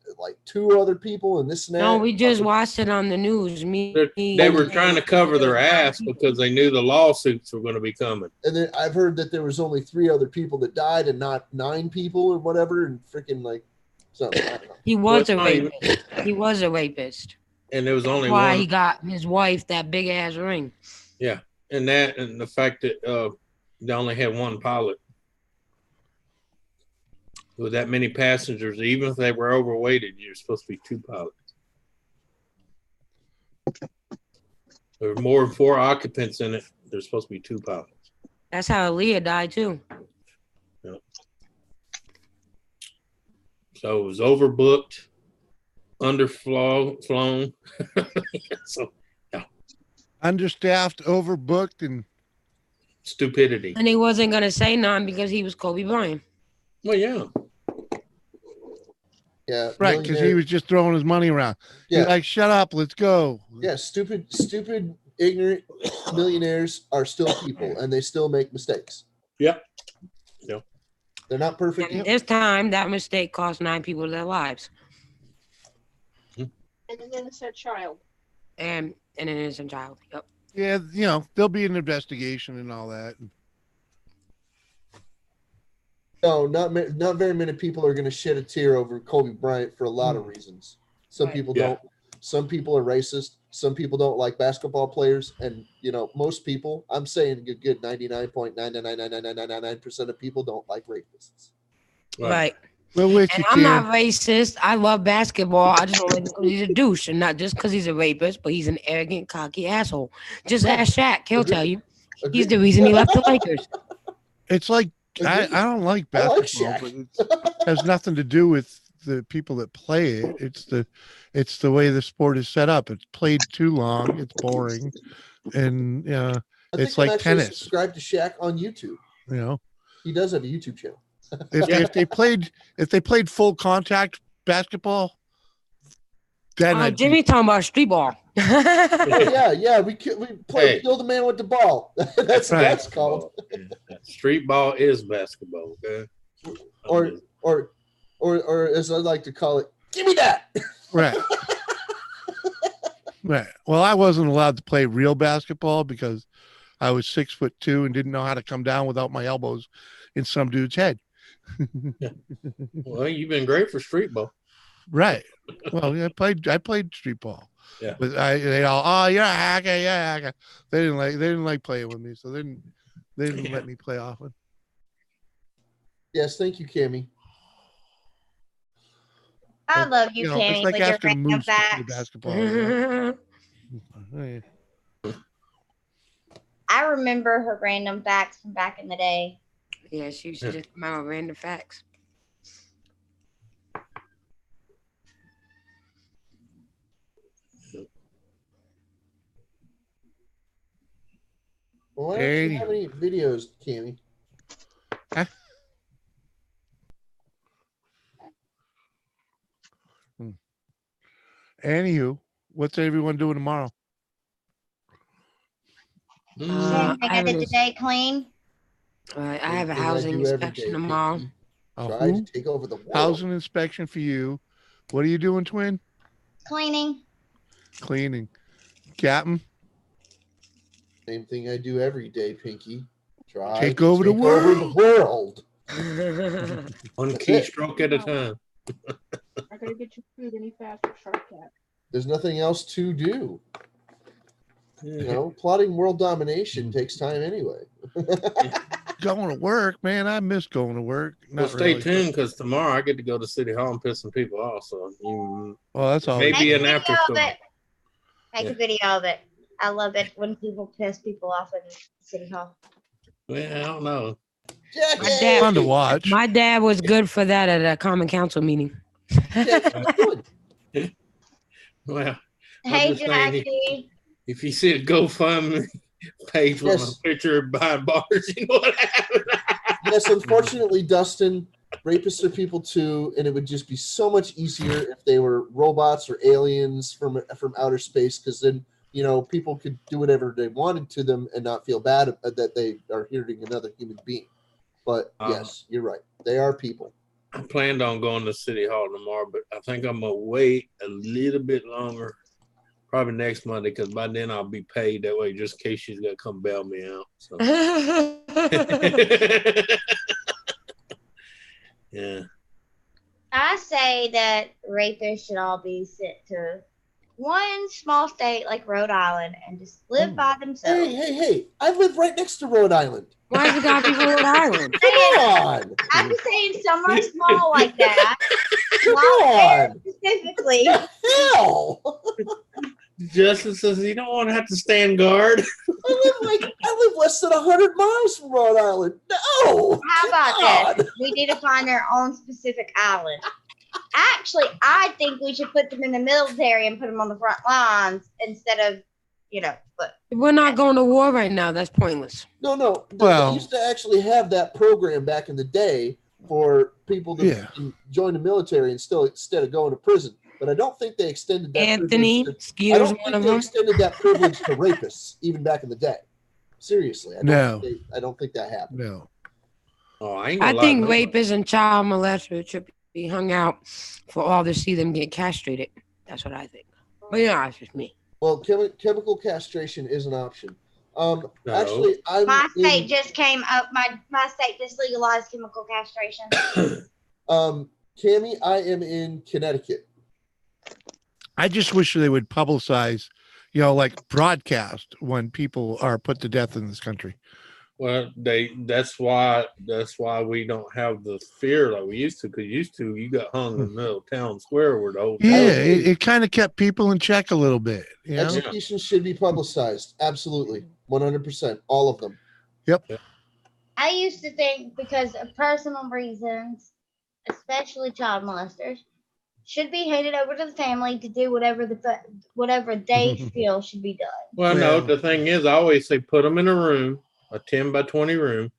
2 other people, and this and that. No, we just watched it on the news. They were trying to cover their ass because they knew the lawsuits were going to be coming. And then I've heard that there was only 3 other people that died, and not 9 people or whatever, and freaking something. I don't know. He was a rapist. He was a rapist. And there was only why one. He got his wife that big ass ring. Yeah, and the fact that they only had 1 pilot. With that many passengers, even if they were overweighted, you're supposed to be 2 pilots. There were more than 4 occupants in it. There's supposed to be 2 pilots. That's how Aaliyah died too. So it was overbooked, underflown. So Understaffed, overbooked, and stupidity. And he wasn't gonna say none because he was Kobe Bryant. Well, yeah. Yeah. right, because he millionaire- was just throwing his money around. Yeah. He's like, shut up, let's go. Yeah, stupid, ignorant millionaires are still people, and they still make mistakes. Yep. They're not perfect. And this time, that mistake cost 9 people their lives And an innocent child. and an innocent child. Yep. Yeah, there'll be an investigation and all that. No, not very many people are going to shed a tear over Kobe Bryant for a lot of reasons. Some Right. people Yeah. don't. Some people are racist. Some people don't like basketball players, and most people. I'm saying a good 99.9999999% of people don't like rapists. Right. We're with And you, I'm Kim. not racist. I love basketball. I just don't like him because he's a douche, and not just because he's a rapist, but he's an arrogant, cocky asshole. Just ask Shaq; he'll tell you. He's the reason he left the Lakers. It's like I don't like I like basketball, Shaq. but it has nothing to do with the people that play it. It's the way the sport is set up. It's played too long. It's boring, and I it's think I'm like actually tennis. subscribed to Shaq on YouTube. He does have a YouTube channel. If they played full contact basketball, then I'd be- Jimmy talking about street ball. Oh, yeah. We kill the man with the ball. That's Right. that's called. Street ball is basketball. Okay. Or as I like to call it, give me that. right. Right. Well, I wasn't allowed to play real basketball because I was 6'2" and didn't know how to come down without my elbows in some dude's head. Well, you've been great for street ball. Right. Well, I played street ball. Yeah. But they all, oh, you're a hacker, you're a hacker. They didn't like playing with me, so they didn't let me play often. Yes, thank you, Cammy. I love you, Cammy, it's like with your asking random Moose to play facts. basketball. Yeah. I remember her random facts from back in the day. Yeah, she used to just come out with random facts. Well, why don't you have any videos, Cammy? Anywho, what's everyone doing tomorrow? Same thing I did today, clean. I have a Everything I housing do every inspection day, tomorrow. Pinky. A Try who? to take over the world. Housing inspection for you. What are you doing, twin? Cleaning. Cleaning. Captain? Same thing I do every day, Pinky. Try Take to over the take over the world. One That's it. keystroke at a time. I gotta get your food any faster, Shark Cat. There's nothing else to do. Plotting world domination takes time anyway. Going to work, man. I miss going to work. Well, Not stay really. tuned because tomorrow I get to go to City Hall and piss some people off. So Well, that's all. maybe Make an a after video of story. it. Make a video of it. I love it when people piss people off in City Hall. Well, I don't know. My dad, Fun to watch. my dad was good for that at a common council meeting. Well, Hey, just saying, Jackie. if you see a GoFundMe page with Yes. a picture behind bars, you know what happened. Yes, unfortunately, Dustin, rapists are people too, and it would just be so much easier if they were robots or aliens from outer space, because then people could do whatever they wanted to them and not feel bad that they are hurting another human being. But yes, you're right. They are people. I planned on going to City Hall tomorrow, but I think I'm gonna wait a little bit longer, probably next Monday, because by then I'll be paid that way, just in case she's gonna come bail me out. So. Yeah. I say that rapists should all be sent to one small state like Rhode Island and just live by themselves. Hey! I live right next to Rhode Island. Why is it gotta be Rhode Island? Come on! I'm saying somewhere small like that. Come Not there on! specifically. Hell! Justin says you don't want to have to stand guard. I live less than 100 miles from Rhode Island. No. How about God. this? We need to find their own specific island. Actually, I think we should put them in the military and put them on the front lines instead of, but We're not going to war right now. That's pointless. No. Well- They used to actually have that program back in the day for people to Yeah. join the military and still instead of going to prison. But I don't think they extended that. Anthony, privilege to, I Skeeter's don't one think of they them. extended that privilege to rapists even back in the day. Seriously, I don't think that happened. No. Oh, I ain't I gonna lie, think nobody- rapists and child molesters should be hung out for all to see them get castrated. That's what I think. But it's just me. Well, chemical castration is an option. No. Actually, my state just came up. My state just legalized chemical castration. Cammy, I am in Connecticut. I just wish they would publicize, like broadcast when people are put to death in this country. Well, that's why we don't have the fear like we used to. Because you got hung in the middle of town square where the whole Yeah, it kind of kept people in check a little bit. Executions should be publicized. Absolutely. 100%. All of them. Yep. I used to think because of personal reasons, especially child molesters, should be handed over to the family to do whatever they feel should be done. Well, no, the thing is, I always say put them in a room, a 10 by 20 room,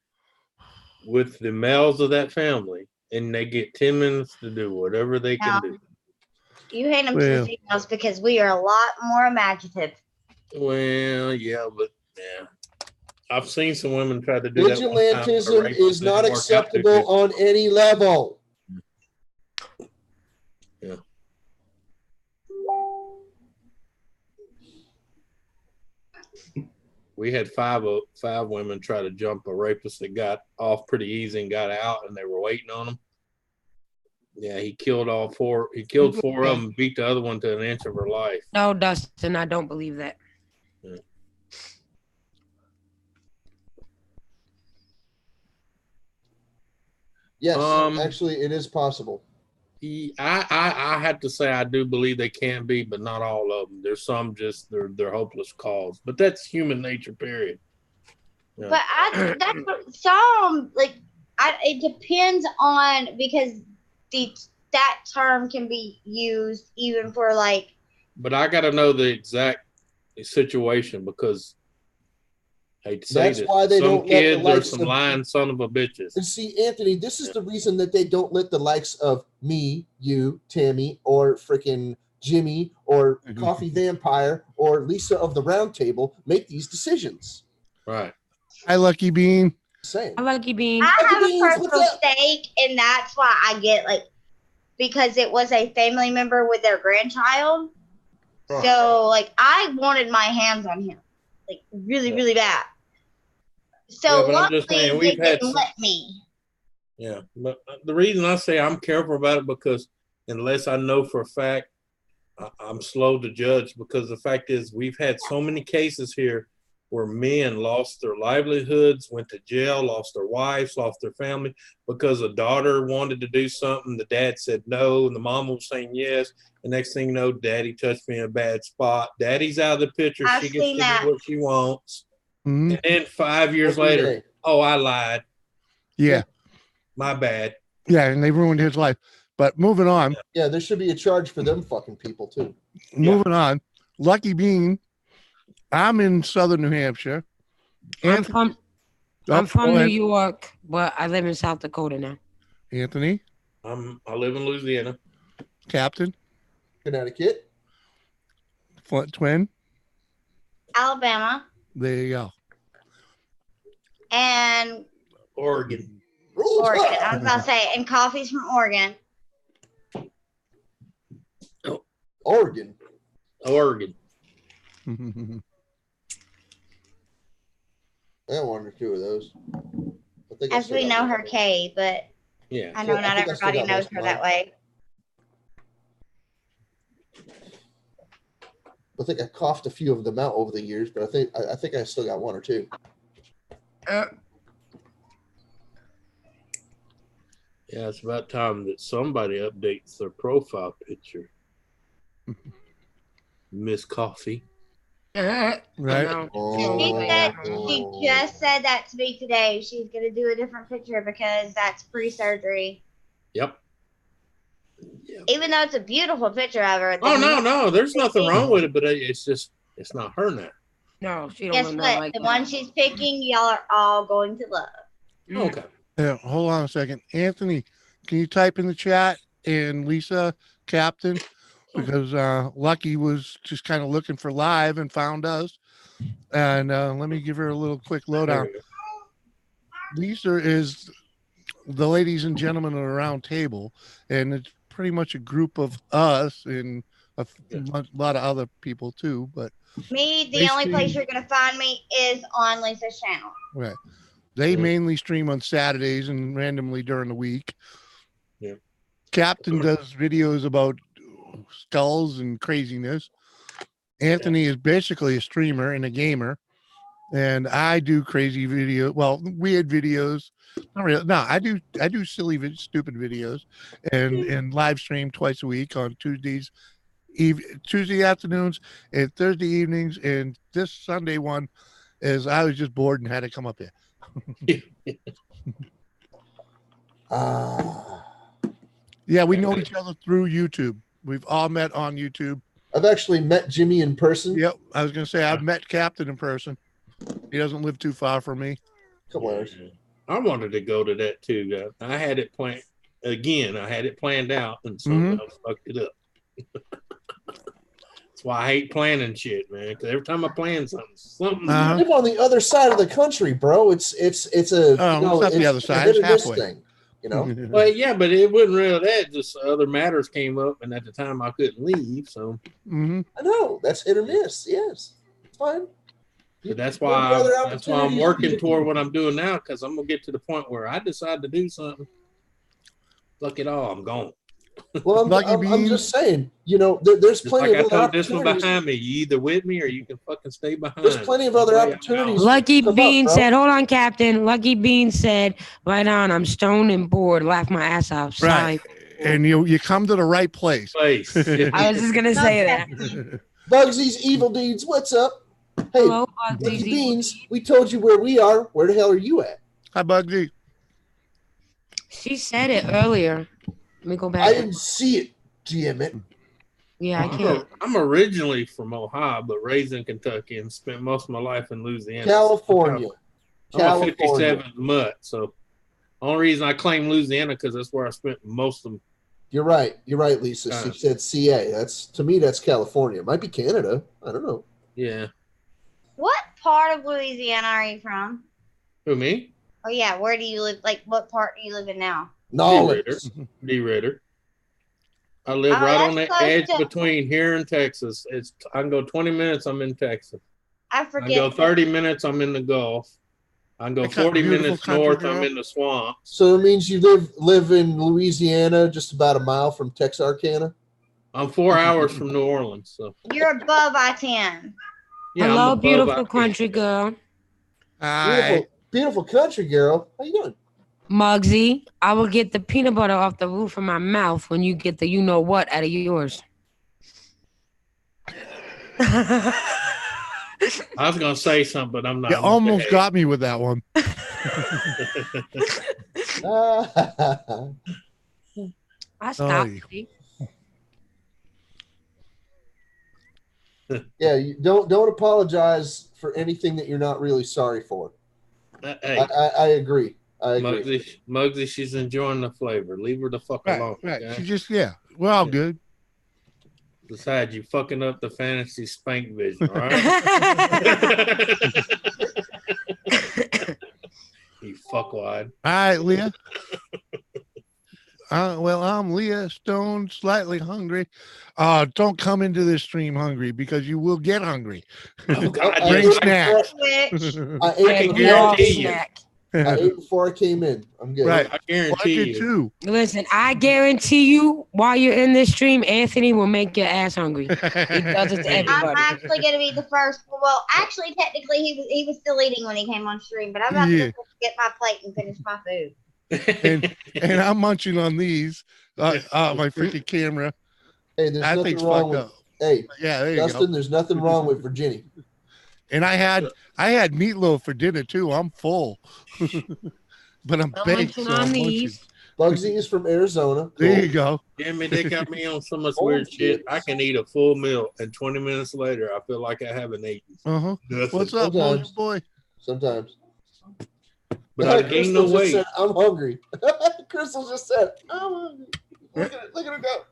with the males of that family, and they get 10 minutes to do whatever they can do. You hand them to the females because we are a lot more imaginative. Well, yeah, but yeah. I've seen some women try to do that. Vigilantism is not acceptable on any level. Yeah. We had five women try to jump a rapist that got off pretty easy and got out, and they were waiting on him. Yeah, he killed all four. He killed four of them, beat the other one to an inch of her life. No, Dustin, I don't believe that. Yeah. Yes, actually, it is possible. I had to say I do believe they can be, but not all of them. There's some just they're hopeless cause, but that's human nature. Period. Yeah. But it depends on because that term can be used even for like. But I got to know the exact situation because I hate to say That's this, why they some don't let kids the are likes some of, lying son of a bitches. And see, Anthony, this is the reason that they don't let the likes of me, you, Tammy, or freaking Jimmy, or Coffee Vampire, or Lisa of the Round Table make these decisions. Right. Hi, Lucky Bean. Same. I like you being. I have a personal stake, and that's why I get because it was a family member with their grandchild. Right. So I wanted my hands on him, really, really bad. So luckily they didn't let me. Yeah, but the reason I say I'm careful about it because unless I know for a fact, I'm slow to judge because the fact is we've had so many cases here where men lost their livelihoods, went to jail, lost their wives, lost their family because a daughter wanted to do something. The dad said no, and the mom was saying yes. The next thing you know, daddy touched me in a bad spot. Daddy's out of the picture. I've she gets seen to that. do what she wants. Mm-hmm. And then 5 years later, oh, I lied. Yeah. My bad. Yeah, and they ruined his life. But moving on. Yeah, there should be a charge for them fucking people too. Moving on. Lucky Bean. I'm in southern New Hampshire. I'm from New York, but I live in South Dakota now. Anthony. I live in Louisiana. Captain. Connecticut. Twin. Alabama. There you go. And Oregon. Oregon. I was about to say, and Coffee's from Oregon. Oregon. I got one or two of those. As we know her, Kay, but yeah, I know not everybody knows her that way. I think I coughed a few of them out over the years, but I think I still got one or two. Yeah, it's about time that somebody updates their profile picture. Miss Coffee. Right. No, she don't She look like said that. she just said that to me today. She's gonna do a different picture because that's pre-surgery. Yep. Even though it's a beautiful picture of her. Oh no, there's nothing wrong with it, but it's just it's not her now. No, she don't Guess look what? nothing like The that. one she's picking, y'all are all going to love. Okay. Yeah, hold on a second. Anthony, can you type in the chat and Lisa Captain? Because Lucky was just kind of looking for live and found us. And let me give her a little quick lowdown. Lisa is the ladies and gentlemen of the round table, and it's pretty much a group of us and a lot of other people too. But Me, the They only place stream- you're gonna find me is on Lisa's channel. right, they Yeah. mainly stream on Saturdays and randomly during the week. Yeah. Captain does videos about skulls and craziness. Anthony is basically a streamer and a gamer, and I do crazy video. Well, weird videos. Not really. No, I do silly, stupid videos, and live stream twice a week on Tuesdays, Tuesday afternoons and Thursday evenings. And this Sunday one is I was just bored and had to come up here. Yeah, we know each other through YouTube. We've all met on YouTube. I've actually met Jimmy in person. Yep, I was gonna say I've met Captain in person. He doesn't live too far from me. Couple hours. I wanted to go to that too. I had it planned again. I had it planned out, and something else fucked it up. That's why I hate planning shit, man. Because every time I plan something. You live on the other side of the country, bro. It's a it's not the other side. It's It's a hit or miss halfway. thing, you know. Well, yeah, but it wasn't really that. Just other matters came up, and at the time I couldn't leave. So Mm-hmm. I know that's hit or miss. Yes, it's fine. but that's There'll be why other that's why I'm opportunities working for you. toward what I'm doing now, because I'm gonna get to the point where I decide to do something. Fuck it all, I'm gone. Well, Lucky I'm Beans. just saying, you know, there's Just plenty like I of other told this one opportunities. behind me, you either with me or you can fucking stay behind. There's plenty of other Either way, I'm opportunities. gone. Lucky Come up, Bean bro. said, "Hold on, Captain." Lucky Bean said, "Right on. I'm stoned and bored. Laugh my ass off." Sorry. Right, and you come to the right place. Place. I was just gonna say that. Bugsy's Evil Deeds, what's up? Hey, Hello, Lucky Bugsy. Beans, we told you where we are. Where the hell are you at? Hi, Bugsy. She said it earlier. Let me go back. I didn't see it. Damn it. Yeah, I can't. I'm originally from Ohio, but raised in Kentucky and spent most of my life in Louisiana. California. I'm a California. 57 mutt, so only reason I claim Louisiana because that's where I spent most of them. You're right. You're right, Lisa. She said CA. That's, to me, that's California. It might be Canada. I don't know. Yeah. What part of Louisiana are you from? Who, me? Oh yeah, where do you live? Like, what part do you live in now? Knowledge. D. Ritter. I live Oh, right that's on the close edge to- between here and Texas. I can go 20 minutes, I'm in Texas. I I can forget. go 30 minutes, I'm in the Gulf. I can go That kind of 40 beautiful minutes country north, girl. I'm in the swamp. So it means you live in Louisiana, just about a mile from Texarkana? I'm 4 hours from New Orleans. So You're above I-10. yeah, I'm Hello, above beautiful I-10. country girl. Beautiful, beautiful country girl. How you doing? Muggsy, I will get the peanut butter off the roof of my mouth when you get the you know what out of yours. I was gonna say something, but I'm not. You I'm almost okay. got me with that one. I stopped. Oy. see? Yeah, you don't apologize for anything that you're not really sorry for. Hey, I agree. I agree. Muggsy, she's enjoying the flavor. Leave her the fuck alone. Right. okay? She just we're all good. Besides, you fucking up the fantasy spank vision, all right? You fuckwad. All right, Leah. Well, I'm Leah Stone, slightly hungry. Don't come into this stream hungry because you will get hungry. Oh, God, Bring yes. snacks. Which I I ate can before guarantee you. I ate before I came in. I'm good. Right. I Well, I guarantee did you. too. Listen, I guarantee you, while you're in this stream, Anthony will make your ass hungry. He does it to I'm everybody. actually going to be the first. Well, actually, technically, he was still eating when he came on stream, but I'm about Yeah. to go get my plate and finish my food. And I'm munching on these. My freaking camera. Hey, there's That nothing thing's wrong fucked with up. Hey, Yeah, there you Dustin, go. there's nothing wrong with Virginia. And I had meatloaf for dinner too. I'm full, but I'm I'm baked, munching so on I'm munching. these. Bugsy is from Arizona. There Cool. you go. Jimmy, they got me on so much Holy weird shit. shit. I can eat a full meal, and 20 minutes later, I feel like I haven't eaten Uh-huh. nothing. What's up, Sometimes. Mojo boy? Sometimes. But I gained no Crystal just weight. said, I'm hungry. Crystal just said, I'm hungry. Look at her go.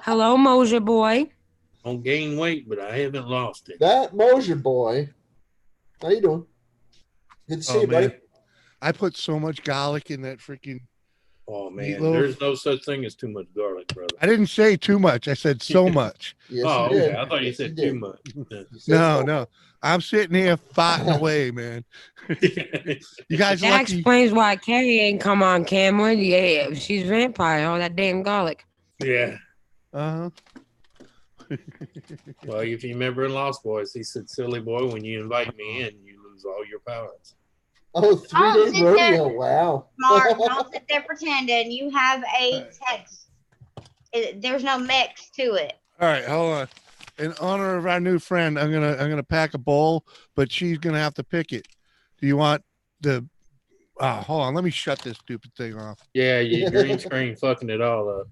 Hello, Moja boy. I don't gain weight, but I haven't lost it. That Mosier boy. How you doing? Good to see you, buddy. I put so much garlic in that freaking. Oh man, Meatloaf. there's no such thing as too much garlic, brother. I didn't say too much. I said so much. Yes, Oh, you okay. did. I thought you Yes, said you too did. much. You said No, so. no. I'm sitting here farting away, man. You guys That lucky. explains why Carrie ain't come on camera. Yeah, she's vampire. All that damn garlic. Yeah. Uh-huh. Well, if you remember in Lost Boys, he said, "Silly boy, when you invite me in, you lose all your powers." Oh, Oh, 3-day rodeo. Wow. Mark, don't sit there pretending. You have a text. There's no mix to it. All right, hold on. In honor of our new friend, I'm gonna pack a bowl, but she's gonna have to pick it. Do you want the? Hold on. Let me shut this stupid thing off. Yeah, your green screen fucking it all up.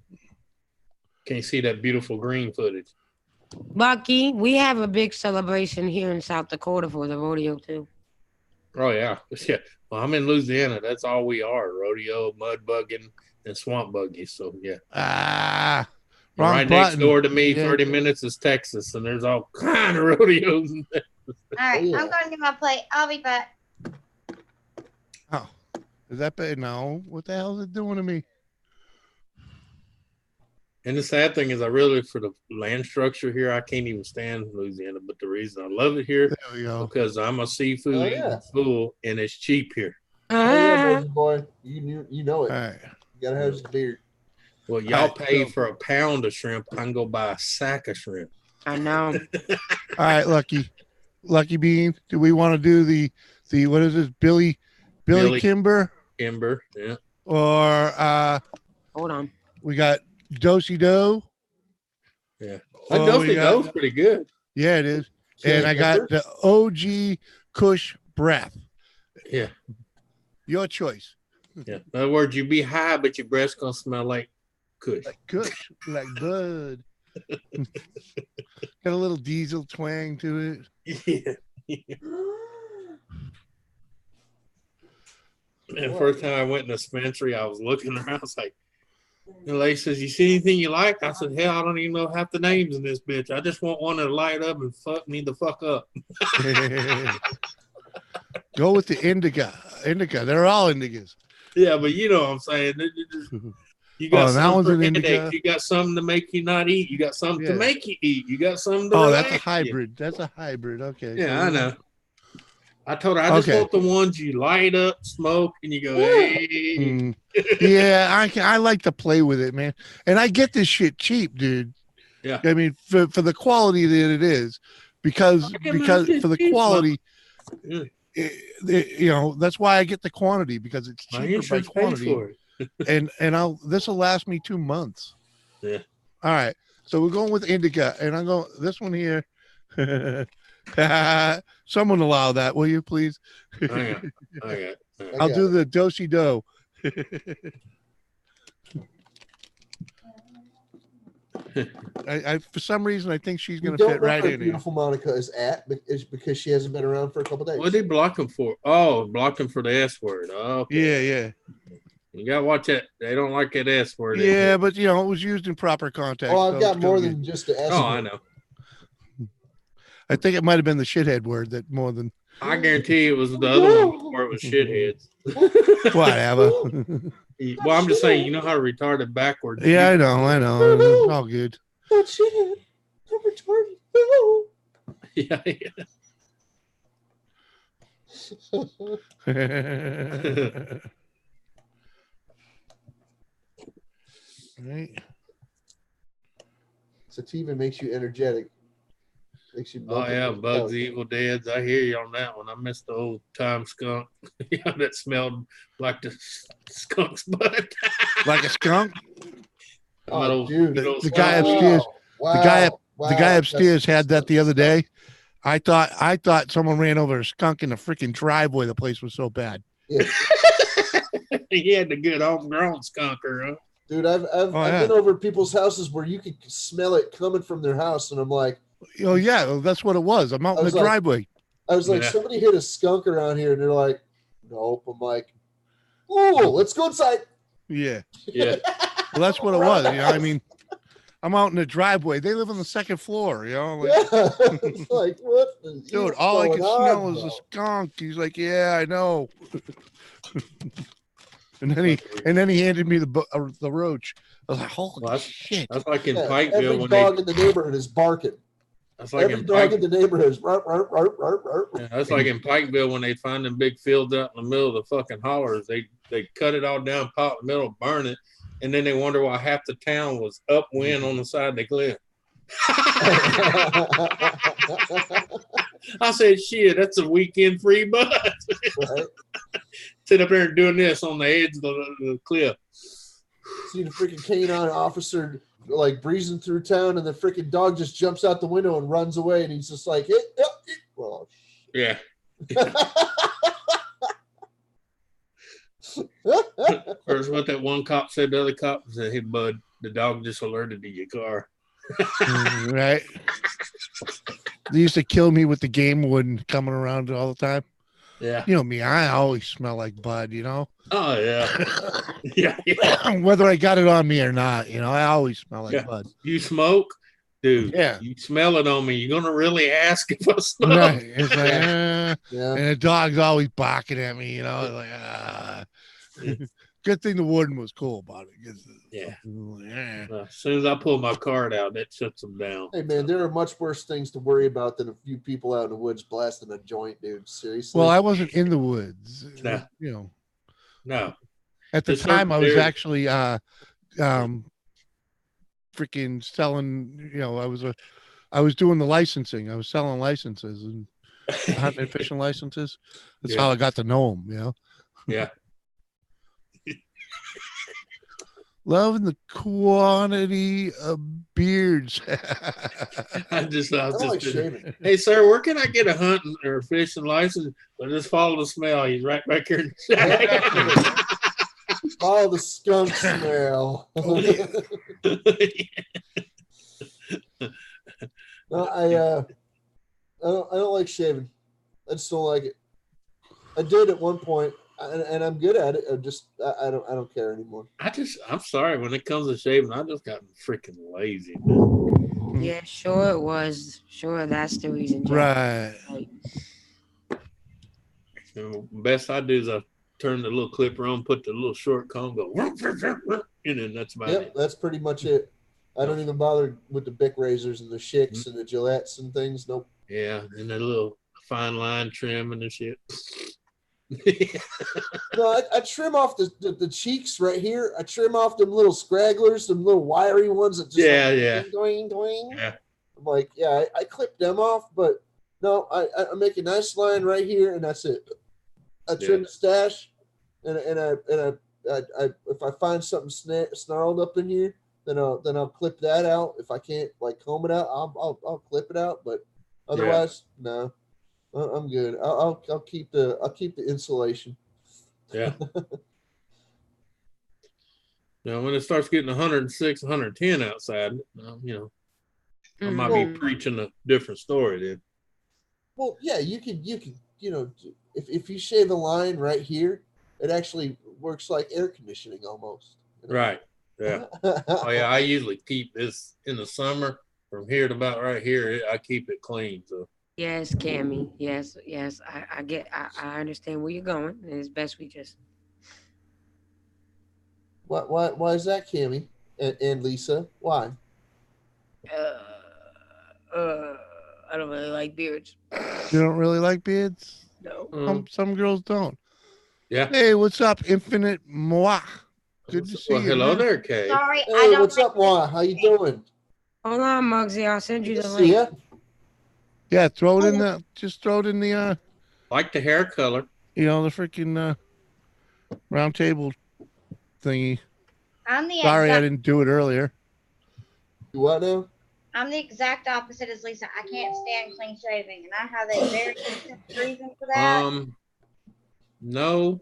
Can't see that beautiful green footage. Lucky, we have a big celebration here in South Dakota for the rodeo too. Oh yeah, yeah. Well, I'm in Louisiana. That's all we are: rodeo, mud bugging, and swamp buggies. So yeah. Wrong Right button. next door to me, Yeah. 30 minutes is Texas, and there's all kind of rodeos. In there. All right, Yeah. I'm going to get my plate. I'll be back. Oh, is that bad? No. What the hell is it doing to me? And the sad thing is, I really, for the land structure here, I can't even stand Louisiana. But the reason I love it here, There we go. because I'm a seafood Oh, eating yeah. fool, and it's cheap here. Oh, yeah, Mosier boy. You know it. All right. You gotta have some beer. Well, y'all Alright, pay so- for a pound of shrimp. I can go buy a sack of shrimp. I know. All right, Lucky Bean. Do we want to do the what is this? Billy Billy. Kimber, Ember, yeah. or Hold on. we got Dosey Do. Yeah. Oh, That we Dosey got- Do's pretty good. Yeah, it is. Chili And I got pepper. the OG Kush Breath. Yeah. Your choice. Yeah. In other words, you be high, but your breath's gonna smell like Kush. Like Kush, like bud. Got a little diesel twang to it. Yeah. And the first time I went in the dispensary, I was looking around. I was like, the lady says, "You see anything you like?" I said, "Hell, I don't even know half the names in this bitch. I just want one to light up and fuck me the fuck up." Go with the indica. Indica. They're all indicas. Yeah, but you know what I'm saying. You got Oh, that something one's for an indica. headaches. You got something to make you not eat. You got something to Yeah. make you eat. You got something to Oh, that's a relax you. hybrid. That's a hybrid. Okay. Yeah, so- I know. I told her I just Okay. want the ones you light up, smoke, and you go, hey. Mm. Yeah, I like to play with it, man. And I get this shit cheap, dude. Yeah. I mean, for the quality that it is, because I get my because shit for the cheap, quality, Yeah. you know, that's why I get the quantity, because it's My cheaper by insurance pays quantity. for it. And this will last me 2 months. Yeah. All right. So we're going with indica, and I'm going this one here. Someone allow that, will you please? I got. I'll got do it. the dosey do. I for some reason I think she's You gonna don't fit know right where in here. beautiful Monica is at, but it's because she hasn't been around for a couple days. What did they block him for? Oh, blocked him for the S word. Oh, okay. Yeah, You gotta watch that. They don't like that S word. in yeah, here. but you know it was used in proper context. Oh, so I've it's got more gonna be- than just the S. Oh, I know. I think it might have been the shithead word that more than I guarantee it was the other one where it was shitheads. whatever. Well, I'm just saying, you know how retarded backwards. Yeah, I know. It's all good. That shit. I'm retarded. No. Yeah, yeah. Right. Sativa makes you energetic. Makes you. Oh yeah, Bugs Evil Deads. I hear you on that one. I miss the old time skunk. Yeah, that smelled like the skunk's butt. Like a skunk. Oh, dude. The guy upstairs. Wow. The guy The guy Wow, upstairs that's- had that the other day. I thought someone ran over a skunk in the freaking driveway. The place was so bad. Yeah. He had the good homegrown skunker, huh? Dude, I've yeah. been over people's houses where you could smell it coming from their house, and I'm like, Oh yeah, well, that's what it was. I'm out in the driveway. I was like, Yeah. somebody hit a skunk around here, and they're like, nope. I'm like, oh, let's go inside. Yeah. Yeah. Well, that's what it was. You know, I mean, I'm out in the driveway. They live on the second floor. You know, like, Yeah. It's like, what? dude, all I could smell was bro? a skunk. He's like, yeah, I know. and then he handed me the roach. I was like, holy Well, shit. That's like in Yeah, Pikeville every when dog in the neighborhood is barking. that's like Every in dog Pike, in the neighborhood is ruff, ruff, ruff, ruff, ruff. yeah, that's like in Pikeville when they find them big fields out in the middle of the fucking hollers. They cut it all down, pop in the middle, burn it, and then they wonder why half the town was upwind on the side of the cliff. I said, shit, that's a weekend free bus. Right? Sit up there and doing this on the edge of the cliff. See the freaking canine officer like breezing through town, and the freaking dog just jumps out the window and runs away, and he's just like, well, Yeah. Or it's what that one cop said to the other cop. Said, hey, bud, the dog just alerted to your car. Right. They used to kill me with the game warden coming around all the time. Yeah. You know me, I always smell like bud, you know. Oh, yeah. Yeah. Whether I got it on me or not, you know, I always smell like Yeah. bud. You smoke? Dude, Yeah. you smell it on me. You're going to really ask if I smoke? Right. It's like, yeah. and the dog's always barking at me, you know, like, Good thing the warden was cool about it. 'Cause, Yeah. yeah. Well, as soon as I pull my card out, that shuts them down. Hey man, there are much worse things to worry about than a few people out in the woods blasting a joint, dude. Seriously. Well, I wasn't in the woods, No. you know. No. At the There's time, certain I was areas- actually freaking selling. You know, I was doing the licensing. I was selling licenses and hunting and fishing licenses. That's Yeah. how I got to know them. You know, Yeah. loving the quantity of beards. I was I don't just like shaving. hey, sir, where can I get a hunting or fishing license? But just follow the smell. He's right back here. In the Follow the skunk smell. No, I don't like shaving. I just don't like it. I did at one point, and I'm good at it. I don't care anymore. I'm sorry. When it comes to shaving, I just got freaking lazy. Yeah, sure it was. Sure, that's the reason. Jack. Right. Like, So best I do is I turn the little clipper on, put the little short comb, go, and then that's about Yep, it. that's pretty much it. I don't even bother with the Bic razors and the Schicks and the Gillettes and things. Nope. Yeah, and that little fine line trim and the shit. No, I trim off the cheeks right here. I trim off them little scragglers, them little wiry ones that just Yeah, like, yeah. doing, doing. Yeah. I'm like, yeah, I clip them off, but no, I make a nice line right here, and that's it. I trim Yeah. the stash, and I if I find something snarled up in here, then I'll clip that out. If I can't like comb it out, I'll clip it out. But otherwise, no, I'm good. I'll keep the insulation. Yeah. Now, when it starts getting 106, 110 outside, you know, I might be mhm. preaching a different story then. Well, yeah, you can if you shave a line right here, it actually works like air conditioning almost. you know? Right. Yeah. Oh, yeah. I usually keep this in the summer from here to about right here. I keep it clean. So, Yes, Cammy. Yes. I understand where you're going, and it's best we just. Why is that, Cammy and Lisa? Why? I don't really like beards. You don't really like beards? No. Some girls don't. yeah. Hey, what's up, Infinite Moi? Good to see Well, you. hello man. there, Kay. Sorry, I Hey, don't what's like up, Juan? How you doing? Hold on, Muggsy. I'll send you Good the to see link. ya. Yeah, throw it in the. Just throw it in the. Like the hair color. You know, the freaking round table thingy. I'm the Sorry, I exact didn't do it earlier. You what now? I'm the exact opposite as Lisa. I can't stand clean shaving, and I have a very good reason for that. No.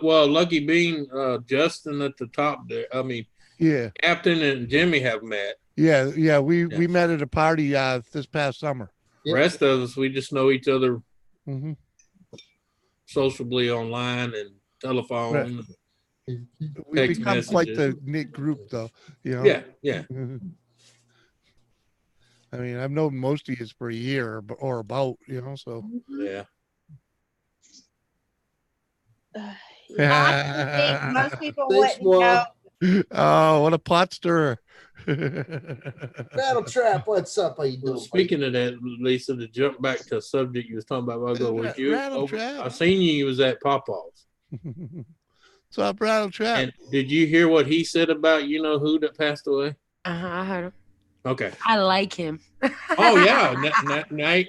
Well, Lucky Bean, Justin at the top there. I mean, Yeah. Captain and Jimmy have met. Yeah. We met at a party this past summer. Yep. Rest of us, we just know each other sociably online and telephone. Right. We become quite the knit group, though. You know. Yeah. I mean, I've known most of you for a year or about, you know. So. Yeah. Most people wouldn't know. Oh, what a pot stirrer. Rattle Trap, what's up? How you doing? Speaking of that, Lisa, to jump back to a subject you was talking about a while ago, was you I seen you was at Popeyes. What's up, Rattle Trap? And did you hear what he said about who that passed away? I heard him. Okay. I like him. Oh yeah.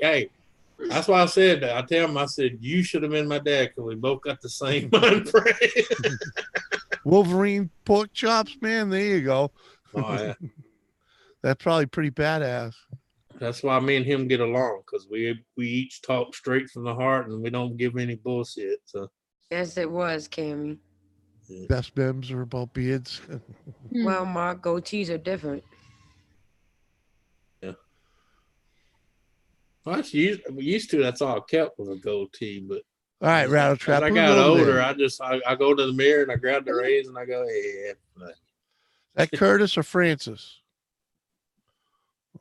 Hey, that's why I said that. I tell him, I said, you should have been my dad because we both got the same mind frame. Wolverine pork chops, man. There you go. Oh, yeah. That's probably pretty badass. That's why me and him get along, because we each talk straight from the heart and we don't give any bullshit. So yes, it was, Cammy. Yeah. Best memes are about beards. Well, Mark, goatees are different. Yeah. Well, used to. That's all I kept was a goatee, but all right, Rattle Trap. As I got older, I go to the mirror and I grab the rays and I go, yeah. That Curtis or Francis?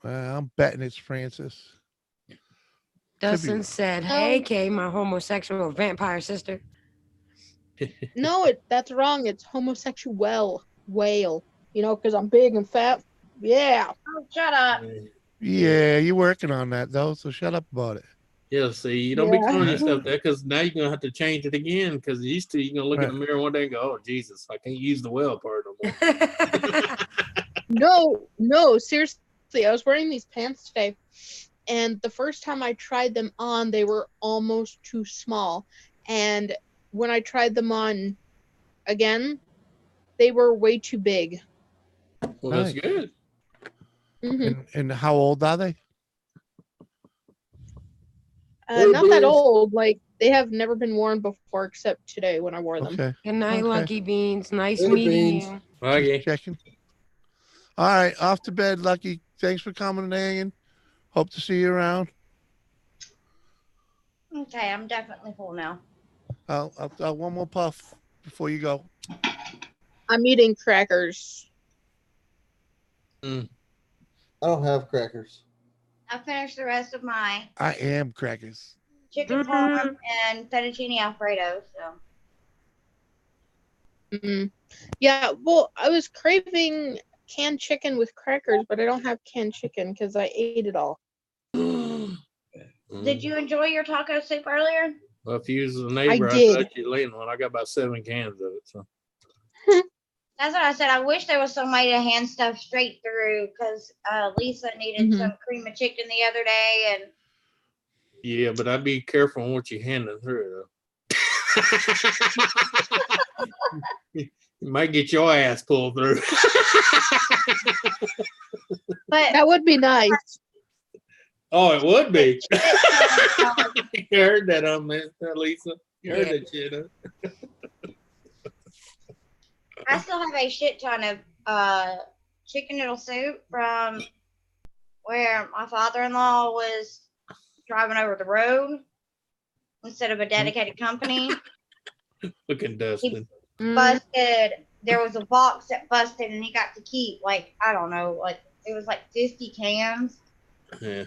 Well, I'm betting it's Francis. Dustin said, "Hey, Kay, my homosexual vampire sister." No, that's wrong. It's homosexual whale. You know, because I'm big and fat. Yeah. Oh, shut up. Yeah, you're working on that though, so shut up about it. Yeah, see, you don't be calling yourself that because now you're gonna have to change it again. Because used to, you're gonna look in the mirror one day and go, "Oh Jesus, I can't use the whale part no more." No, seriously, I was wearing these pants today, and the first time I tried them on, they were almost too small, and when I tried them on again, they were way too big. Well, that's good. Mm-hmm. And how old are they? Not that old. Like, they have never been worn before except today when I wore them. Okay. Good night, Lucky Beans. Nice meeting you. Okay. Checking. All right, off to bed, Lucky. Thanks for coming and hanging. Hope to see you around. Okay, I'm definitely full now. I'll one more puff before you go. I'm eating crackers. I don't have crackers. I finished the rest of my I am crackers. chicken parm and fettuccine alfredo. So. Yeah, well, I was craving canned chicken with crackers, but I don't have canned chicken because I ate it all. Did you enjoy your taco soup earlier? Well, if you was a neighbor, I did. bet you lean one. I got about 7 cans of it. So. That's what I said. I wish there was somebody to hand stuff straight through because Lisa needed some cream of chicken the other day, and yeah, but I'd be careful on what you handing through. You might get your ass pulled through. But that would be nice. Oh, it would be. You heard that on Lisa. You heard that shit, huh? I still have a shit ton of chicken noodle soup from where my father-in-law was driving over the road instead of a dedicated company. Looking Dustin. Busted. There was a box that busted, and he got to keep I don't know, it was 50 cans. Yeah.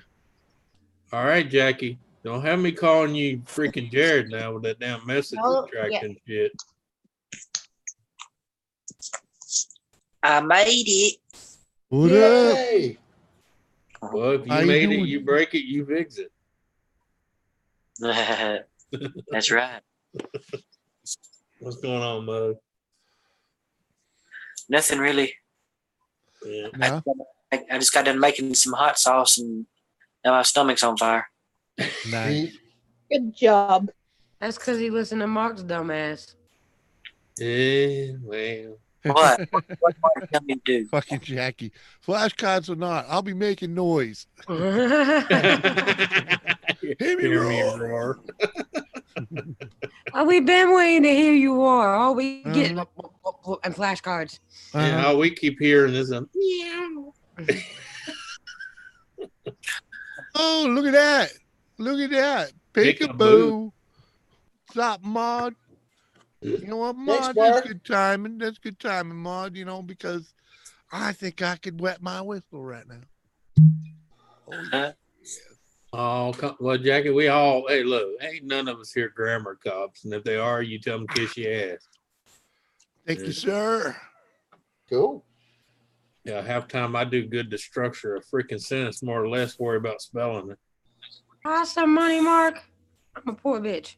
All right, Jackie. Don't have me calling you freaking Jared now with that damn message tracking shit. I made it. What Yay! up? Well, if you made it, you break it, you fix it. That's right. What's going on, Mug? Nothing really. Yeah. No? I just got done making some hot sauce and now my stomach's on fire. Nice. Good job. That's because he listened to Mark's dumbass. Yeah, well. What? What part of tell me to do? Fucking Jackie. Flashcards or not, I'll be making noise. Hear me roar. Oh, we've been waiting to hear you roar. All we get Uh-huh. and flashcards. Yeah, all we keep hearing is a meow. Oh, look at that. Look at that. Peekaboo. Peekaboo. Stop, Maud. You know what, Thanks, Maud? That's Mark. good timing. That's good timing, Maud, you know, because I think I could wet my whistle right now. Oh, yeah. Oh, well, Jackie, we all, hey, look, ain't none of us here grammar cops. And if they are, you tell them kiss your ass. Thank you, sir. Cool. Yeah, half time I do good to structure a freaking sentence, more or less worry about spelling it. Awesome money, Mark. I'm a poor bitch.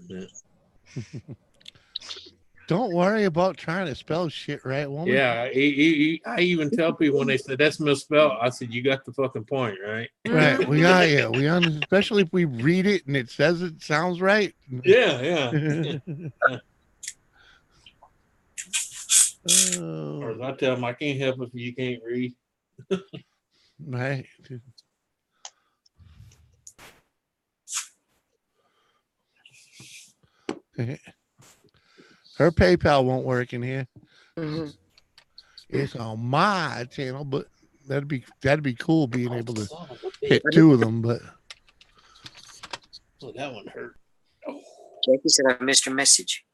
Yeah. Don't worry about trying to spell shit right, woman. Yeah, I even tell people when they say that's misspelled, I said, you got the fucking point, right? Right. We got yeah. We understand, especially if we read it and it says it sounds right. Yeah. Oh, Or as I tell them, I can't help if you can't read. right. Her PayPal won't work in here. Mhm. It's on my channel, but that'd be cool being able to Son of a hit bitch. 2 of them. But Oh, that one hurt. Oh. Jackie said I missed your message.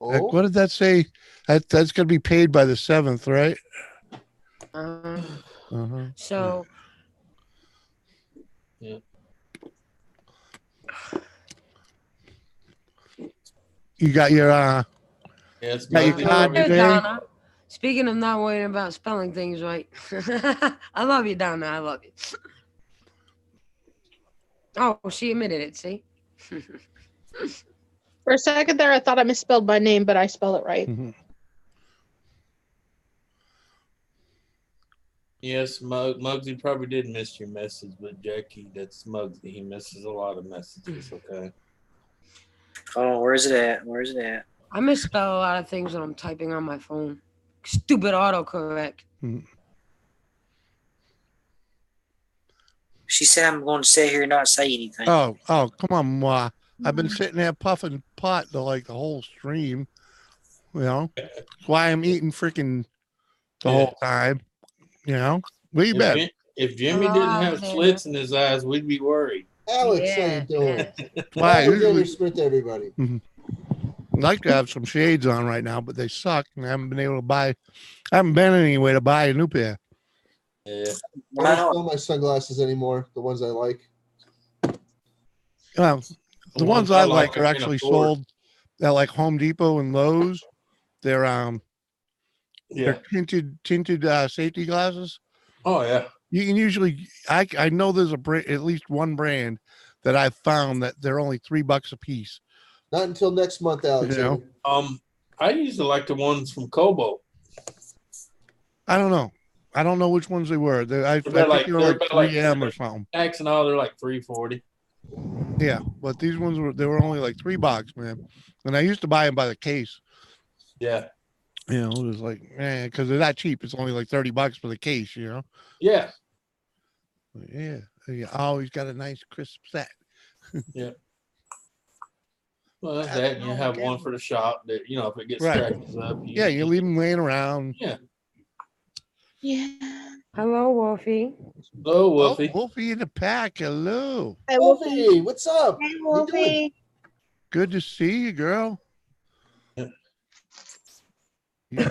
like, Oh, what did that say? That's gonna be paid by the 7th, right? Uh-huh. So Yeah. You got your Yeah, it's Got your good. card Hey, today? Donna. Speaking of not worrying about spelling things right, I love you, Donna. I love you. Oh, she admitted it. See. For a second there, I thought I misspelled my name, but I spell it right. Mhm. Yes, Muggsy probably did miss your message, but Jackie, that's Muggsy. He misses a lot of messages, okay? Oh, where's it at? Where's it at? I misspell a lot of things when I'm typing on my phone. Stupid autocorrect. She said I'm going to sit here and not say anything. Oh, come on, moi. I've been sitting there puffing pot the whole stream. You know, that's why I'm eating freaking the whole time. You know, where you been? If Jimmy Hello, didn't have Alexander. slits in his eyes, we'd be worried. Alex, how you Yeah, doing? Why? Alexander Usually, Smith, everybody. I'd like to have some shades on right now, but they suck, and I haven't been able to buy. I haven't been anywhere to buy a new pair. Yeah. I don't sell my sunglasses anymore. The ones I like. Well, the ones I like are actually sold at like Home Depot and Lowe's. They're they're tinted safety glasses. Oh yeah. You can usually I know there's at least one brand that I've found that they're only $3 a piece. Not until next month, Alexander. I usually like the ones from Kobo. I don't know. I don't know which ones they were. I think like- they were they're like about like 3M or something. Tax and all, they're like $3.40. Yeah, but these ones were only like $3, man. And I used to buy them by the case. Yeah. You know, it was like, because they're that cheap. It's only like $30 for the case, you know? Yeah. Yeah. You always got a nice crisp set. Yeah. Well, that's that. And you have one for the shop that, you know, if it gets Right. scratches up. You leave them laying around. Yeah. Yeah. Hello, Wolfie. Hello, Wolfie. Oh, Wolfie in the pack. Hello. Hey, Wolfie, what's up? Hey, How you doing? Wolfie. Good to see you, girl. Yeah. You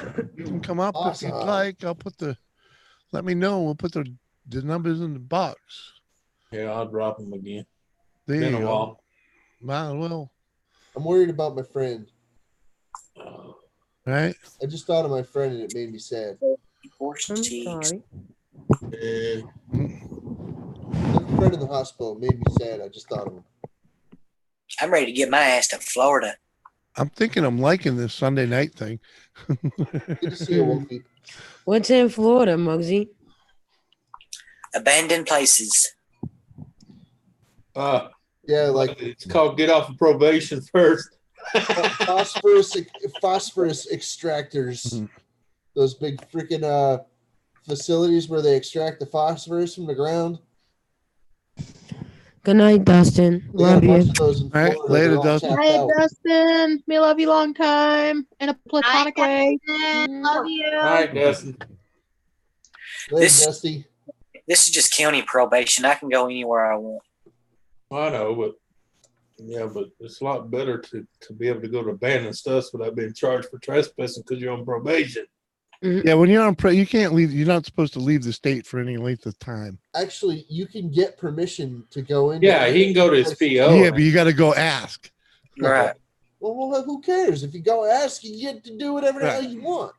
can come up if you'd Awesome. like. Let me know. We'll put the numbers in the box. Yeah, I'll drop them again. There Been you a go. while. Might as well. I'm worried about my friend. Right? I just thought of my friend and it made me sad. I'm sorry. I have a friend in the hospital. It made me sad. I just thought of him. I'm ready to get my ass to Florida. I'm thinking I'm liking this Sunday night thing. Good to see you, Wolfie. What's in Florida, Muggsy? Abandoned places. Yeah, like it's called get off of probation first. phosphorus extractors. Mhm. Those big freaking facilities where they extract the phosphorus from the ground. Good night, Dustin. They got Love a bunch you. of those in All right, Florida. later, They're all Dustin. tapped Hey, out. Dustin. We love you long time. In a platonic way. Love you. All right, Dustin. Later, This- Dusty. This is just county probation. I can go anywhere I want. I know, but it's a lot better to be able to go to abandoned stuff without being charged for trespassing because you're on probation. Yeah, when you're on you can't leave. You're not supposed to leave the state for any length of time. Actually, you can get permission to go in. Yeah, he can go to his PO. Yeah, but you got to go ask. Right. Well, who cares? If you go ask, you get to do whatever the hell you want.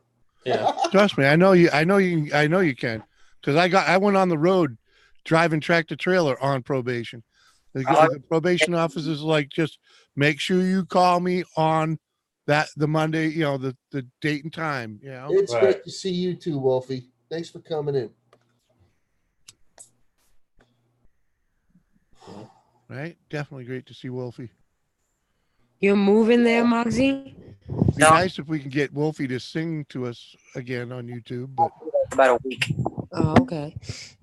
Yeah. Trust me, I know you can. Because I went on the road driving tractor trailer on probation. The probation officer is like, just make sure you call me on the Monday, the date and time. It's great to see you too, Wolfie. Thanks for coming in. Right? Definitely great to see Wolfie. You're moving there, Moxie? It'd be nice if we can get Wolfie to sing to us again on YouTube, but About a week. Oh, okay.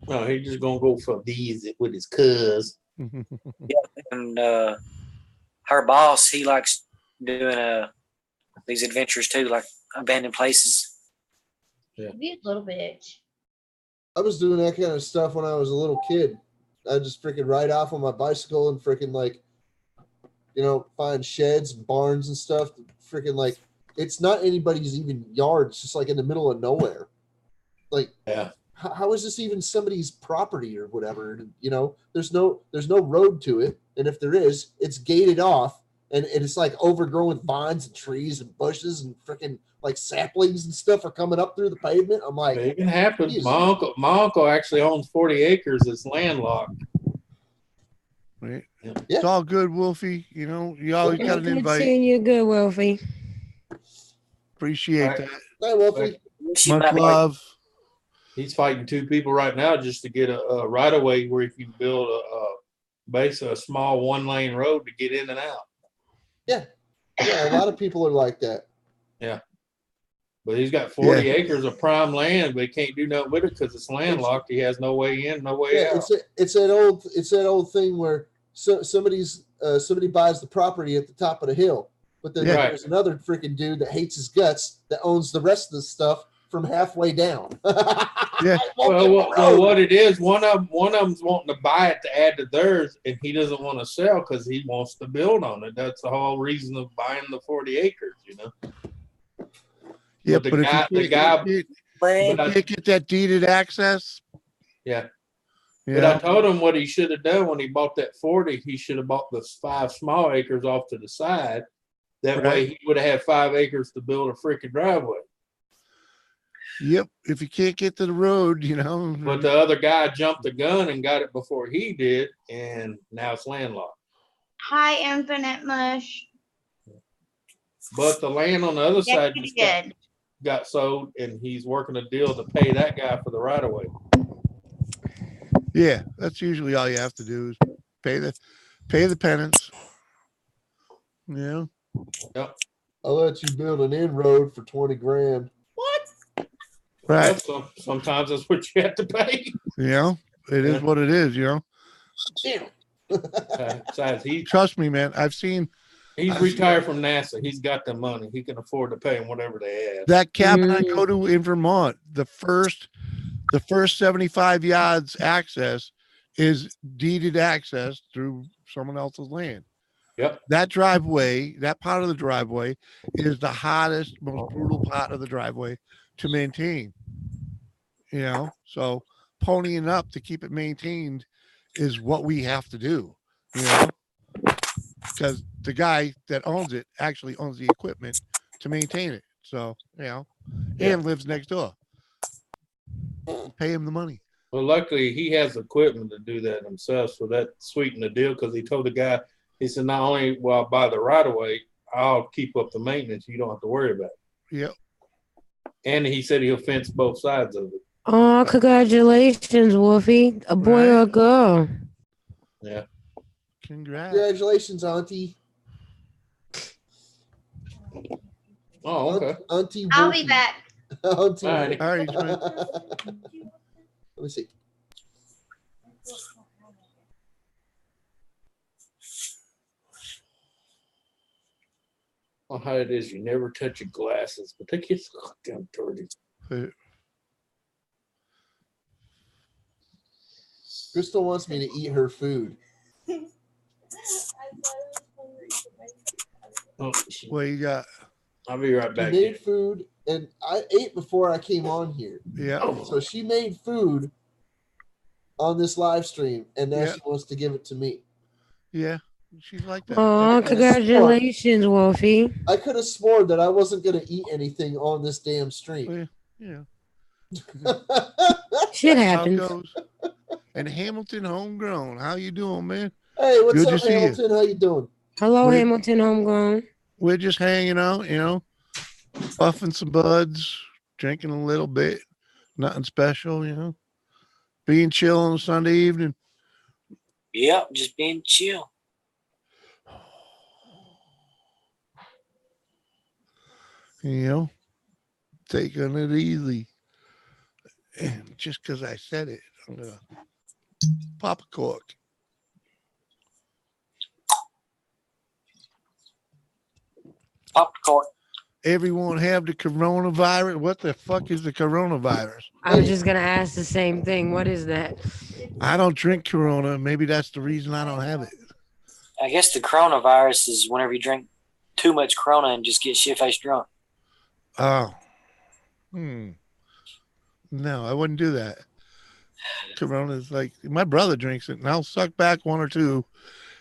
No, he's just gonna go for a visit with his cuz. And her boss, he likes doing these adventures too, like abandoned places. Yeah. Be a little bitch. I was doing that kind of stuff when I was a little kid. I just freaking ride off on my bicycle and freaking find sheds and barns and stuff. Freaking it's not anybody's even yard. It's just like in the middle of nowhere. Like, yeah. How is this even somebody's property or whatever? There's no road to it, and if there is, it's gated off, and it's like overgrown with vines and trees and bushes and freaking saplings and stuff are coming up through the pavement. I'm like, It can happen. geez. My uncle actually owns 40 acres. It's landlocked. right. Yeah. It's all good, Wolfie. You always got an Good invite. seeing you. Good, Wolfie. Appreciate Right. that. Hi, Wolfie. Much love. He's fighting 2 people right now just to get a right of way where he can build a small 1-lane road to get in and out. Yeah, a lot of people are like that. Yeah. But he's got 40 acres of prime land, but he can't do nothing with it because it's landlocked. He has no way in, no way out. It's that old thing where somebody buys the property at the top of the hill, but then there's another freaking dude that hates his guts that owns the rest of the stuff from halfway down. Yeah. Well, what it is, one of them's wanting to buy it to add to theirs, and he doesn't want to sell because he wants to build on it. That's the whole reason of buying the 40 acres, Yeah, but but if you can't get that deeded access. Yeah. But I told him what he should have done when he bought that 40. He should have bought the 5 small acres off to the side. That way he would have had 5 acres to build a freaking driveway. Yep. If you can't get to the road, But the other guy jumped the gun and got it before he did, and now it's landlocked. Hi, Infinite Mush. But the land on the other side Yes, just got sold, and he's working a deal to pay that guy for the right of way. Yeah, that's usually all you have to do is pay the penance. Yeah. Yep. I'll let you build an inroad for 20 grand. Right. So sometimes that's what you have to pay. It is what it is, Besides, Trust me, man. He's retired from NASA. He's got the money. He can afford to pay them whatever they ask. That cabin I go to in Vermont, the first 75 yards access is deeded access through someone else's land. Yep. That driveway, that part of the driveway is the hardest, most brutal part of the driveway to maintain. So ponying up to keep it maintained is what we have to do, because the guy that owns it actually owns the equipment to maintain it. So, and lives next door. Pay him the money. Well, luckily he has equipment to do that himself, so that sweetened the deal because he told the guy, he said, not only will I buy the right of way, I'll keep up the maintenance. You don't have to worry about it. Yep. And he said he'll fence both sides of it. Oh, congratulations, Wolfie. A boy or a girl? Yeah. Congrats. Congratulations, Auntie. Oh, okay. Auntie I'll be Wolfie. back. Auntie Alrighty. All right, man. Let me see. Well, how it is, you never touch your glasses, but they get so damn dirty. Crystal wants me to eat her food. Oh, What you got? I'll be right She back. made food, and I ate before I came on here. Yeah. So she made food on this live stream, and now Yeah. she wants to give it to me. Yeah. She's like that. Oh, congratulations, Wolfie. I could have sworn that I wasn't going to eat anything on this damn stream. Yeah. Shit How it happens. goes. And Hamilton homegrown. How you doing, man? Hey, what's Good up, to see you. Hamilton? How you doing? Hello, We're- Hamilton homegrown. We're just hanging out, puffing some buds, drinking a little bit. Nothing special, being chill on a Sunday evening. Yep, just being chill. Taking it easy. And just because I said it, I'm going to pop a cork. Pop the cork. Everyone have the coronavirus. What the fuck is the coronavirus? I was just gonna ask the same thing. What is that? I don't drink Corona. Maybe that's the reason I don't have it. I guess the coronavirus is whenever you drink too much Corona and just get shit-faced drunk. Oh. No, I wouldn't do that. Corona's like, my brother drinks it, and I'll suck back one or two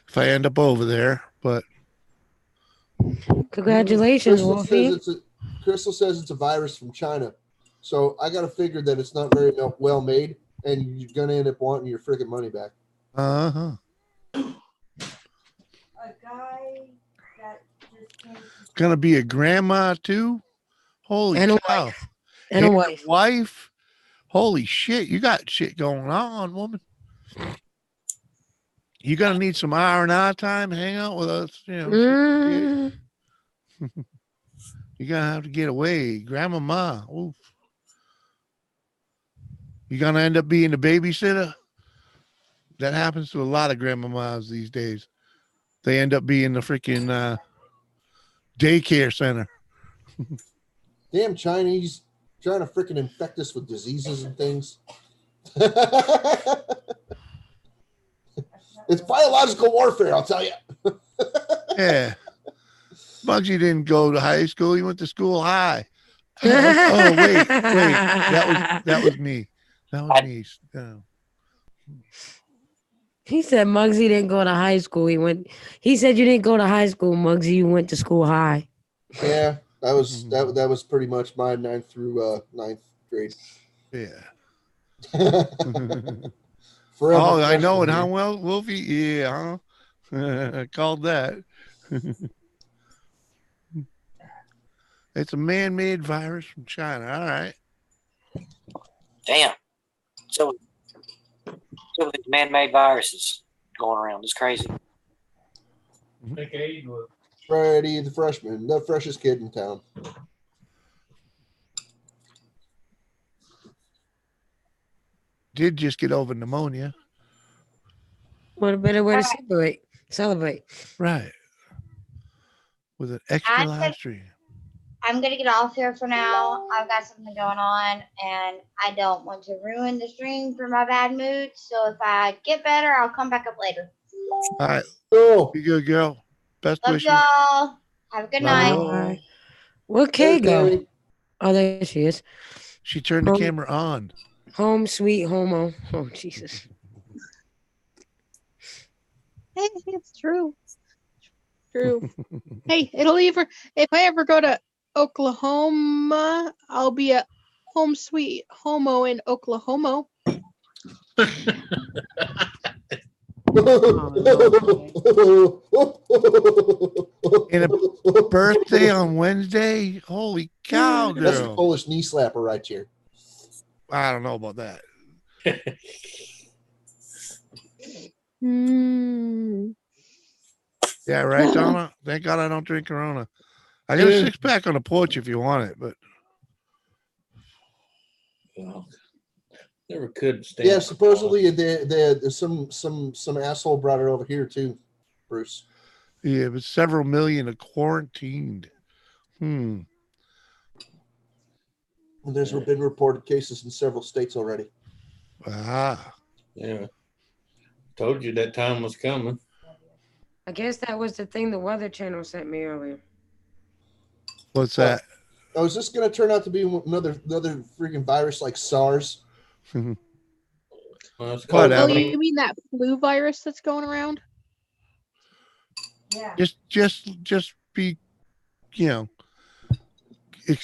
if I end up over there. But congratulations, Wolfie. Crystal says it's a virus from China. So I got to figure that it's not very well made, and you're going to end up wanting your freaking money back. Uh-huh. A guy that just came Gonna be a grandma too? Holy And a cow. wife. And a wife. Wife? Holy shit, you got shit going on, woman. You gonna need some R&R time, hang out with us, Mm. You're gonna have to get away. Grandmama. Oof. You're gonna end up being the babysitter. That happens to a lot of grandmamas these days. They end up being the freaking daycare center. Damn Chinese trying to freaking infect us with diseases and things. It's biological warfare, I'll tell you. Yeah. Bugsy didn't go to high school. He went to school high. Oh, wait. That was me. That was me. He said Muggsy didn't go to high school. He said you didn't go to high school, Muggsy. You went to school high. Yeah, that was pretty much my 9th through 9th grade. Yeah. Forever Oh, I know it, freshman huh? year. Well, Wolfie, yeah, huh? Called that. It's a man-made virus from China. All right. Damn. So with these man-made viruses going around, it's crazy. Freddie the freshman, the freshest kid in town. Did just get over pneumonia. What a better way to celebrate. Right. With an extra live stream. I'm gonna get off here for now. I've got something going on, and I don't want to ruin the stream for my bad mood. So if I get better, I'll come back up later. All right. Oh, be good, girl. Best Love wishes. y'all. Have a good night. Bye. Where'd Kay go? Oh, there she is. She turned the camera on. Home sweet homo. Oh, Jesus. Hey, it's true. True. Hey, if I ever go to Oklahoma, I'll be a home sweet homo in Oklahoma. And a birthday on Wednesday? Holy cow, girl. That's a Polish knee slapper right here. I don't know about that. Yeah, right, Donna? Thank God I don't drink Corona. I got a Yeah. 6-pack on the porch if you want it, but Well, never could stand. Yeah, supposedly they some asshole brought it over here too, Bruce. yeah, but several million are quarantined. And there's been reported cases in several states already. Ah. Yeah. Told you that time was coming. I guess that was the thing the Weather Channel sent me earlier. What's that? Oh, is this going to turn out to be another freaking virus like SARS? Well, it's Oh, Whatever. you mean that flu virus that's going around? Yeah. Just be, you know.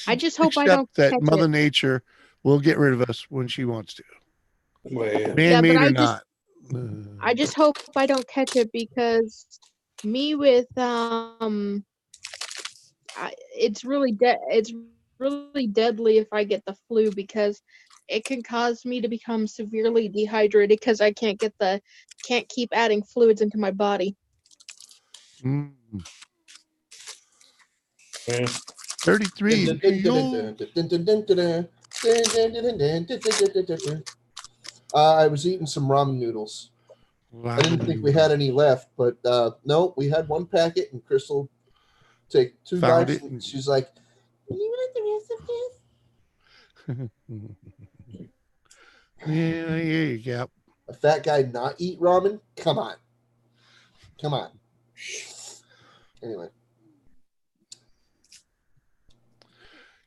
I just hope I accept don't that catch Mother it. Nature will get rid of us when she wants to. Well, Man-made I or just- not. I just hope I don't catch it because me with it's really it's really deadly if I get the flu because it can cause me to become severely dehydrated because I can't keep adding fluids into my body. Mm. yeah. 33. I was eating some ramen noodles. I didn't think we had any left, but no, we had one packet, and Crystal take 2 Found bites. it. And she's like, "Do you want the rest of this?" Yeah, you Cap. A fat guy not eat ramen? Come on. Anyway.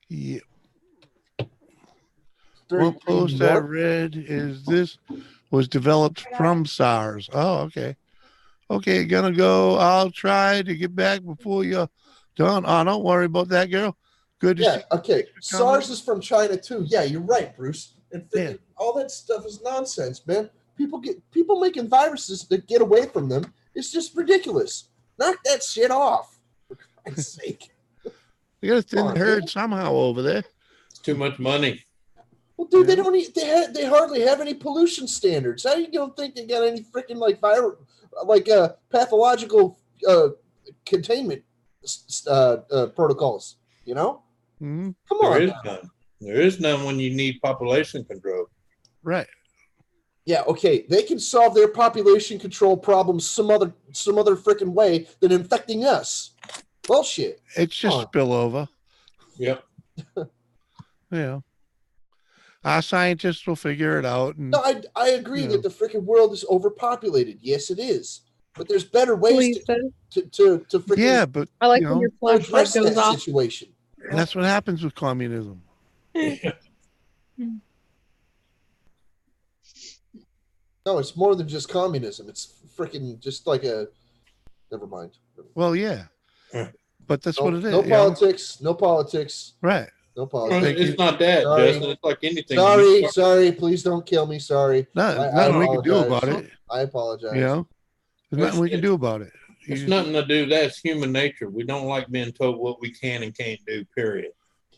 Yeah. One post I read is this was developed from SARS. Oh, okay. Okay, gonna go. I'll try to get back before you're done. Oh, don't worry about that, girl. Good to see. Okay. SARS is from China too. Yeah, you're right, Bruce. And freaking all that stuff is nonsense, man. People making viruses that get away from them. It's just ridiculous. Knock that shit off. For Christ's sake. You got to thin the herd somehow over there. Too much money. Well, dude, they don't they hardly have any pollution standards. How do you don't think they got any freaking pathological containment protocols? You know? Mm-hmm. Come on. There is none. There is none when you need population control. Right. Yeah, okay. They can solve their population control problems some other freaking way than infecting us. Bullshit. It's just spillover. Yep. Yeah. Our scientists will figure it out. And, no, I agree that the freaking world is overpopulated. Yes, it is. But there's better ways to freaking but I like when your flashlight address goes that off. situation. That's what happens with communism. No, it's more than just communism. It's freaking just like a. Never mind. Well, yeah, but that's what it is. No politics. No politics. Right. No politics. It's not that, Sorry. Justin. It's like anything. Sorry. Please don't kill me. Sorry. There's nothing we can do about it. I apologize. You know, there's nothing we can do about it. It's nothing to do. That's human nature. We don't like being told what we can and can't do. Period.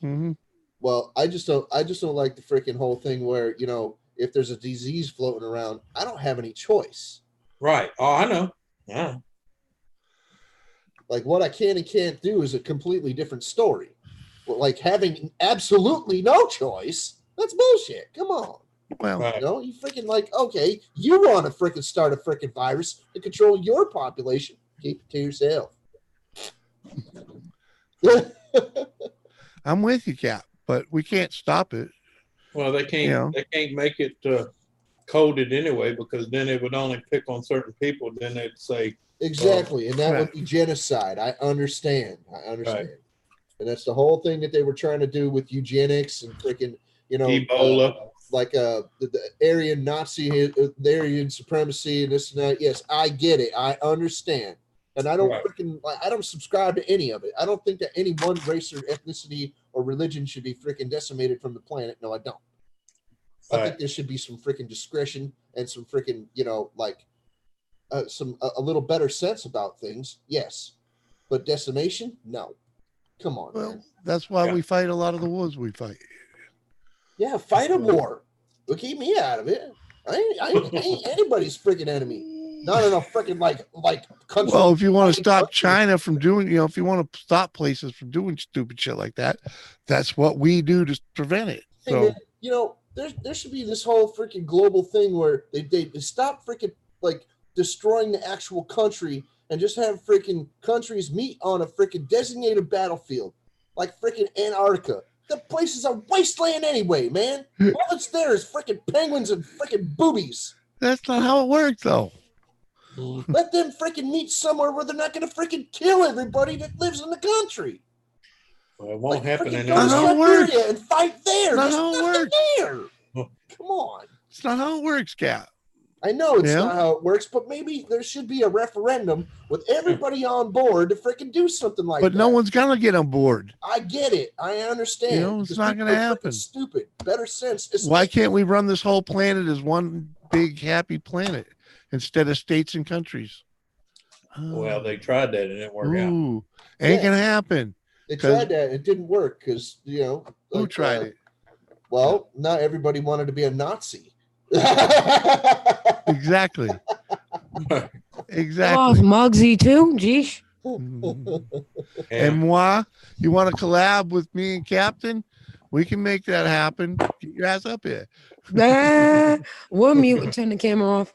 Mm-hmm. Well, I just don't like the freaking whole thing where if there's a disease floating around, I don't have any choice. Right. Oh, I know. Yeah. Like what I can and can't do is a completely different story. But like having absolutely no choice, that's bullshit. Come on. Well, you freaking okay, you want to freaking start a freaking virus to control your population. Keep it to yourself. I'm with you, Cap, but we can't stop it. Well, they can't. They can't make it coded anyway because then it would only pick on certain people. Then they'd say exactly, and that would be genocide. I understand. Right. And that's the whole thing that they were trying to do with eugenics and freaking Ebola. The Aryan Nazi, the Aryan supremacy, and this and that. Yes, I get it. I understand. And I don't I don't subscribe to any of it. I don't think that any one race or ethnicity or religion should be freaking decimated from the planet. No, I don't. I think there should be some freaking discretion and some freaking, a little better sense about things. Yes. But decimation? No. Come on, man. That's why we fight a lot of the wars we fight. Yeah, fight a war. But keep me out of it. I ain't anybody's freaking enemy. No, freaking like country. Well, if you want to stop China from doing, if you want to stop places from doing stupid shit like that, that's what we do to prevent it. Hey, So, man, there should be this whole freaking global thing where they stop freaking like destroying the actual country and just have freaking countries meet on a freaking designated battlefield, like freaking Antarctica. The place is a wasteland anyway, man. All that's there is freaking penguins and freaking boobies. that's not how it works, though. Let them freaking meet somewhere where they're not going to freaking kill everybody that lives in the country. Well, it won't happen freaking in go to Siberia and fight there. Not There's how it nothing works. there. Come on. It's not how it works, Cap. I know it's Yeah. not how it works, but maybe there should be a referendum with everybody on board to freaking do something like that. But no one's gonna get on board. I get it. I understand. It's because not people gonna are freaking happen. Stupid. Better sense. It's Why can't we run this whole planet as one big happy planet instead of states and countries? Well, they tried that and it didn't work out. Ooh, ain't gonna happen. They tried that. It didn't work because, Who tried it? Well, not everybody wanted to be a Nazi. Exactly. Oh, Exactly. Muggsy too. Geesh. And moi, you want to collab with me and Captain? We can make that happen. Get your ass up here. We'll mute and turn the camera off.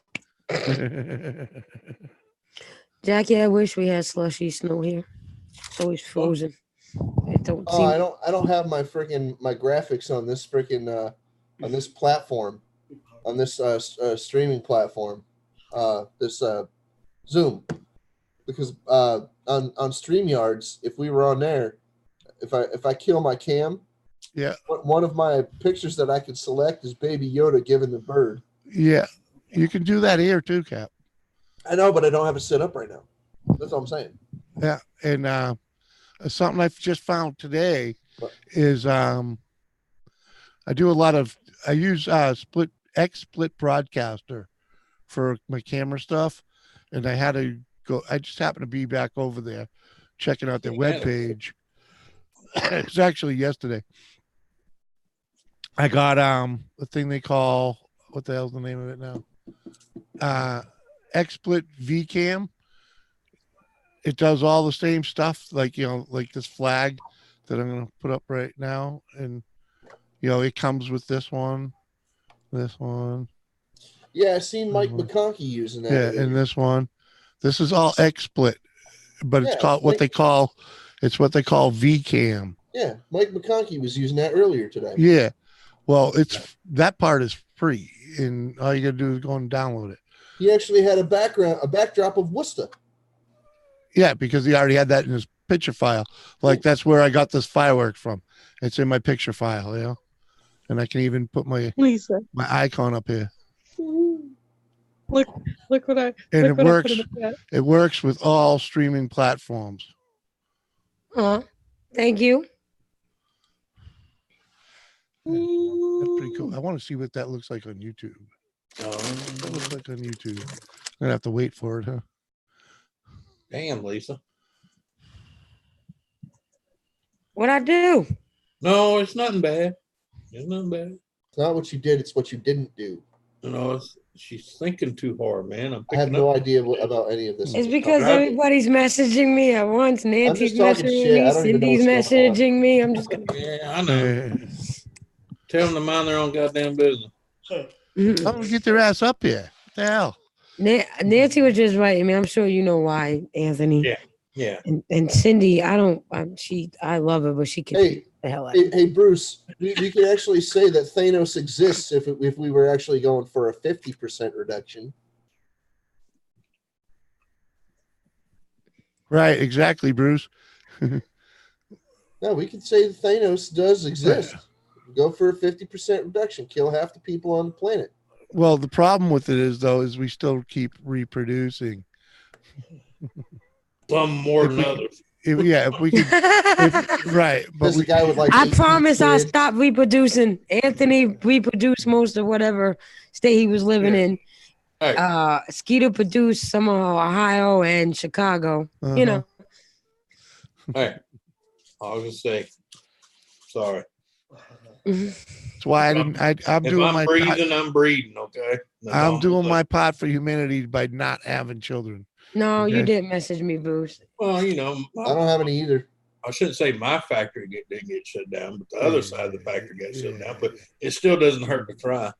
Jackie, I wish we had slushy snow here. It's always frozen. It don't seem. I don't have my graphics on this freaking on this platform, on this streaming platform, this Zoom, because on StreamYards, if we were on there, if I kill my cam, yeah, one of my pictures that I could select is Baby Yoda giving the bird. Yeah, you can do that here too, Cap. I know, but I don't have it set up right now. That's all I'm saying. Yeah, and something I just found today is I use XSplit Broadcaster for my camera stuff, and I had to go. I just happened to be back over there checking out their webpage. It's actually yesterday. I got the thing they call, what the hell's the name of it now? XSplit VCam. It does all the same stuff, like this flag that I'm gonna put up right now, and it comes with this one. Yeah, I seen Mike McConkey using that. Yeah, and this one. This is all XSplit, but it's called what they call VCam. Yeah, Mike McConkey was using that earlier today. Yeah, well, that part is free, and all you gotta do is go and download it. He actually had a backdrop of Worcester. Yeah, because he already had that in his picture file. Like that's where I got this firework from. It's in my picture file, and I can even put my icon up here. Look what I. And look it what I works. put in the chat. It works with all streaming platforms. Thank you. That's pretty cool. I want to see what that looks like on YouTube. What looks like on YouTube? I'm gonna have to wait for it, huh? Damn, Lisa. What'd I do? No, it's nothing bad. It's nothing bad. It's not what you did, it's what you didn't do. No, she's thinking too hard, man. I have no idea about any of this. It's because everybody's messaging me at once. Nancy's talking messaging shit. I me. don't even know Cindy's what's going on. messaging me. I'm just gonna. Yeah, I know. Tell them to mind their own goddamn business. Oh, get their ass up here. What the hell? Nancy was just writing me. I'm sure you know why, Anthony. Yeah. And Cindy, I love her, but she can Hey, the hell out. hey, Bruce, you could actually say that Thanos exists if we were actually going for a 50% reduction. Right, exactly, Bruce. No, we could say that Thanos does exist. Go for a 50% reduction. Kill half the people on the planet. Well, the problem with it is we still keep reproducing. Some more than others. If we could, right? But the guy with I promise I'll stop reproducing. Anthony reproduced most of whatever state he was living in. Hey. Skeeter produced some of Ohio and Chicago. You know. Hey, I was gonna say, sorry. That's why I didn't. I'm If doing I'm my. breathing, I'm breathing. Okay. That's all I'm doing saying. my part for humanity by not having children. No, you Okay. didn't message me, Bruce. Well, you know, I don't have any either. I shouldn't say my factory didn't get shut down, but the other side of the factory got shut down. But Yeah. it still doesn't hurt to try.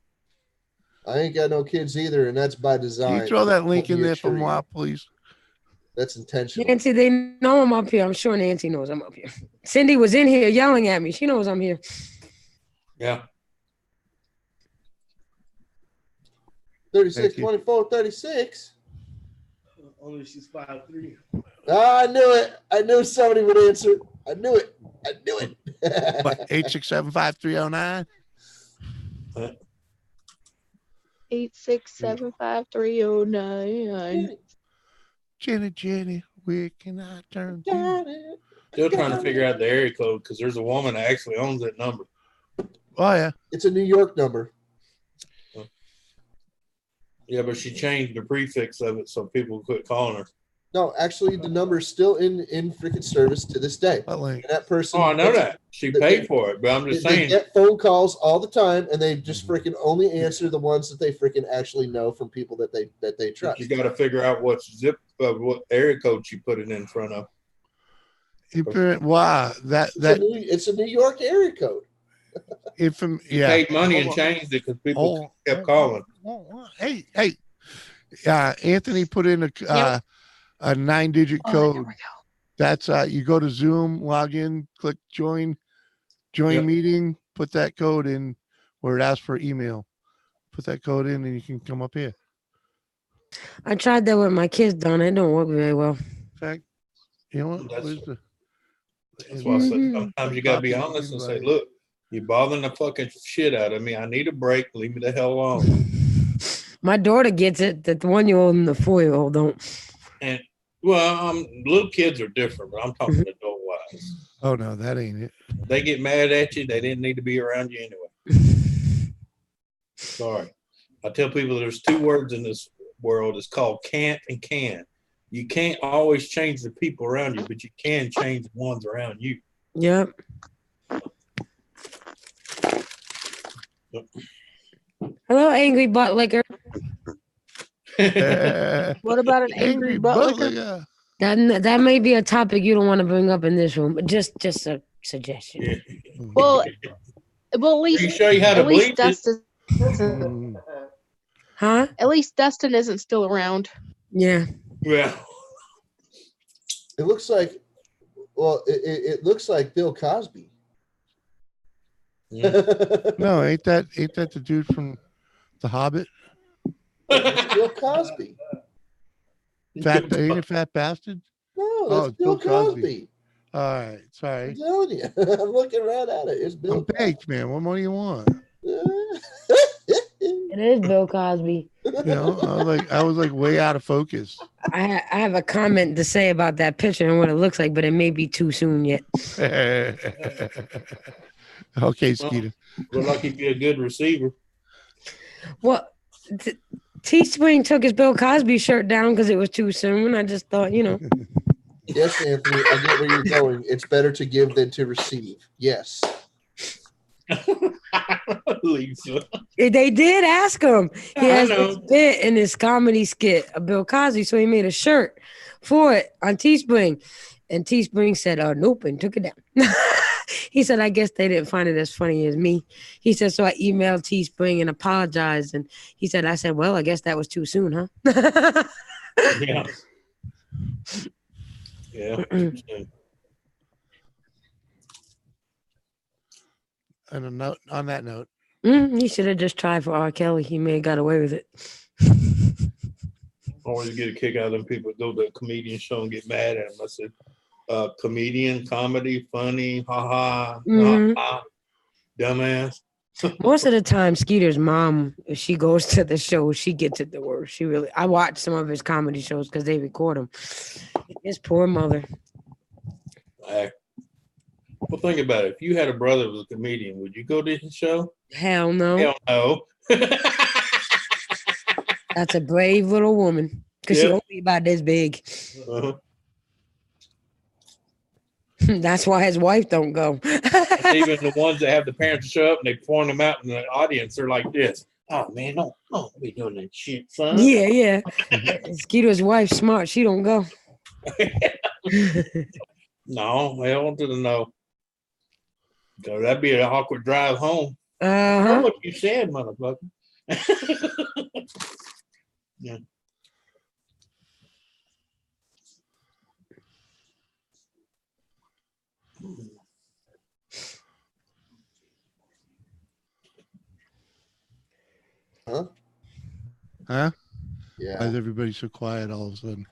I ain't got no kids either, and that's by Can design. you throw that link Won't in be a there for tree. moi, please? That's intentional. Nancy, they know I'm up here. I'm sure Nancy knows I'm up here. Cindy was in here yelling at me. She knows I'm here. Yeah. 36, Thank you. 24, 36. Only she's 5'3". Oh, I knew it. I knew somebody would answer. I knew it. I knew it. What, 8675309? 8675309. Jenny, where can I turn to? Still trying to figure out the area code because there's a woman that actually owns that number. Oh, yeah. It's a New York number. Yeah, but she changed the prefix of it so people quit calling her. No, actually, the number is still in freaking service to this day. What link? And that person. Oh, I know that. She paid for it, but I'm just They saying. get phone calls all the time, and they just freaking only answer the ones that they freaking actually know from people that they trust. You got to figure out what what area code she put it in front of. Wow, it's a New York area code. Yeah. Paid money and changed it because people kept calling. Hey, Anthony put in a 9-digit code. That's you go to Zoom, log in, click join meeting, put that code in where it asks for email. Put that code in and you can come up here. I tried that with my kids, Don. It don't work very well. In fact, you know what? That's why I said sometimes you gotta be honest and say, look, you're bothering the fucking shit out of me. I need a break. Leave me the hell alone. My daughter gets it. That the 1-year-old and the 4-year-old don't. And well, little kids are different, but I'm talking adult wise. Oh no, that ain't it. They get mad at you. They didn't need to be around you anyway. Sorry. I tell people there's 2 words in this world. It's called can't and can. You can't always change the people around you, but you can change the ones around you. Yep. Hello, angry butt licker. What about an angry butt licker? That may be a topic you don't want to bring up in this room, but just a suggestion. Well, at least Can you show you how to at least bleach it? Dustin. Huh? At least Dustin isn't still around. Yeah. Yeah. It looks like, it looks like Bill Cosby. No, ain't that the dude from The Hobbit? Bill Cosby. Ain't it Fat Bastard? No, that's Bill Cosby. All right, sorry. I'm telling you, I'm looking right at it. It's Bill. I'm baked, man. What more do you want? It is Bill Cosby. You know, I was like way out of focus. I have a comment to say about that picture and what it looks like, but it may be too soon yet. Okay, Skeeter. Look like he'd be a good receiver. Well, Teespring took his Bill Cosby shirt down because it was too soon. I just thought, Yes, Anthony, I get where you're going. It's better to give than to receive. Yes. Lisa. They did ask him. He I has know. this bit in his comedy skit of Bill Cosby, so he made a shirt for it on Teespring. And Teespring said, nope, and took it down. He said, I guess they didn't find it as funny as me. He said, so I emailed Teespring and apologized. And he said, I said, well, I guess that was too soon, huh? Yeah. Yeah. And on that note, He should have just tried for R. Kelly. He may have got away with it. Always get a kick out of them people go to a comedian show and get mad at him. I said, comedian, comedy, funny, ha ha, dumbass. Most of the time, Skeeter's mom, if she goes to the show, she gets it the worst. I watch some of his comedy shows because they record them. His poor mother. Well, think about it. If you had a brother who was a comedian, would you go to his show? Hell no. Hell no. That's a brave little woman because she only about this big. Uh-huh. That's why his wife don't go. And even the ones that have the parents show up and they point them out in the audience, they're like this. Oh man, don't be doing that shit, son. Yeah. Skeeter's wife smart. She don't go. No, hell to the no. So that'd be an awkward drive home. Uh-huh. What you said, motherfucker. Yeah. Huh? Huh? Yeah. Why is everybody so quiet all of a sudden?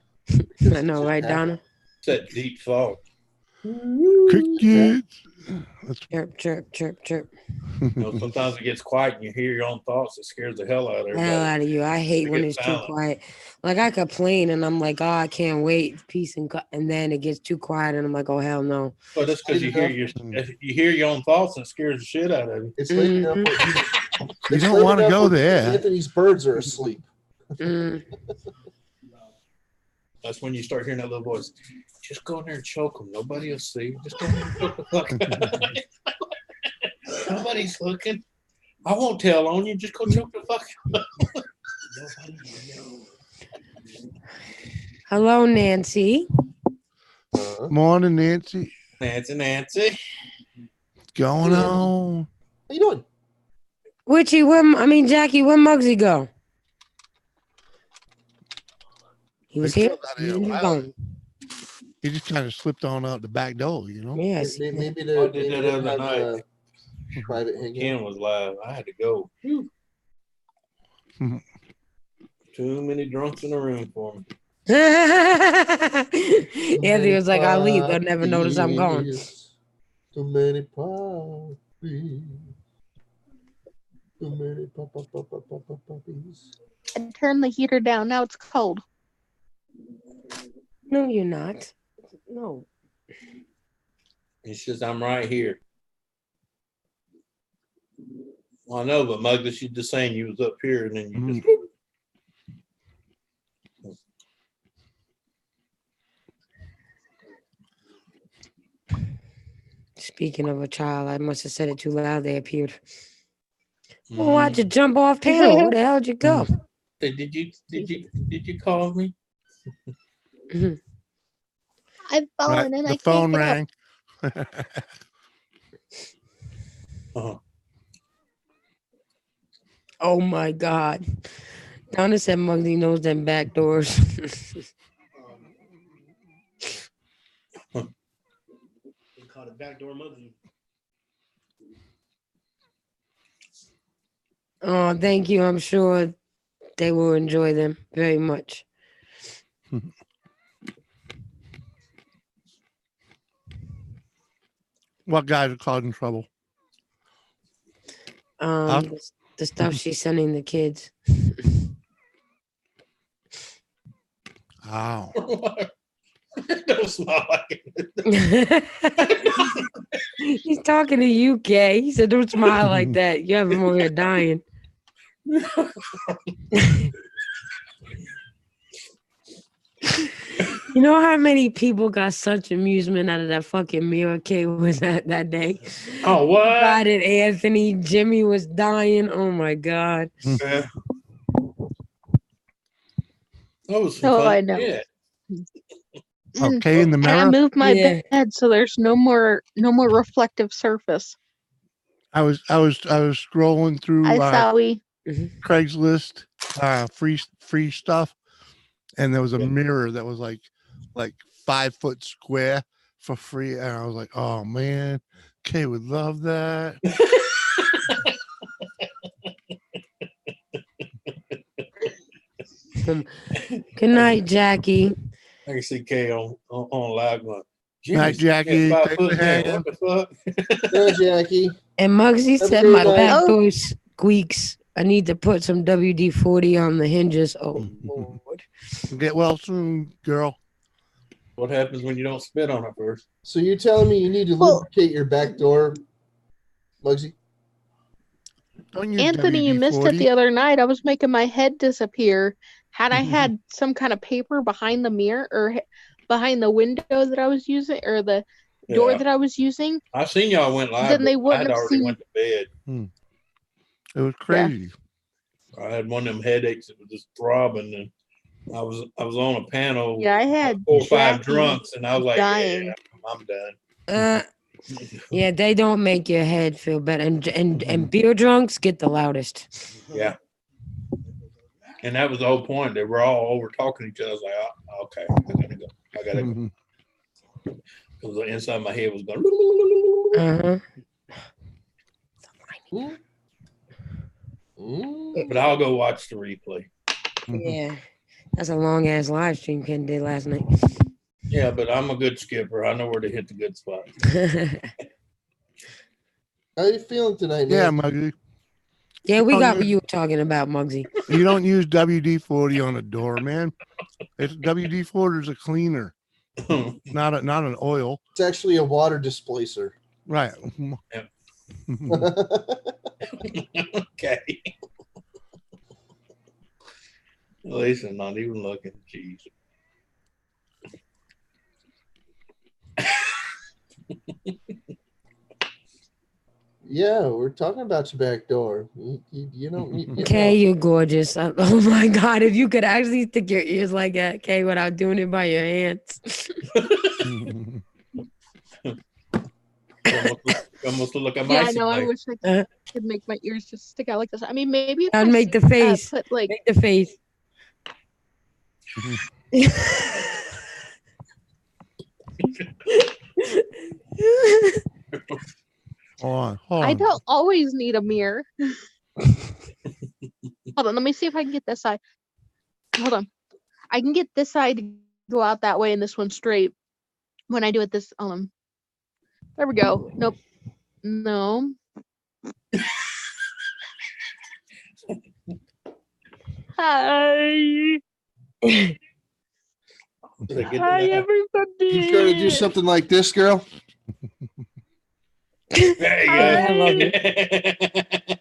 I know, right, Donna? It's that deep thought. Crickets. Chirp, chirp, chirp, chirp. You know, sometimes it gets quiet and you hear your own thoughts. It scares the hell out of everybody. Hell out of you. I hate when gets it's silent. too quiet. Like I complain and I'm like, oh, I can't wait, peace and then it gets too quiet and I'm like, oh hell no. But that's because you hear your own thoughts and it scares the shit out of you. It's late enough. You don't want to go there. Anthony's birds are asleep. That's when you start hearing that little voice. Just go in there and choke them. Nobody will see. Just go in there and choke the fuck out. Nobody's looking. I won't tell on you. Just go choke the fuck out. Hello, Nancy. Morning, Nancy. Nancy. Going on? How you doing? Jackie, where Muggsy go? He was here. He just kind of slipped on out the back door, you know? Yes. Maybe I did that other night. Private hangout. Ken was live. I had to go. Too many drunks in the room for me. Anthony was like, I'll leave. They'll never notice I'm gone. Too many puppies. Too many puppies. I turned the heater down. Now it's cold. No, you're not. No. He says, I'm right here. Well, I know, but Mugda, she's just saying you was up here and then you just. Speaking of a child, I must have said it too loud. They appeared. Well, why'd you jump off panel? Where the hell'd you go? Did you call me? I've fallen and I The phone can't get rang. Uh-huh. Oh my God. Donna said Muggsy knows them back doors. They call it backdoor Muggsy. Oh, thank you. I'm sure they will enjoy them very much. What guys are causing trouble? The stuff she's sending the kids. Ow. Don't smile like it. He's talking to you, Kay. He said, don't smile like that. You have him over here dying. You know how many people got such amusement out of that fucking mirror Kay was at that day? Oh, what? God, and Anthony, Jimmy was dying. Oh my God. Yeah. That was Oh, fun. I know. Yeah. Okay, in the And I mirror. moved my Yeah. bed so there's no more reflective surface. I was scrolling through I saw Craigslist free stuff, and there was a mirror that was like 5 foot square for free, and I was like, oh man, Kay would love that. Good night, Jackie. I can see Kay on live going, Night, Jackie. What Thanks for hanging. the fuck? Yeah, Jackie. And Muggsy Have a said great my night. back door squeaks. I need to put some WD-40 on the hinges. Oh, Lord. Get well soon, girl. What happens when you don't spit on it first? So you're telling me you need to lubricate your back door, Muggsy? Don't use Anthony, you missed it WD-40. the other night. I was making my head disappear. Had I had some kind of paper behind the mirror or behind the window that I was using, or the door that I was using, I seen y'all went live, then they but I wouldn't had have already seen. went to bed. It was crazy. I had one of them headaches that was just throbbing, and I was on a panel. Yeah, I had 4 or 5 Jackie drunks, and I was like, dying. yeah, I'm done. Yeah, they don't make your head feel better, and beer drunks get the loudest. Yeah. And that was the whole point. They were all over talking to each other. I was like, oh, okay, I gotta go. Because the inside of my head was going. But I'll go watch the replay. Yeah, that's a long ass live stream Ken did last night. Yeah, but I'm a good skipper. I know where to hit the good spots. How you feeling tonight, Yeah, man? Muggsy. Yeah, we got what you were talking about, Muggsy. You don't use WD-40 on a door, man. It's WD-40 is a cleaner, not an oil. It's actually a water displacer. Right. Yep. Okay. At least I'm not even looking. Jeez. Yeah, we're talking about your back door. You don't. Kay, you're gorgeous. Oh my God, if you could actually stick your ears like that, Kay, without doing it by your hands. Almost look at Yeah, my I know. I like, wish I could make my ears just stick out like this. I mean, maybe if I'd I make the face. put like Make the face. Hold I on. don't always need a mirror. Hold on, let me see if I can get this side. Hold on. I can get this side to go out that way and this one straight. When I do it this there we go. Nope. No. Hi. Hi everybody. You trying to do something like this, girl? There you go. I love it.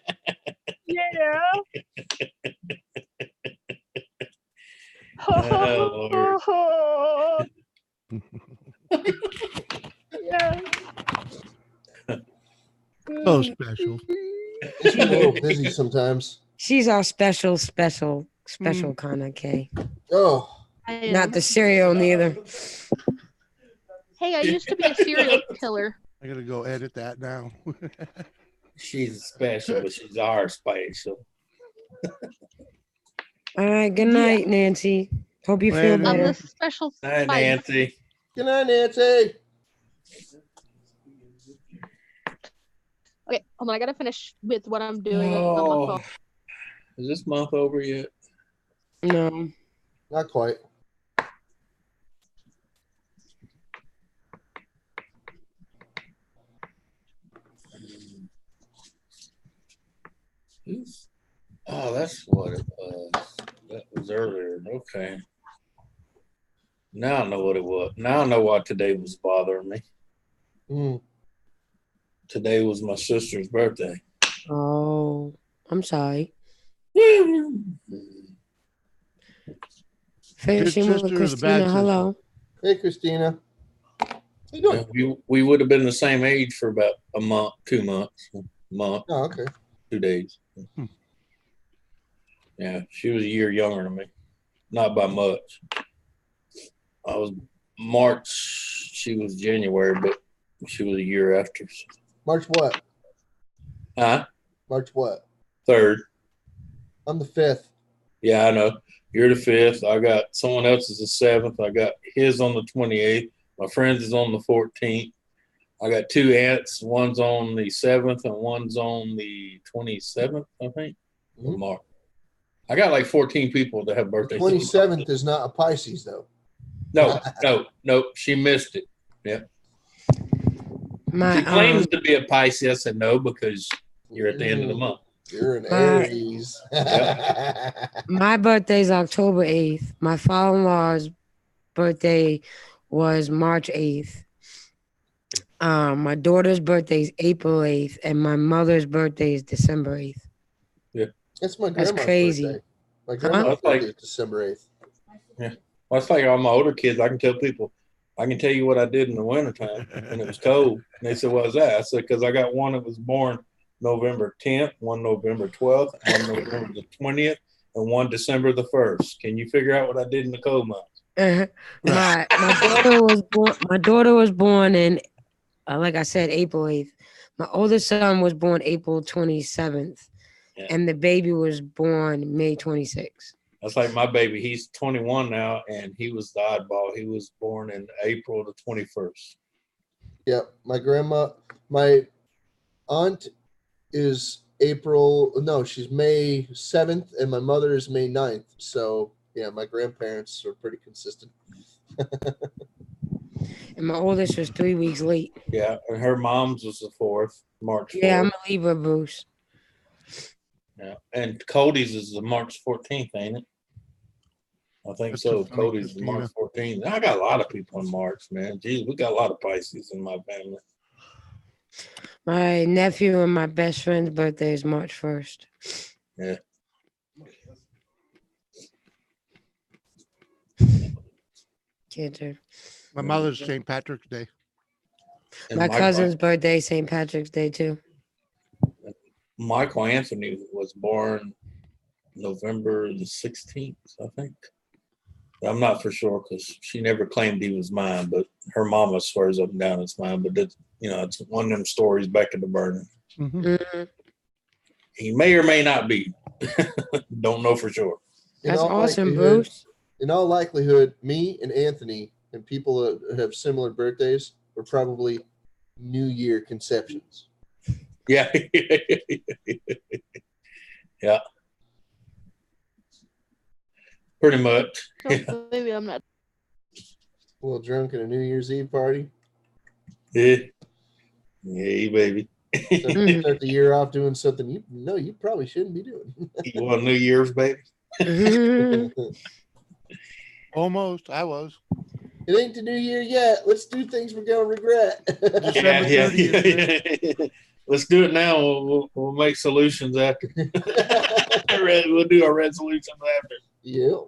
Yeah. Oh, Yeah. So special. She's a little busy sometimes. She's our special kind of Kay. Oh. Not the cereal neither. Hey, I used to be a serial killer. I gotta go edit that now. She's special, but she's our special. All right, good night, Nancy. Hope you feel Later. I'm better. the special Hi, spice. Nancy. Good night, Nancy. Okay, hold on. I gotta finish with what I'm doing. Oh, is this month over yet? No. Not quite. Oh, that's what it was. That was earlier. Okay. Now I know what it was. Now I know why today was bothering me. Today was my sister's birthday. Oh, I'm sorry. Finishing with sister or the bad Christina. Hello. Hey, Christina. How you doing? We would have been the same age for about a month, 2 months, month. Oh, okay. 2 days. Yeah, she was a year younger than me. Not by much. I was March, she was January, but she was a year after. March what? Huh? March what? 3rd. I'm the 5th. Yeah, I know. You're the 5th. I got someone else is the 7th. I got his on the 28th. My friend's is on the 14th. I got 2 aunts. One's on the 7th and one's on the 27th, I think. March. I got like 14 people that have birthdays. 27th is not a Pisces, though. No. She missed it. Yeah. My, she claims to be a Pisces. I said no because you're at the end of the month. You're an Aries. My birthday's October 8th. My father-in-law's birthday was March 8th. My daughter's birthday is April 8th, and my mother's birthday is December 8th. Yeah. That's my That's grandma's crazy. birthday. My grandma's birthday is December 8th. Yeah. Well, it's like all my older kids. I can tell people, I can tell you what I did in the wintertime when it was cold. And they said, what was that? I said, because I got one that was born November 10th, one November 12th, one November the 20th, and one December the 1st. Can you figure out what I did in the cold months? My daughter was born. My daughter was born in, like I said, April 8th. My oldest son was born April 27th, and the baby was born May 26th. That's like my baby. He's 21 now, and he was the oddball. He was born in April the 21st. Yep. My aunt is she's May 7th, and my mother is May 9th. So, yeah, my grandparents are pretty consistent. And my oldest was 3 weeks late. Yeah, and her mom's was the 4th, March 4th. Yeah, I'm a Libra, Bruce. Yeah, and Cody's is the March 14th, ain't it? I think so. Cody's March 14th. I got a lot of people in March, man. Geez, we got a lot of Pisces in my family. My nephew and my best friend's birthday is March 1st. Yeah. Cancer. My mother's St. Patrick's Day. And my cousin's birthday, St. Patrick's Day, too. Michael Anthony was born November the 16th, I think. I'm not for sure because she never claimed he was mine, but her mama swears up and down it's mine. But that's, it's one of them stories back in the burner. Mm-hmm. He may or may not be. Don't know for sure. That's awesome, Bruce. In all likelihood, me and Anthony and people that have similar birthdays were probably New Year conceptions. Yeah. Yeah. Pretty much. Oh, maybe I'm not. A little drunk at a New Year's Eve party. Yeah. Yeah, baby. Start the year off doing something you probably shouldn't be doing. You want New Year's, baby? Almost. I was. It ain't the new year yet. Let's do things we're gonna regret. December 30th. Yeah. Let's do it now. We'll make solutions after. We'll do our resolutions after. Yeah.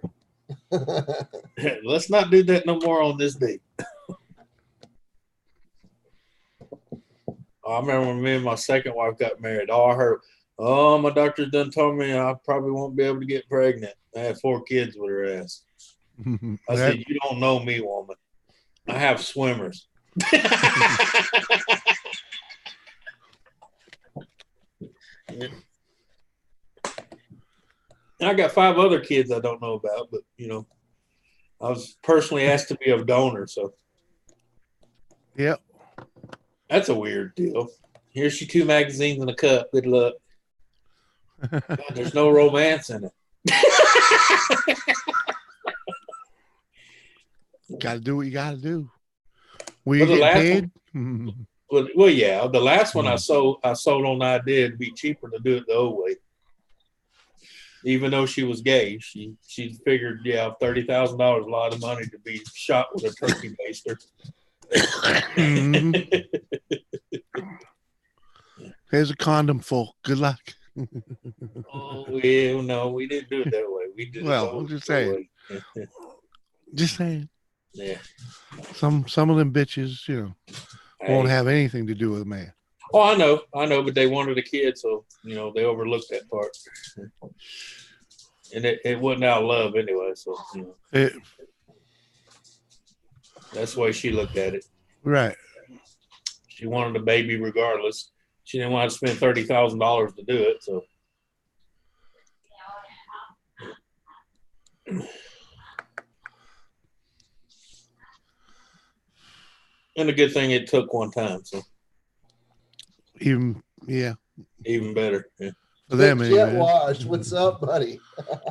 Let's not do that no more on this date. I remember when me and my second wife got married. All I heard, my doctor done told me I probably won't be able to get pregnant. I had 4 kids with her ass. I said, you don't know me, woman. I have swimmers. And I got 5 other kids I don't know about, but I was personally asked to be a donor, so. Yep. That's a weird deal. Here's your 2 magazines and a cup. Good luck. God, there's no romance in it. Gotta do what you gotta do. Will you get paid? Well, yeah. The last one I sold on the idea it'd be cheaper to do it the old way. Even though she was gay, she figured, $30,000 a lot of money to be shot with a turkey baster. Here's a condom full. Good luck. Oh, yeah, no, we didn't do it that way. We did I'm just saying. Just saying. Yeah. Some of them bitches, won't have anything to do with a man. Oh, I know, but they wanted a kid, so they overlooked that part. And it wasn't out of love anyway, so that's the way she looked at it. Right. She wanted a baby regardless. She didn't want to spend $30,000 to do it, so. And a good thing it took one time, so. Even better. Yeah. For them, Jet Wash, what's up, buddy?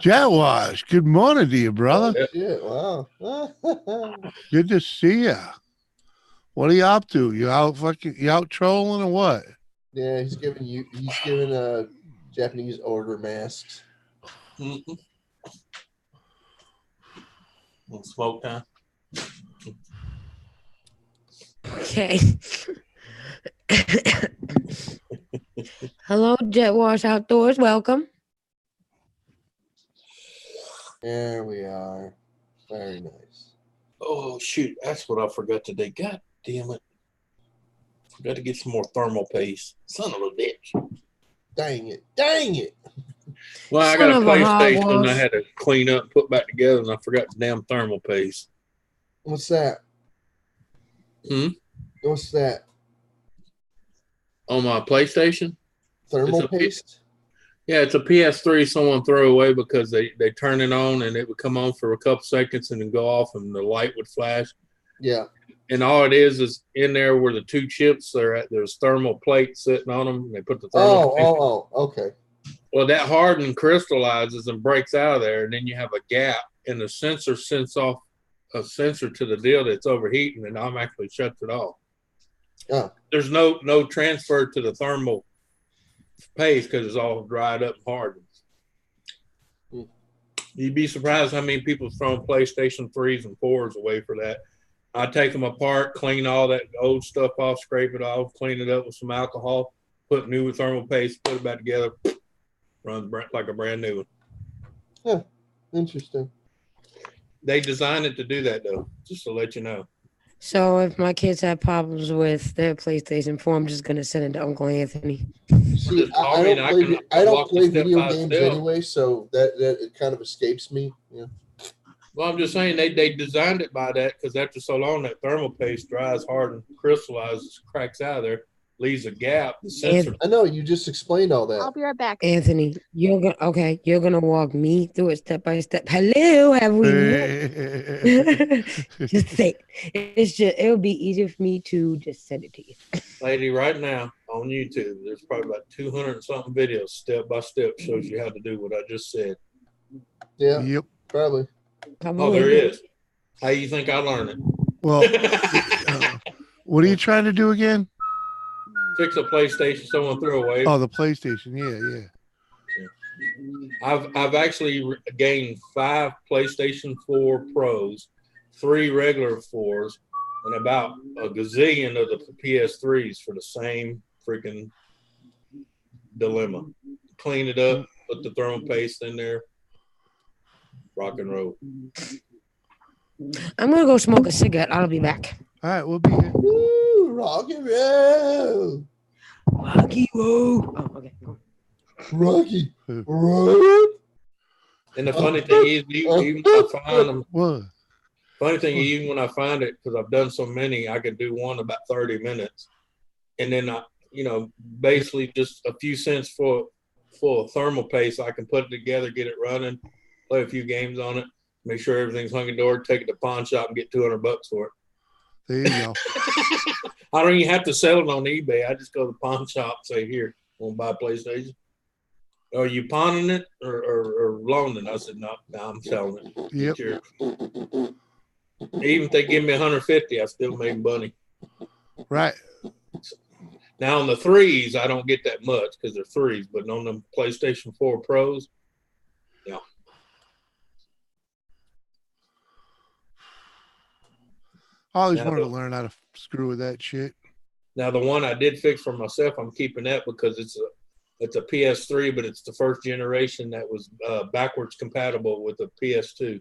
Jet Wash, good morning to you, brother. Oh, shit, wow. Good to see you. What are you up to? You out trolling or what? Yeah, he's giving Japanese order masks. Mm-hmm. Smoke time. Okay. Hello, Jet Wash Outdoors. Welcome. There we are. Very nice. Oh shoot, that's what I forgot today. God damn it. Forgot to get some more thermal paste. Son of a bitch. Dang it. Dang it. Well, I Son got a of a PlayStation I hogwash. had to clean up and put back together, and I forgot the damn thermal paste. What's that? What's that? On my PlayStation? Thermal paste? Yeah, it's a PS3 someone threw away because they turn it on and it would come on for a couple seconds and then go off and the light would flash. Yeah. And all it is in there where the two chips are at, there's thermal plates sitting on them. They put the thermal. Okay. Well, that hardened crystallizes and breaks out of there, and then you have a gap, and the sensor sends off a sensor to the deal that's overheating and automatically shuts it off. Oh. There's no transfer to the thermal paste because it's all dried up and hardened. You'd be surprised how many people throw PlayStation 3s and 4s away for that. I take them apart, clean all that old stuff off, scrape it off, clean it up with some alcohol, put new thermal paste, put it back together, runs like a brand new one. Yeah, interesting. They designed it to do that, though, just to let you know. So if my kids have problems with their PlayStation 4, I'm just gonna send it to Uncle Anthony. See, I don't play video games anyway, so that it kind of escapes me. Yeah. Well, I'm just saying they designed it by that because after so long, that thermal paste dries, hardens, crystallizes, cracks out of there, leaves a gap. The sensor. I know you just explained all that. I'll be right back. Anthony, you're gonna walk me through it step by step. Hello, have we met? Just say it'll be easier for me to just send it to you. Lady, right now on YouTube, there's probably about 200 and something videos, step by step, shows you how to do what I just said. Yeah. Yep. Probably. Oh, there is. How you think I learned it? Well, what are you trying to do again? Fix a PlayStation someone threw away. Oh, the PlayStation. Yeah. I've actually gained 5 PlayStation 4 Pros, 3 regular 4s, and about a gazillion of the PS3s for the same freaking dilemma. Clean it up, put the thermal paste in there, rock and roll. I'm gonna go smoke a cigarette. I'll be back. All right, we'll be here. Woo, rock and roll. Rocky roll. Oh, okay. Rocky road. And the funny thing is, even when I find them, what? Funny thing, even when I find it, because I've done so many, I can do one about 30 minutes, and then basically just a few cents for thermal paste, I can put it together, get it running, play a few games on it, make sure everything's hunky dory, take it to pawn shop and get $200 for it. There you go. I don't even have to sell it on eBay. I just go to the pawn shop and say, "Here, want to buy a PlayStation? Are you pawning it or loaning?" I said, "No, I'm selling it." Yep. Even if they give me $150, I still make money. Right. Now on the 3s, I don't get that much because they're 3s, but on the PlayStation 4 Pros, yeah. I always wanted to learn how to screw with that shit. Now the one I did fix for myself, I'm keeping that because it's a PS3, but it's the first generation that was backwards compatible with the PS2.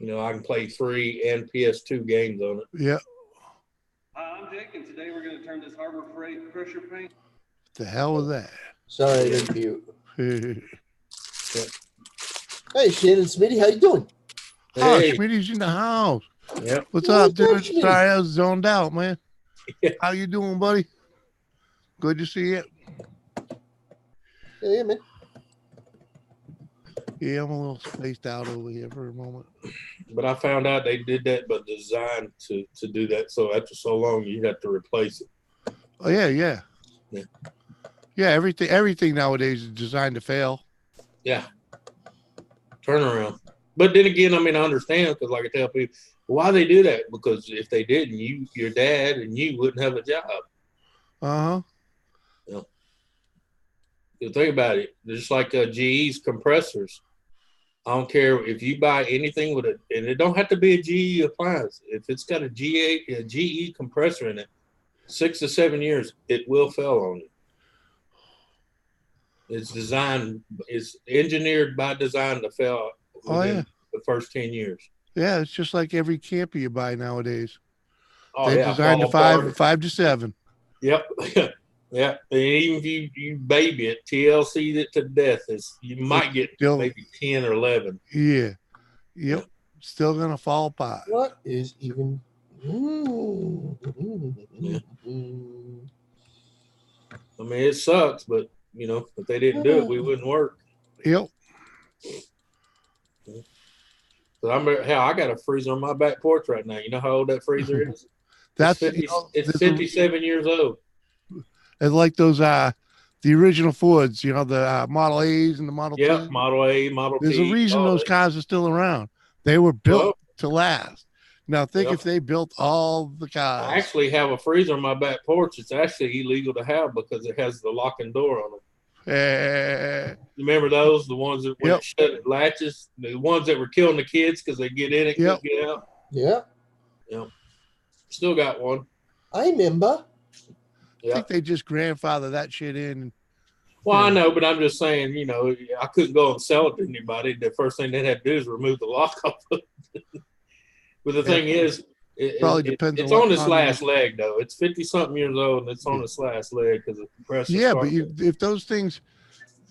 I can play 3 and PS2 games on it. Yeah. Hi, I'm Jake, and today we're going to turn this Harbor Freight pressure paint. What the hell was that? Sorry, I didn't mute. Hey, Shannon Smitty, how you doing? Oh, Hey. Schmitty's in the house. Yep. What's Yeah, up, what's up, dude? Schmitty? Sorry, I was zoned out, man. Yeah. How you doing, buddy? Good to see you. Yeah, man. Yeah, I'm a little spaced out over here for a moment. But I found out they did that, but designed to do that. So after so long, you have to replace it. Oh yeah. Yeah. Yeah, everything nowadays is designed to fail. Yeah. Turnaround. But then again, I understand because, like I tell people, why they do that? Because if they didn't, your dad and you wouldn't have a job. Uh-huh. You think about it, just like GE's compressors. I don't care if you buy anything with it, and it don't have to be a GE appliance. If it's got a GE compressor in it, 6 to 7 years, it will fail on you. It's engineered by design to fail within the first 10 years. Yeah, it's just like every camper you buy nowadays. Oh, They're yeah. designed to fall apart. 5 to 7. Yep. Yeah. And even if you baby it, TLC it to death, you might get Still- maybe 10 or 11. Yeah. Yep. Still gonna fall apart. What is even? Yeah. I mean, it sucks, but if they didn't do it, we wouldn't work. Yep. But I got a freezer on my back porch right now. You know how old that freezer is? That's it's 57 years old. It's like those the original Fords, the Model A's and the Model Yep, T's. Model A, Model There's T. a reason all those that. cars are still around. They were built Well, to last. Now think if they built all the cars. I actually have a freezer on my back porch. It's actually illegal to have because it has the locking door on it. You remember those? The ones that when it shut it latches? The ones that were killing the kids because they get in it, couldn't get out? Yeah. Yep. Still got one. I remember. I think they just grandfather that shit in. Well, I know, but I'm just saying, I couldn't go and sell it to anybody. The first thing they'd have to do is remove the lock off of it. But the thing is, depends it's on on what its last leg, though. It's 50-something years old, and it's on its last leg because the compressor. Yeah, but if those things,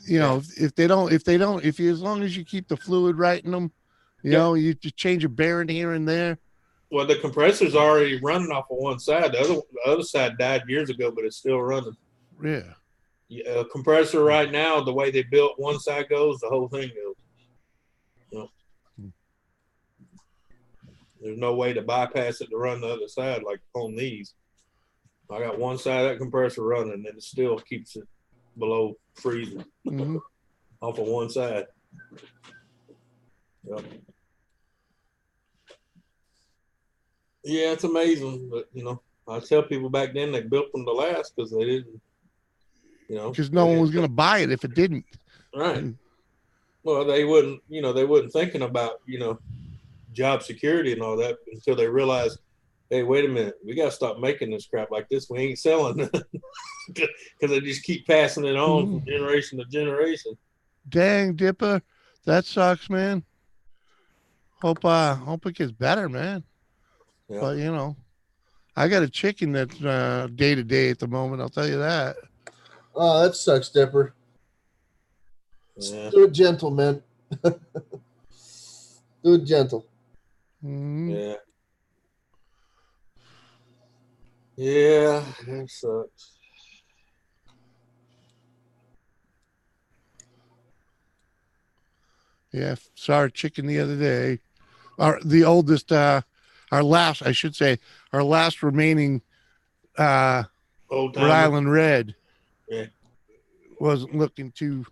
if as long as you keep the fluid right in them, you just change a bearing here and there. Well, the compressor's already running off of one side. The other side died years ago, but it's still running. Yeah. A compressor right now, the way they built one side goes, the whole thing goes. There's no way to bypass it to run the other side like on these. I got one side of that compressor running, and it still keeps it below freezing off of one side. Yep. Yeah, it's amazing, but I tell people back then they built them to last because they didn't, because no one was going to buy it if it didn't. Right. Well, they wasn't thinking about job security and all that until they realized, hey, wait a minute, we got to stop making this crap like this. We ain't selling because they just keep passing it on from generation to generation. Dang, Dipper, that sucks, man. Hope it gets better, man. Yeah. But I got a chicken that's day to day at the moment. I'll tell you that. Oh, that sucks, Dipper. Yeah. Do it gentle, man. Do it gentle. Yeah. Yeah, that sucks. Yeah, saw a chicken the other day. The oldest, our last remaining Old Rhode Island Red. Yeah. Wasn't looking too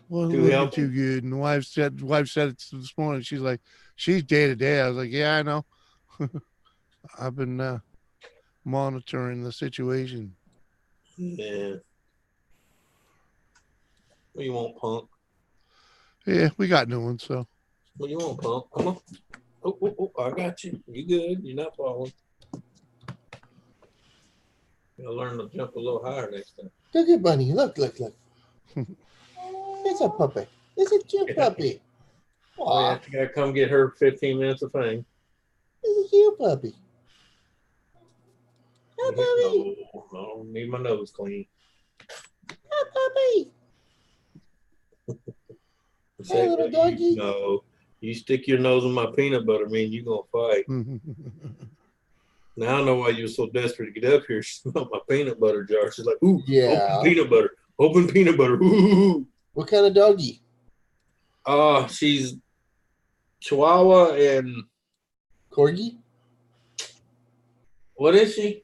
good. And the wife said it this morning. She's like, she's day to day. I was like, yeah, I know. I've been monitoring the situation. Yeah. What do you want, punk? Yeah, we got new ones, so. What do you want, punk? Come on. Oh, I got you. You good. You're not falling. You'll learn to jump a little higher next time. Look at Bunny. Look. It's a puppy. It's a cute puppy. Oh, yeah, you gotta come get her 15 minutes of fame. It's a cute puppy. Hi, puppy. No, need my nose clean. Hi, puppy. Hey, little doggy. No, you stick your nose in my peanut butter, man, you gonna fight. Now I know why you're so desperate to get up here. She smelled my peanut butter jar. She's like, ooh, yeah. Open peanut butter. Ooh. What kind of doggy? She's Chihuahua and Corgi. What is she?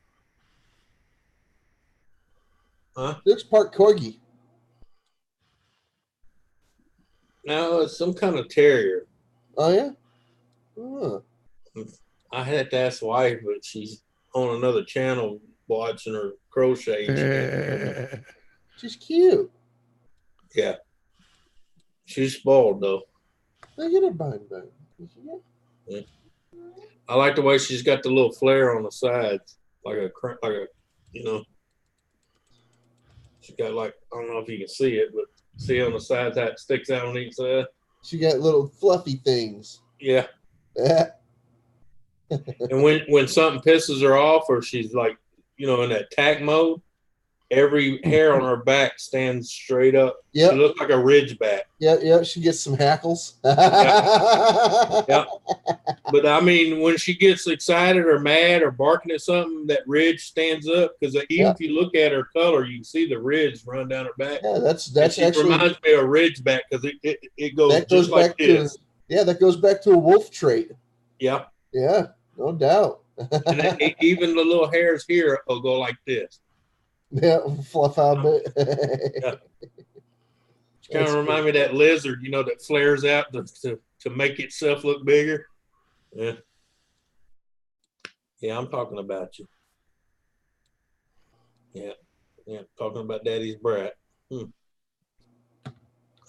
Huh? Looks part Corgi. No, it's some kind of terrier. Oh yeah. Oh. I had to ask the wife, but she's on another channel watching her crochet. She's cute. Yeah. She's spoiled though. Look at her bun. Yeah. I like the way she's got the little flare on the sides, like a she's got like, I don't know if you can see it, but see on the sides how it sticks out on each side. She got little fluffy things. Yeah. And when something pisses her off, or she's like, in that attack mode, every hair on her back stands straight up. Yep. She looks like a ridgeback. Yeah. She gets some hackles. Yeah. But I mean, when she gets excited or mad or barking at something, that ridge stands up, because even if you look at her color, you can see the ridge run down her back. Yeah, that's she actually reminds me of a ridgeback, because it goes that just goes like back to this. that goes back to a wolf trait. Yeah. Yeah, no doubt. And even the little hairs here will go like this. Yeah, fluff out a bit. Yeah. It's kind of remind me of that lizard, that flares out to make itself look bigger. Yeah. Yeah, I'm talking about you. Yeah. Yeah, talking about Daddy's brat. I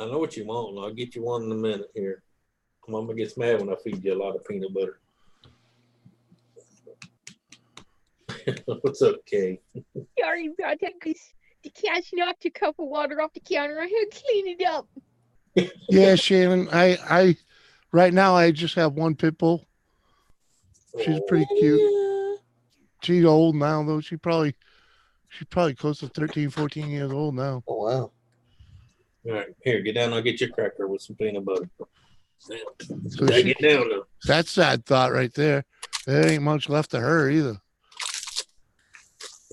know what you want, and I'll get you one in a minute here. Mama gets mad when I feed you a lot of peanut butter. What's up, Kay? Sorry about that, because the cat's knocked a cup of water off the counter. I had to clean it up. Yeah, Shannon. I right now I just have one pit bull. She's pretty cute. She's old now though. She's probably close to 13, 14 years old now. Oh wow. All right, here, get down. I'll get you a cracker with some peanut butter. So Get down now. That's sad thought right there. There ain't much left of her either.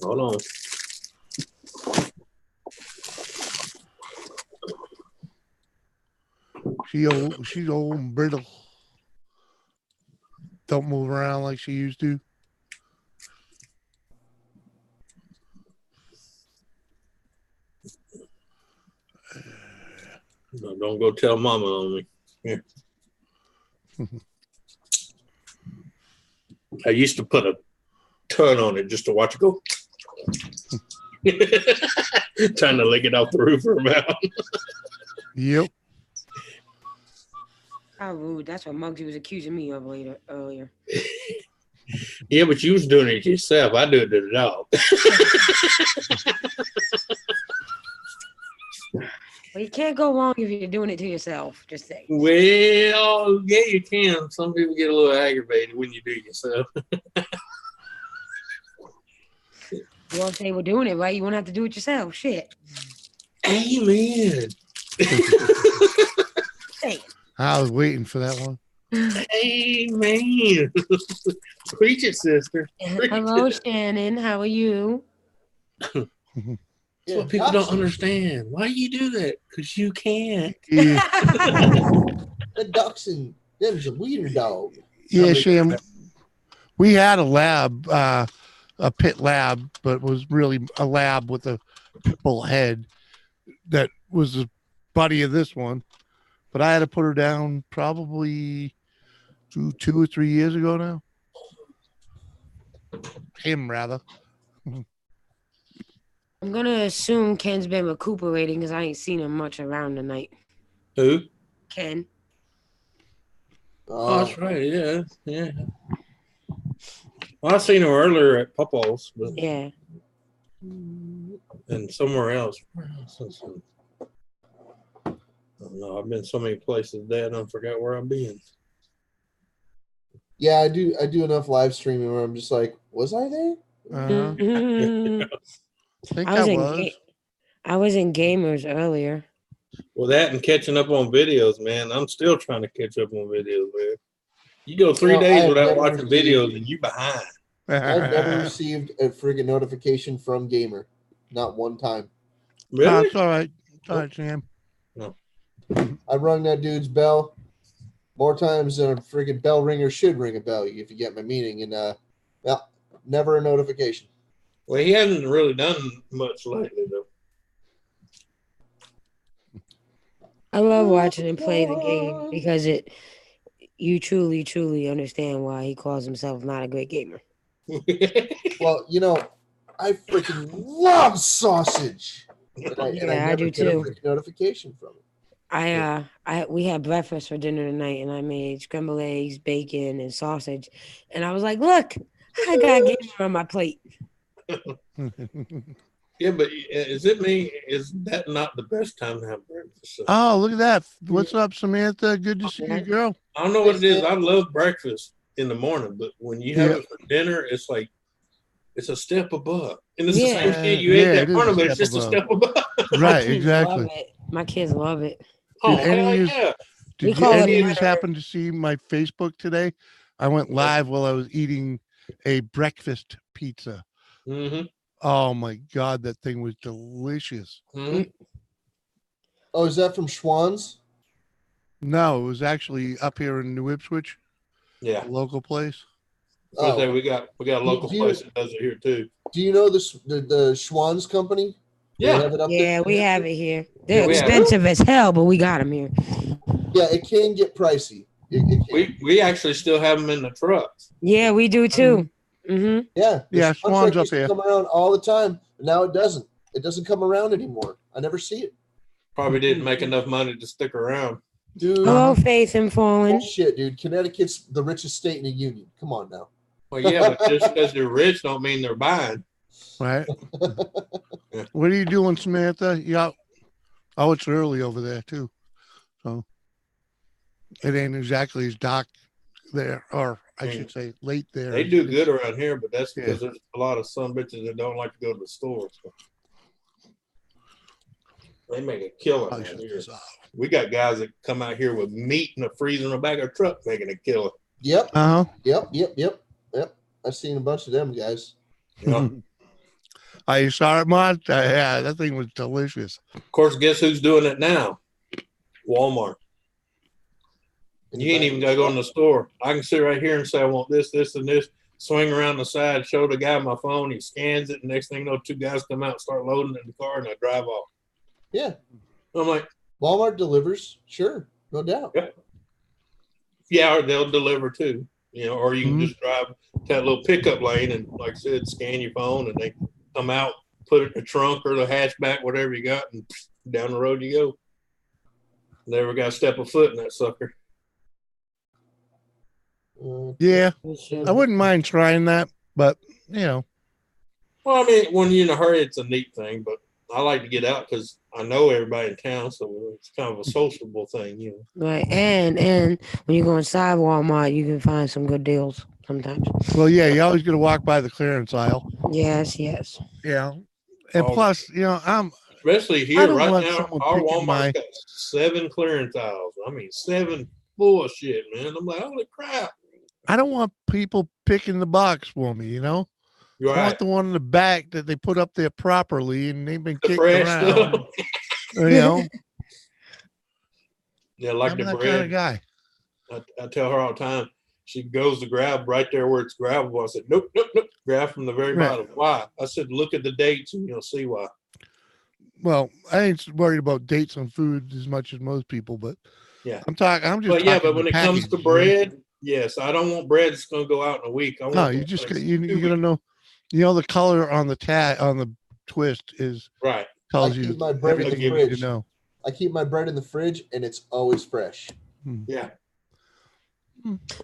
Hold on. She's old and brittle. Don't move around like she used to. No, don't go tell Mama on me. Here. I used to put a ton on it just to watch it go. Trying to lick it off the roof of her mouth. Yep. How rude. That's what Muggsy was accusing me of earlier. Yeah, but you was doing it yourself. I do it to the dog. Well, you can't go wrong if you're doing it to yourself. Just say. Well, yeah, you can. Some people get a little aggravated when you do it yourself. Well, if they were doing it right, you wouldn't have to do it yourself. Shit. Amen. Hey. I was waiting for that one. Amen. Preach it, sister. Preach Hello, it. Shannon. How are you? That's what people don't understand. Why you do that? Because you can't. Yeah. The dachshund, them's a weird dog. Yeah, Sham. We had a lab, a pit lab, but it was really a lab with a pit bull head that was a buddy of this one. But I had to put her down probably 2 or 3 years ago now. Him, rather. I'm going to assume Ken's been recuperating because I ain't seen him much around tonight. Who? Ken. Oh, that's right. Yeah. Yeah. Well, I seen him earlier at Papa's. But... Yeah. And somewhere else. Where else is he? I don't know. I've been so many places, Dad, I forgot where I've been. Yeah, I do enough live streaming where I'm just like, was I there? I was in Gamers earlier. Well, that and catching up on videos, man. I'm still trying to catch up on videos, man. You go 3 days without watching videos and you behind. I've never received a friggin' notification from Gamer. Not one time. Really? It's all right. It's all right, Sam. No. I rung that dude's bell more times than a friggin' bell ringer should ring a bell, if you get my meaning. And, well, never a notification. Well, he hasn't really done much lately, though. I love watching him play the game because you truly understand why he calls himself not a great gamer. Well, I freaking love sausage. I do too. A notification from it. We had breakfast for dinner tonight, and I made scrambled eggs, bacon, and sausage. And I was like, "Look, I got gamer on my plate." Yeah, but is it me? Is that not the best time to have breakfast? So, Oh, look at that. What's up, Samantha? Good to see you, girl. I don't know what it is. I love breakfast in the morning, but when you have it for dinner, it's like it's a step above. And it's the same shit you ate that morning, but it's just a step above. Right, Kids exactly. love it. My kids love it. Oh, Did any of yeah. Did you, any of you happen to see my Facebook today? I went live while I was eating a breakfast pizza. Mm-hmm. Oh my God, that thing was delicious. Mm-hmm. Oh, is that from Schwann's? No, it was actually up here in New Ipswich. Yeah, a local place. Oh. We got a local place that does it here too. Do you know this the Schwann's company? Yeah, they have it up there? We have it here. They're Yeah, expensive as hell, but we got them here. Yeah, it can get pricey. We actually still have them in the trucks. Yeah, we do too. Mm-hmm. Yeah, Yeah, Schwann's up used to here. come around all the time, but now it doesn't. It doesn't come around anymore. I never see it. Probably didn't make enough money to stick around. Dude, Hello, Faith and Fallen. Shit, dude. Connecticut's the richest state in the union. Come on now. Well, yeah, but just because they're rich don't mean they're buying. Right. What are you doing, Samantha? Yeah. Oh, it's early over there too. So it ain't exactly as dark there, or I should say late there. They do good around here, but that's because there's a lot of some bitches that don't like to go to the store. So. They make a killing out here. We got guys that come out here with meat in the freezer in the back of a truck making a killing. Yep. Uh-huh. Yep. I've seen a bunch of them guys. Yeah. I saw it, Mod. Yeah, that thing was delicious. Of course, guess who's doing it now? Walmart. You ain't even got to go in the store. I can sit right here and say, I want this, this, and this. Swing around the side, show the guy my phone. He scans it. And next thing you know, two guys come out, start loading it in the car, and I drive off. Yeah. I'm like, Walmart delivers. Sure. No doubt. Yeah, or they'll deliver too. You know, or you can just drive to that little pickup lane and, like I said, scan your phone, and they come out, put it in the trunk or the hatchback, whatever you got, and down the road you go. Never got to step a foot in that sucker. Yeah, I wouldn't mind trying that, but you know. Well, I mean, when you're in a hurry, it's a neat thing, but I like to get out because I know everybody in town, so it's kind of a sociable thing, you know. Right, and when you go inside Walmart, you can find some good deals sometimes. Well, yeah, you always got to walk by the clearance aisle. Yes. Yeah, and plus, you know, especially I here don't right want now. someone Our picking Walmart's got 7 clearance aisles. I mean, 7 full of shit, man. I'm like, holy crap! I don't want people picking the box for me, you know. You're I want right. the one in the back that they put up there properly, and they've been The kicked fresh around. stuff. You know, Yeah, like I'm the that bread. kind of guy. I tell her all the time. She goes to grab right there where it's grabbable. I said, nope. Grab from the very Right. bottom. Why? I said, look at the dates and you'll see why. Well, I ain't worried about dates on food as much as most people, but Yeah. I'm just But yeah, talking but when the it comes to package, you know? bread, yes, I don't want bread that's going to go out in a week. I want No, you just you gotta know, the color on the tag on the twist is right. I tells you keep my bread in everything the you need to fridge. know. I keep my bread in the fridge, and it's always fresh. Yeah.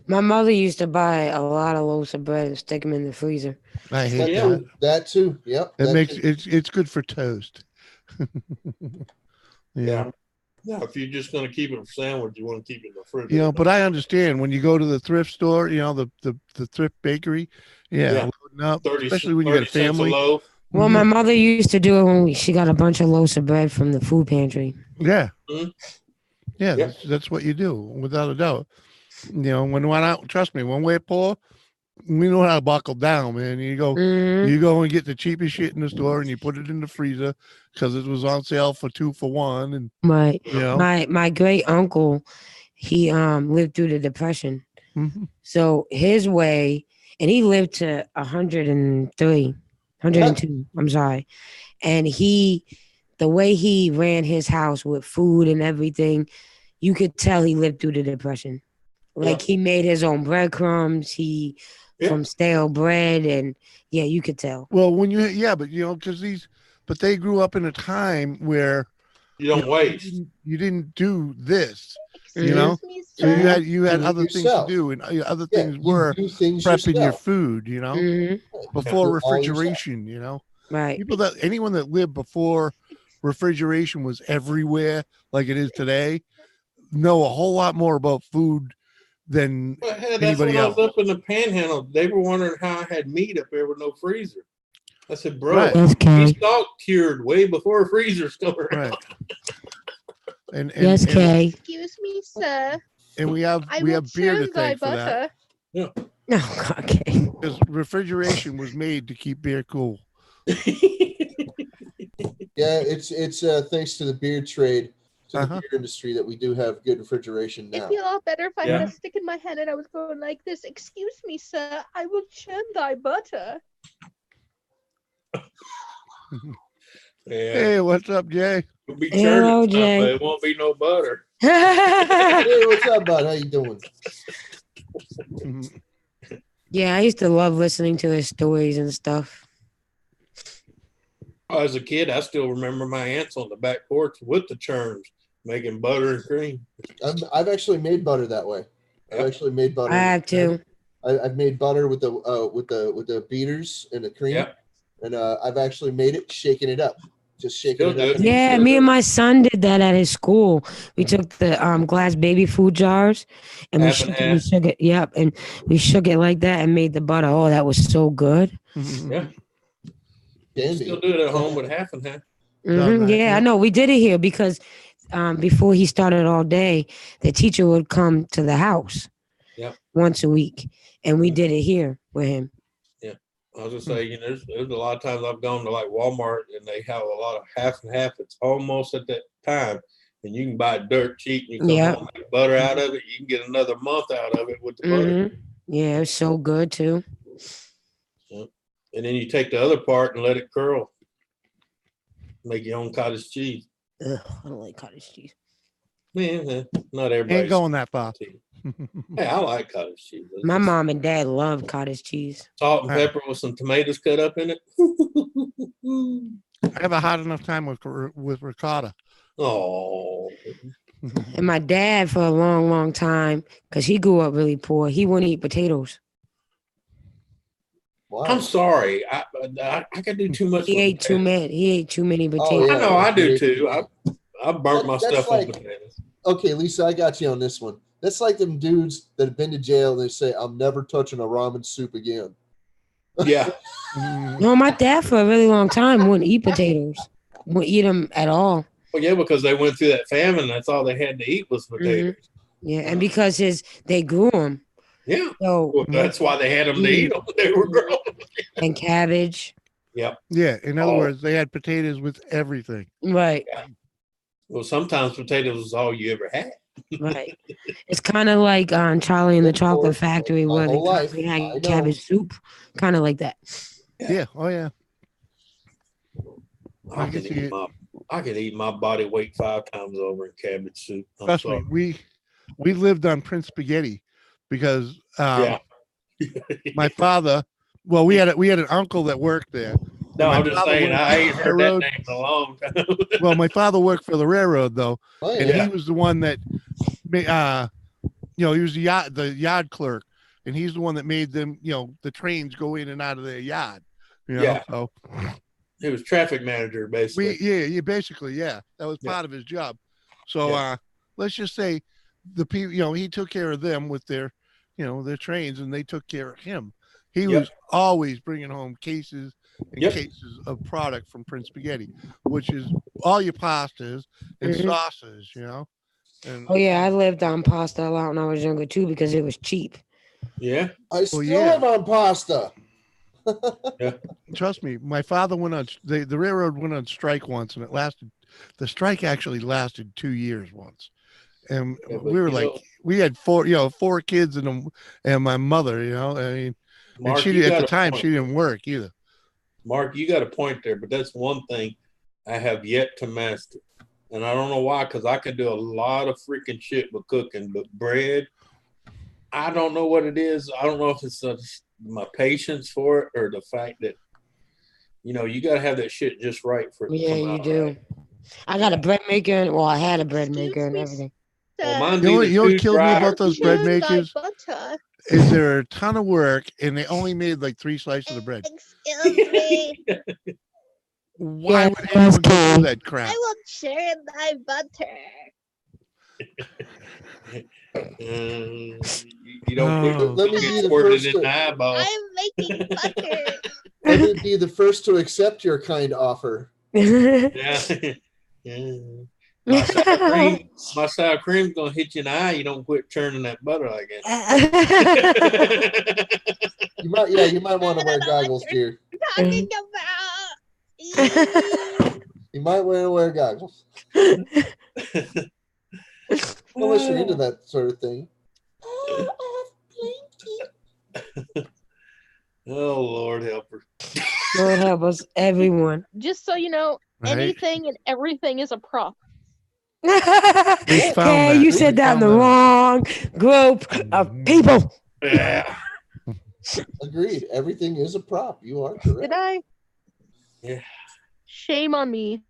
My mother used to buy a lot of loaves of bread and stick them in the freezer. I hate That that. too. That too. Yep. It that makes too. it's good for toast. Yeah. If you're just going to keep it for sandwich, you want to keep it in the fridge. You know, but I understand when you go to the thrift store, you know, the thrift bakery, Yeah. loading up, 30 especially when you got a 30 cents family. loaf. Well, my mother used to do it when she got a bunch of loaves of bread from the food pantry. Yeah. Mhm. Yeah, Yep. that's what you do, without a doubt. You know, when trust me, when we're poor, we know how to buckle down, man. You go and get the cheapest shit in the store and you put it in the freezer because it was on sale for 2 for 1. And Right. you know, My great uncle, he lived through the Depression. Mhm. So his way, and he lived to 103, 102. I'm sorry. And the way he ran his house with food and everything, you could tell he lived through the Depression. Like he made his own breadcrumbs, from stale bread, and you could tell. well, when but you know, because they grew up in a time where You don't waste. You didn't do this, you Mhm. know. So you had Do it other things to yourself. do, and other Yeah, things you were do things prepping your yourself. food, you know, Mhm. before Do it all yourself. refrigeration, you know. Right. Anyone that lived before refrigeration was everywhere like it is today know a whole lot more about food than But hell, that's anybody when I else. was up in the Panhandle. They were wondering how I had meat up there with no freezer. I said, bro, Right. Yes, we Kay. stock cured way before a freezer's still around. Right. And Yes, Kay. Excuse me, sir. and we have I we will have beer to churn thy thank for that Yeah. Oh, God, okay. because refrigeration was made to keep beer cool. Yeah, it's thanks to the beer trade, to the Uh-huh. beer industry, that we do have good refrigeration now. It'd be a lot better if I Yeah. had a stick in my hand and I was going like this. Excuse me, sir. I will churn thy butter. Yeah. Hey, what's up, Jay? It'll be Hello, churning, Jay. but it won't be no butter. Hey, what's up, bud? How you doing? Yeah, I used to love listening to his stories and stuff. As a kid, I still remember my aunts on the back porch with the churns making butter and cream. I've actually made butter that way. I've Yep. actually made butter. I have too. I've made butter with the beaters and the cream, Yep. and I've actually made it shaking it up, just shaking Still it up. good. and Yeah, me and my son did that at his school. We took the glass baby food jars and we Half and shook, we half. shook it. Yep, and we shook it like that and made the butter. Oh, that was so good. Yeah. Candy. Still do it at home with half and half. Mhm, that, yeah, yeah. I know. We did it here because before he started all day, the teacher would come to the house Yep. once a week, and we did it here with him. Yeah. I was just saying, there's a lot of times I've gone to like Walmart and they have a lot of half and half. It's almost at that time. And you can buy it dirt cheap and you come Yep. home and make butter out of it. You can get another month out of it with the butter. Yeah, it's so good too. Yep. And then you take the other part and let it curl. Make your own cottage cheese. Ugh, I don't like cottage cheese. Man, not everybody. Ain't going that far. Hey, I like cottage cheese. It's My just mom and dad love cottage cheese. salt and pepper with some tomatoes cut up in it. I have a hard enough time with ricotta. Oh. And my dad, for a long, long time, because he grew up really poor, he wouldn't eat potatoes. Wow. I'm sorry. I can do too much. He with ate too potatoes. many. He ate too many Oh, potatoes. yeah. I know I do too. I burnt my That's stuff like- on potatoes. Okay, Lisa, I got you on this one. That's like them dudes that have been to jail and they say, "I'm never touching a ramen soup again." Yeah. No, my dad for a really long time wouldn't eat potatoes. Wouldn't eat them at all. Well, yeah, because they went through that famine. That's all they had to eat was potatoes. Yeah, and because they grew them. Yeah. So Well, that's why they had them to eat them. They were grown. and cabbage. Yep. Yeah, in other Oh. words, they had potatoes with everything. Right. Well, sometimes potatoes is all you ever had. Right. It's kind of like Charlie and the Chocolate Factory my where they whole life, constantly I had know. cabbage soup. Kind of like that. Yeah. Oh yeah. I can eat my body weight 5 times over in cabbage soup. I'm Trust sorry. me, we lived on Prince Spaghetti because Yeah. my father. Well, we had an uncle that worked there. No, My I'm just father saying worked I for ain't the heard that railroad. name in a long time. Well, my father worked for the railroad though, Oh, and yeah. he was the one that, he was the yard clerk, and he's the one that made them, the trains go in and out of their yard. Yeah. So He was traffic manager, basically. basically, yeah, that was Yeah. part of his job. So Yeah. let's just say the people, he took care of them with their, their trains, and they took care of him. He Yep. was always bringing home cases and Yep. cases of product from Prince Spaghetti, which is all your pastas and Mhm. sauces, And Oh yeah, I lived on pasta a lot when I was younger too because it was cheap. Yeah. I still yeah. live on pasta. trust me, my father went on the railroad went on strike once, and the strike actually lasted 2 years once. And Yeah, but we were you like, know- we had four kids and my mother, I mean, Mark, and she you at got the a time point. she didn't work either. Mark, you got a point there, but that's one thing I have yet to master. And I don't know why, because I can do a lot of freaking shit with cooking, but bread, I don't know what it is. I don't know if it's my patience for it or the fact that, you got to have that shit just right for it to Yeah, come you out do. right. I got a bread maker. Well, I had a bread maker and everything. Well, mine's You know what either too killed me dry about or those too bread sweet. makers Butter. is they're a ton of work, and they only made like 3 slices of bread. Excuse me. Why Yeah, would anyone go cool. through that crap? I will share my butter. You don't put Let me be the squirted first in the to, eyeball. I'm making butter. let me be the first to accept your kind offer. Yeah. Yeah. My sour cream's gonna hit you in the eye. You don't quit churning that butter like that. You might want to wear goggles, dear. Talking about. You might want to wear goggles. Unless you're into that sort of thing. Oh, Lord help her. Lord help us, everyone. Just so you know, Right. anything and everything is a prop. Okay, you said that in the wrong group of people. Yeah. Agreed. Everything is a prop. You are correct. Did I? Yeah. Shame on me.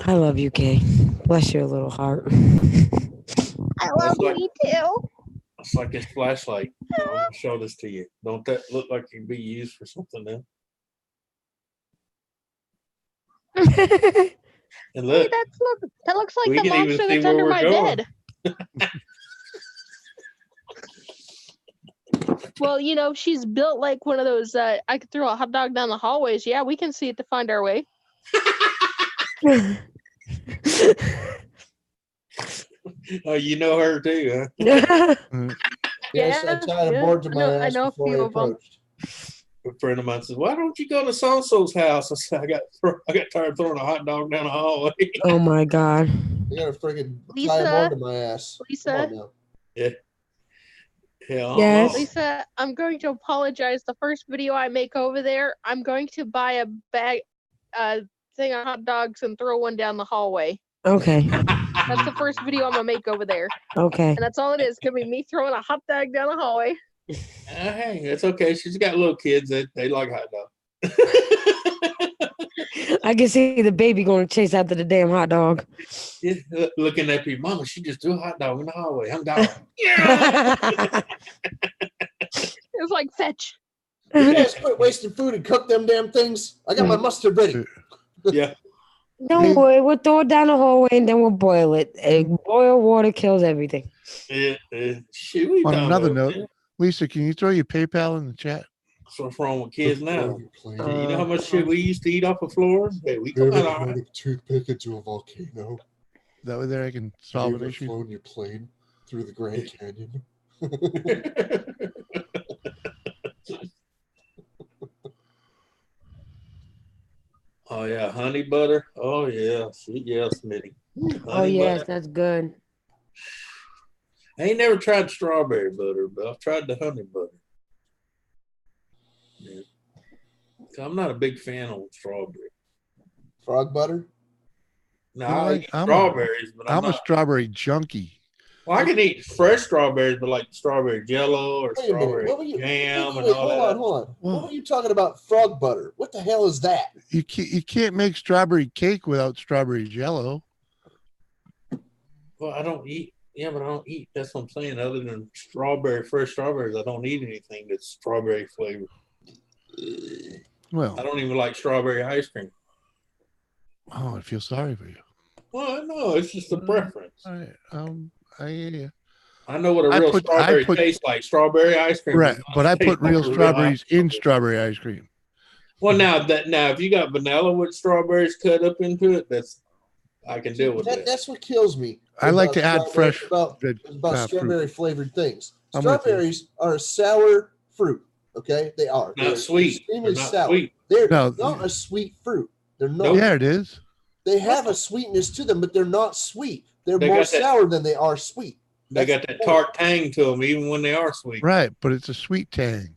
I love you, Kay. Bless your little heart. I love me too. It's like this flashlight. I'm gonna show this to you. Don't that look like it can be used for something else? And look, Hey, that looks like we the can even monster see that's where under we're my going. bed. Well, you know, she's built like one of those. I could throw a hot dog down the hallways. Yeah, we can see it to find our way. Oh, you know her too, huh? Yes, I tied a board to my I ass know a before few I of them. approached. A friend of mine says, "Why don't you go to so-and-so's house?" I said, "I got tired of throwing a hot dog down the hallway." Oh my God. I gotta freaking tie a Lisa? board to my ass. Come Lisa? on now. Yeah. Hell, Yes. Lisa, I'm going to apologize. The first video I make over there, I'm going to buy a bag, thing of hot dogs and throw one down the hallway. Okay. That's the first video I'm gonna make over there. Okay. And that's all it is. It's gonna be me throwing a hot dog down the hallway. Hey, it's okay. She's got little kids that they like hot dogs. I can see the baby going to chase after the damn hot dog. Yeah, looking at people, Mama, she just threw a hot dog in the hallway. I'm gone. It's like fetch. You guys quit wasting food and cook them damn things. I got my mustard ready. Yeah. Don't worry, we'll throw it down the hallway and then we'll boil it. Boiled water kills everything. Shit, we On talking another about, note, man? Lisa, can you throw your PayPal in the chat? That's what's wrong with kids now. You know how much shit we used to eat off the floor? Hey, we You come ever out all thrown right. a toothpick into a volcano? That way there I can Have solve you an ever issue. flown your plane through the Grand Canyon? Oh yeah, honey butter. Oh yeah, sweet yeah, Smitty. Oh Honey yes, butter. that's good. I ain't never tried strawberry butter, but I've tried the honey butter. Yeah. I'm not a big fan of strawberry. Frog butter? No, You know, I like, eat I'm strawberries, but I'm a not. strawberry junkie. Well, I can eat fresh strawberries, but like strawberry jello or Wait a minute. strawberry What were you? jam and Wait, all hold that. on, hold on. Whoa. What were you talking about? Frog butter? What the hell is that? You can't make strawberry cake without strawberry jello. Well, I don't eat. Yeah, but I don't eat. That's what I'm saying. Other than fresh strawberries, I don't eat anything that's strawberry flavored. Well, I don't even like strawberry ice cream. oh, I feel sorry for you. Well, no, it's just a preference. I hear you. I know what a I real put- strawberry I put- tastes like. Strawberry ice cream. Right, does not but I taste put like real a strawberries in ice strawberry ice cream. Well, now if you got vanilla with strawberries cut up into it, I can deal with that. That's what kills me. I like to add about fresh about fruit. strawberry flavored things. I'm with you. Strawberries are a sour fruit. Okay, they are. Not They're sweet. Extremely They're not sour. sweet. They're No. not a sweet fruit. They're not. Yeah, it is. They have a sweetness to them, but they're not sweet. They're They more got that- sour than they are sweet. They got that tart tang to them, even when they are sweet. Right, but it's a sweet tang.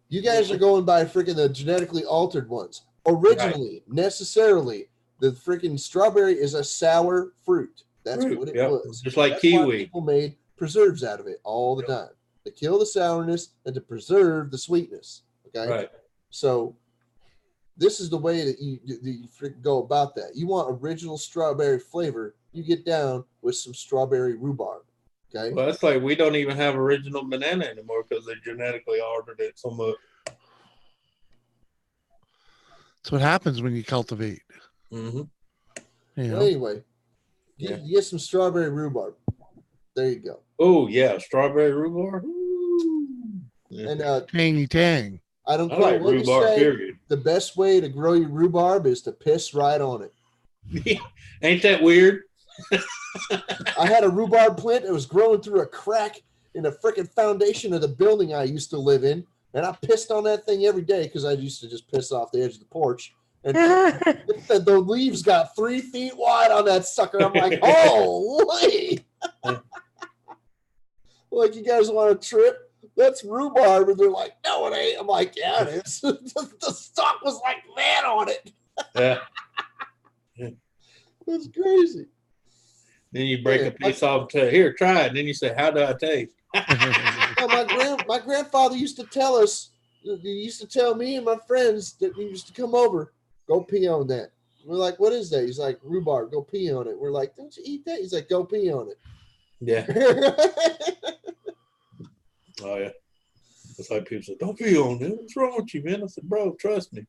You guys are going by freaking the genetically altered ones. Originally, necessarily, the freaking strawberry is a sour fruit. That's what it was. Just like That's why kiwi. people made preserves out of it all the time to kill the sourness and to preserve the sweetness. Okay, Right. so this is the way that you freaking go about that. You want original strawberry flavor, you get down with some strawberry rhubarb. Okay. Well, that's like we don't even have original banana anymore because they genetically altered it so much. That's what happens when you cultivate. Mm-hmm. You Well, know? anyway, you get some strawberry rhubarb. There you go. Oh yeah, strawberry rhubarb. Ooh. Yeah. And Tangy tang. I don't I care like what you rhubarb, say. period. The best way to grow your rhubarb is to piss right on it. Ain't that weird? I had a rhubarb plant that was growing through a crack in the freaking foundation of the building I used to live in, and I pissed on that thing every day because I used to just piss off the edge of the porch. And the leaves got 3 feet wide on that sucker. I'm like, holy! Like, you guys want a trip? That's rhubarb. And they're like, no, it ain't. I'm like, yeah, it is. The stalk was like that on it. Yeah. That's crazy. Then you break a piece off and say, here, try it. And then you say, how do I taste? No, my grandfather used to tell us, he used to tell me and my friends that he used to come over, go pee on that. We're like, what is that? He's like, rhubarb, go pee on it. We're like, don't you eat that? He's like, go pee on it. Yeah. Oh, yeah. It's like people say, don't pee on it. What's wrong with you, man? I said, bro, trust me.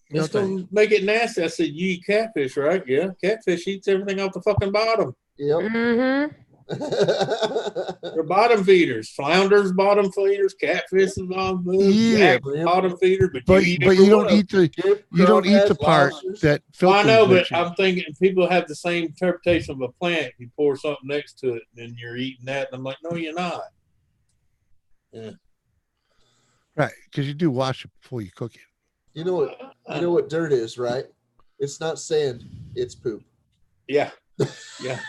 It's going to make it nasty. I said, you eat catfish, right? Yeah. Catfish eats everything off the fucking bottom. Yep. Mm-hmm. They're bottom feeders. Flounders, bottom feeders. Catfish is bottom feeders. Yeah, bottom feeders. But you don't eat the part that filters. I know, but that you- I'm thinking people have the same interpretation of a plant. You pour something next to it, and you're eating that. And I'm like, no, you're not. Yeah. Right, because you do wash it before you cook it. You know what dirt is, right? It's not sand, it's poop. Yeah. Yeah.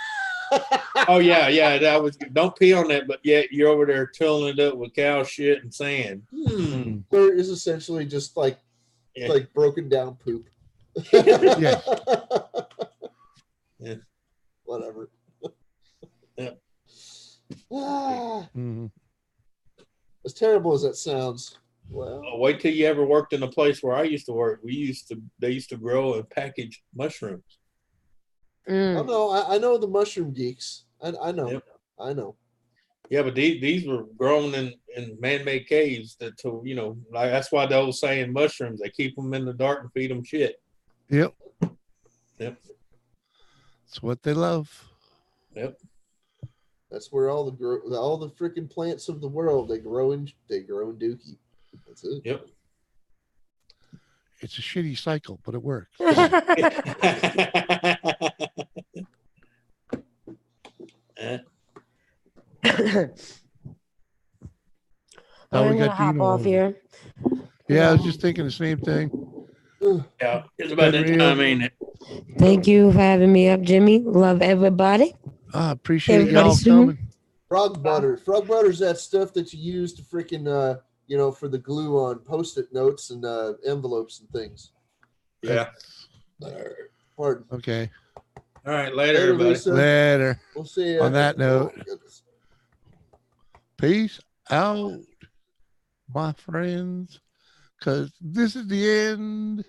Oh yeah. That was don't pee on that, but yet you're over there tilling it up with cow shit and sand. Dirt is essentially just like broken down poop. Yeah. Yeah. Whatever. Yeah. As terrible as that sounds. Well, Wait till you ever worked in a place where I used to work. They used to grow and package mushrooms. Oh no, I know the mushroom geeks. I know. Yep. I know. Yeah, but these were grown in man-made caves. Like that's why the old saying mushrooms. They keep them in the dark and feed them shit. Yep. Yep. It's what they love. Yep. That's where all the freaking plants of the world they grow in dookie. That's it. Yep. It's a shitty cycle, but it works. I'm we gonna got hop Dino off over. here. Yeah, I was just thinking the same thing. Yeah, it's about that time, ain't it? Thank you for having me up, Jimmy. Love everybody. I appreciate Everybody y'all soon. coming. Frog butter. Frog butter is that stuff that you use to freaking for the glue on Post-it notes and envelopes and things. Yeah. Pardon. Okay. All right, later everybody. Lisa. Later. We'll see you. On that note, Oh, goodness. peace out, my friends, because this is the end.